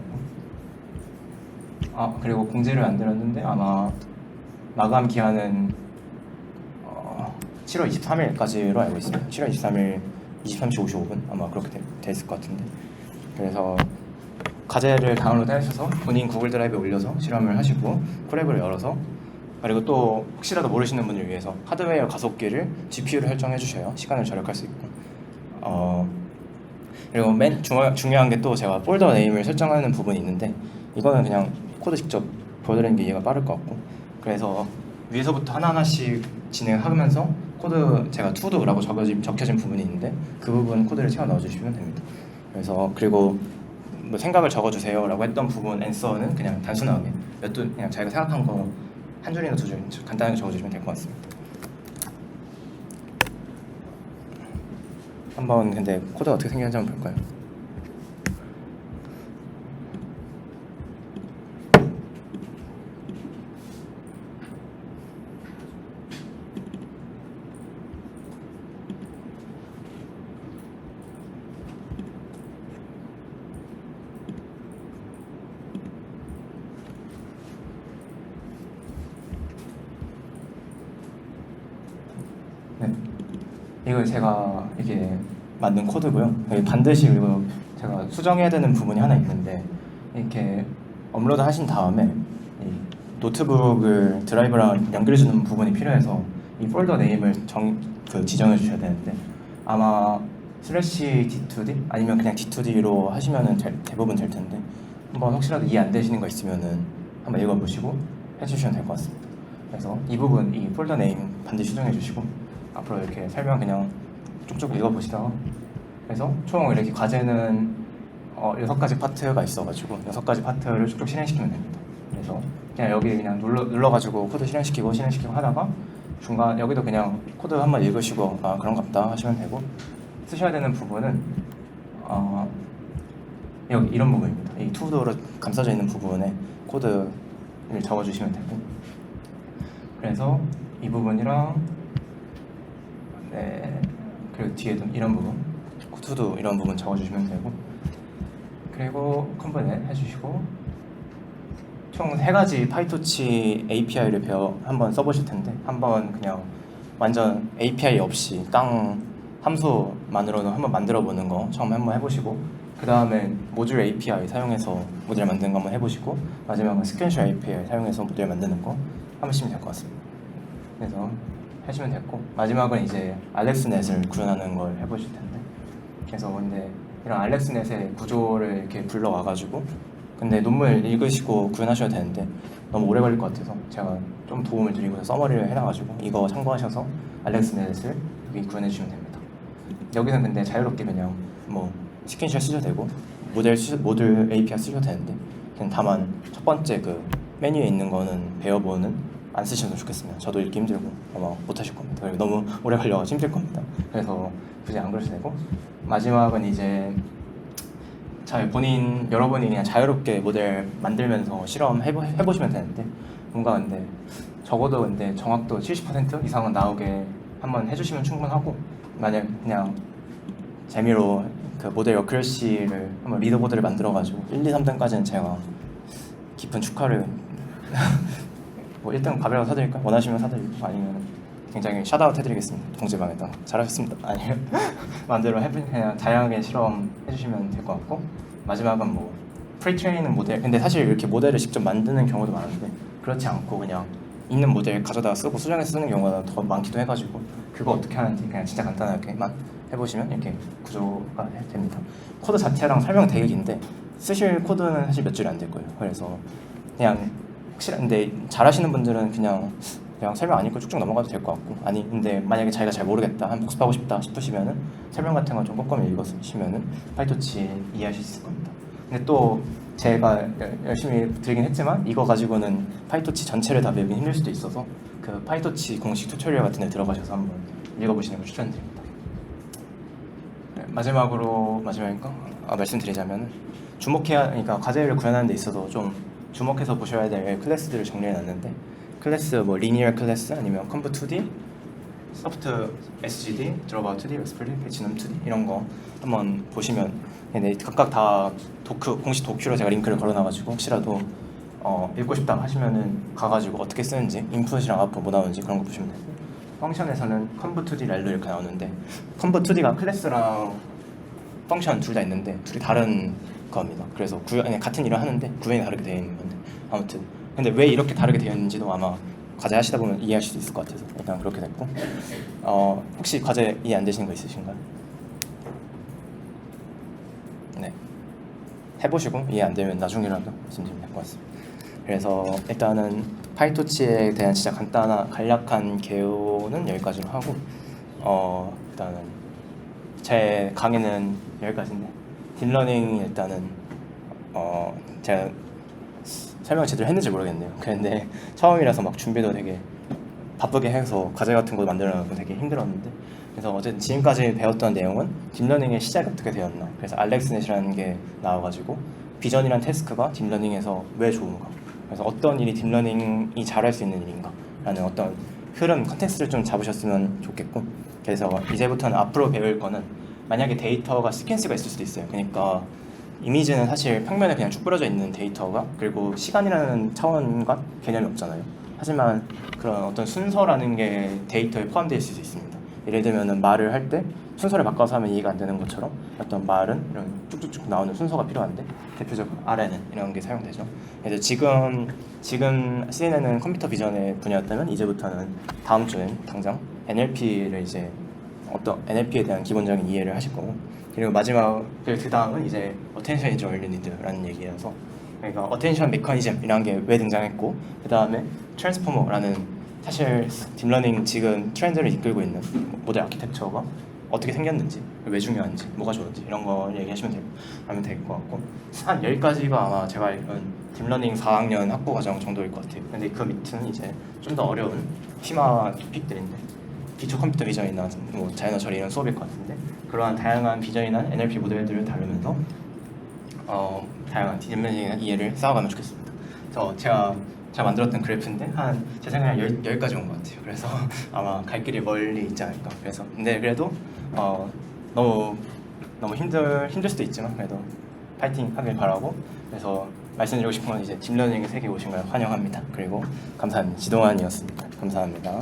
같고. 그리고 공지를 안 드렸는데 아마 마감 기한은 7월 23일까지로 알고 있습니다. 7월 23일 23시 55분 아마 그렇게 됐을 것 같은데, 그래서 과제를 다운로드 하셔서 본인 구글 드라이브에 올려서 실험을 하시고 콜앱을 열어서, 그리고 또 혹시라도 모르시는 분을 위해서 하드웨어 가속기를 GPU를 설정해 주셔야 시간을 절약할 수 있고, 그리고 맨 중요한 게 또 제가 폴더 네임을 설정하는 부분이 있는데 이거는 그냥 코드 직접 보여드리는 게 이해가 빠를 것 같고, 그래서 위에서부터 하나하나씩 진행하면서 코드 제가 to도라고 적혀진 부분이 있는데 그 부분 코드를 채워 넣어주시면 됩니다. 그래서 그리고 뭐 생각을 적어주세요라고 했던 부분 앤서는 그냥 단순하게 그냥 자기가 생각한 거 한 줄이나 두 줄 간단하게 적어주시면 될 것 같습니다. 한번 근데 코드가 어떻게 생겼는지 한번 볼까요? 네, 이거 제가 이게 만든 코드고요. 여기 반드시 그리고 제가 수정해야 되는 부분이 하나 있는데, 이렇게 업로드 하신 다음에 이 노트북을 드라이브랑 연결해주는 부분이 필요해서 이 폴더 네임을 지정해 주셔야 되는데, 아마 /D2D 아니면 그냥 D2D로 하시면은 대부분 될 텐데, 한번 혹시라도 이해 안 되시는 거 있으면은 한번 읽어보시고 해주시면 될 것 같습니다. 그래서 이 부분, 이 폴더 네임 반드시 수정해 주시고 앞으로 이렇게 설명 그냥 쭉쭉 읽어보시다가, 그래서 총 이렇게 과제는 6가지 파트가 있어가지고 6가지 파트를 쭉쭉 실행시키면 됩니다. 그래서 그냥 여기 그냥 눌러가지고 코드 실행시키고 하다가 중간 여기도 그냥 코드 한번 읽으시고 그런갑다 하시면 되고, 쓰셔야 되는 부분은 여기 이런 부분입니다. 이 투도로 감싸져 있는 부분에 코드를 적어주시면 되고, 그래서 이 부분이랑 그리고 뒤에도 이런 부분, 투도 이런 부분 적어주시면 되고, 그리고 컴포넌트 해주시고, 총 3가지 파이토치 API를 한번 써보실 텐데, 한번 그냥 완전 API 없이 땅 함수만으로는 한번 만들어보는 거 처음 한번 해보시고, 그 다음에 모듈 API 사용해서 모델 만드는 거 한번 해보시고, 마지막은 스퀘셜 API 사용해서 모델 만드는 거 한번 하시면 될 것 같습니다. 그래서 하시면 됐고, 마지막은 이제 알렉스넷을 구현하는 걸 해보실 텐데, 그래서 근데 이런 알렉스넷의 구조를 이렇게 불러와가지고, 근데 논문 읽으시고 구현하셔야 되는데 너무 오래 걸릴 것 같아서 제가 좀 도움을 드리고 서머리를 해놔가지고 이거 참고하셔서 알렉스넷을 여기 구현해 주시면 됩니다. 여기는 근데 자유롭게 그냥 뭐 스킨샷 쓰셔도 되고 모듈 API 쓰셔도 되는데, 그냥 다만 첫 번째 그 메뉴에 있는 거는 배워보는 안 쓰셔도 좋겠습니다. 저도 읽기 힘들고 아마 못하실 겁니다. 그리고 너무 오래 걸려서 힘들 겁니다. 그래서 굳이 안 그러셔도 되고, 마지막은 이제 여러분이 그냥 자유롭게 모델 만들면서 실험 해보시면 되는데, 뭔가 근데 적어도 근데 정확도 70% 이상은 나오게 한번 해주시면 충분하고, 만약 그냥 재미로 그 모델 어큐러시를 한번 리더보드를 만들어가지고 1, 2, 3등까지는 제가 깊은 축하를 뭐 1등 밥이라도 사드릴까요? 원하시면 사드리고 아니면 굉장히 샷아웃 해드리겠습니다. 동지방에다 잘하셨습니다. 아니면 마음대로 그냥 다양하게 실험해주시면 될 것 같고 마지막은 뭐 프리트레이닝 모델 근데 사실 이렇게 모델을 직접 만드는 경우도 많은데 그렇지 않고 그냥 있는 모델 가져다 쓰고 수정해서 쓰는 경우가 더 많기도 해가지고 그거 어떻게 하는지 그냥 진짜 간단하게만 해보시면 이렇게 구조가 됩니다. 코드 자체랑 설명 되게 긴데 쓰실 코드는 사실 몇 줄이 안 될 거예요. 그래서 그냥 확실한데 잘하시는 분들은 그냥 설명 안 읽고 쭉쭉 넘어가도 될 것 같고 아니 근데 만약에 자기가 잘 모르겠다 한 복습하고 싶다 싶으시면은 설명 같은 거 좀 꼼꼼히 읽으시면은 파이토치 이해하실 수 있을 겁니다. 근데 또 제가 열심히 드리긴 했지만 이거 가지고는 파이토치 전체를 다 배우기 힘들 수도 있어서 그 파이토치 공식 튜토리얼 같은 데 들어가셔서 한번 읽어보시는 걸 추천드립니다. 네, 마지막인가? 말씀드리자면 그러니까 과제를 구현하는 데 있어서 좀 주목해서 보셔야 될 클래스들을 정리해놨는데 클래스 뭐 리니어 클래스 아니면 컴프 2D, 소프트 SGD, 드롭아웃 2D, 엑스플릿, 배치넘 2D 이런 거 한번 보시면 네, 각각 다 공식 도큐로 제가 링크를 걸어놔가지고 혹시라도 읽고 싶다 하시면은 가가지고 어떻게 쓰는지 인풋이랑 아웃풋 뭐 나오는지 그런 거 보시면 되고 펑션에서는 컴프 2D 렐로 이렇게 나오는데 컴프 2D가 클래스랑 펑션 둘 다 있는데 둘이 다른 겁니다. 그래서 같은 일을 하는데 구현이 다르게 되어 있는 건데 아무튼 근데 왜 이렇게 다르게 되어 있는지도 아마 과제 하시다 보면 이해하실 수 있을 것 같아서 일단 그렇게 됐고 혹시 과제 이해 안 되시는 거 있으신가요? 네 해보시고 이해 안 되면 나중에라도 말씀드리면 될 것 같습니다. 그래서 일단은 파이토치에 대한 진짜 간략한 개요는 여기까지로 하고 일단은 제 강의는 여기까지인데 딥러닝 일단은 제가 설명을 제대로 했는지 모르겠네요. 근데 처음이라서 막 준비도 되게 바쁘게 해서 과제 같은 거 만들어놓고 되게 힘들었는데 그래서 어쨌든 지금까지 배웠던 내용은 딥러닝의 시작이 어떻게 되었나 그래서 알렉스넷이라는 게 나와가지고 비전이란 태스크가 딥러닝에서 왜 좋은가 그래서 어떤 일이 딥러닝이 잘할 수 있는 일인가 라는 어떤 흐름 컨텍스트를 좀 잡으셨으면 좋겠고 그래서 이제부터는 앞으로 배울 거는 만약에 데이터가 시퀀스가 있을 수도 있어요. 그러니까 이미지는 사실 평면에 그냥 쭉 뿌려져 있는 데이터가 그리고 시간이라는 차원과 개념이 없잖아요. 하지만 그런 어떤 순서라는 게 데이터에 포함되어 있을 수 있습니다. 예를 들면 말을 할 때 순서를 바꿔서 하면 이해가 안 되는 것처럼 어떤 말은 이런 쭉쭉쭉 나오는 순서가 필요한데 대표적으로 RNN 이런 게 사용되죠. 그래서 지금 CNN은 컴퓨터 비전의 분야였다면 이제부터는 다음 주엔 당장 NLP를 이제 어떤 NLP에 대한 기본적인 이해를 하실 거고 그리고 마지막 그 다음은 이제 Attention is all you need라는 얘기여서 그러니까 Attention mechanism이라는 게 왜 등장했고 그 다음에 트랜스포머라는 사실 딥러닝 지금 트렌드를 이끌고 있는 모델 아키텍처가 어떻게 생겼는지 왜 중요한지 뭐가 좋은지 이런 거 얘기하시면 될 것 같고 한 10가지가 아마 제가 알기로는 딥러닝 4학년 학부 과정 정도일 것 같아요. 근데 그 밑은 이제 좀 더 어려운 피마 토픽들인데 기초 컴퓨터 비전이나 뭐 자연어 처리 이런 수업일 것 같은데 그러한 다양한 비전이나 NLP 모델들을 다루면서 다양한 딥러닝 이해를 쌓아가면 좋겠습니다. 그래서 제가 만들었던 그래프인데 제 생각에 10가지 온 것 같아요. 그래서 아마 갈 길이 멀리 있지 않을까. 그래서 근데 그래도 너무 힘들 수도 있지만 그래도 파이팅 하길 바라고 그래서 말씀드리고 싶은 건 이제 딥러닝의 세계에 오신 걸 환영합니다. 그리고 감사합니다. 지동환이었습니다. 감사합니다.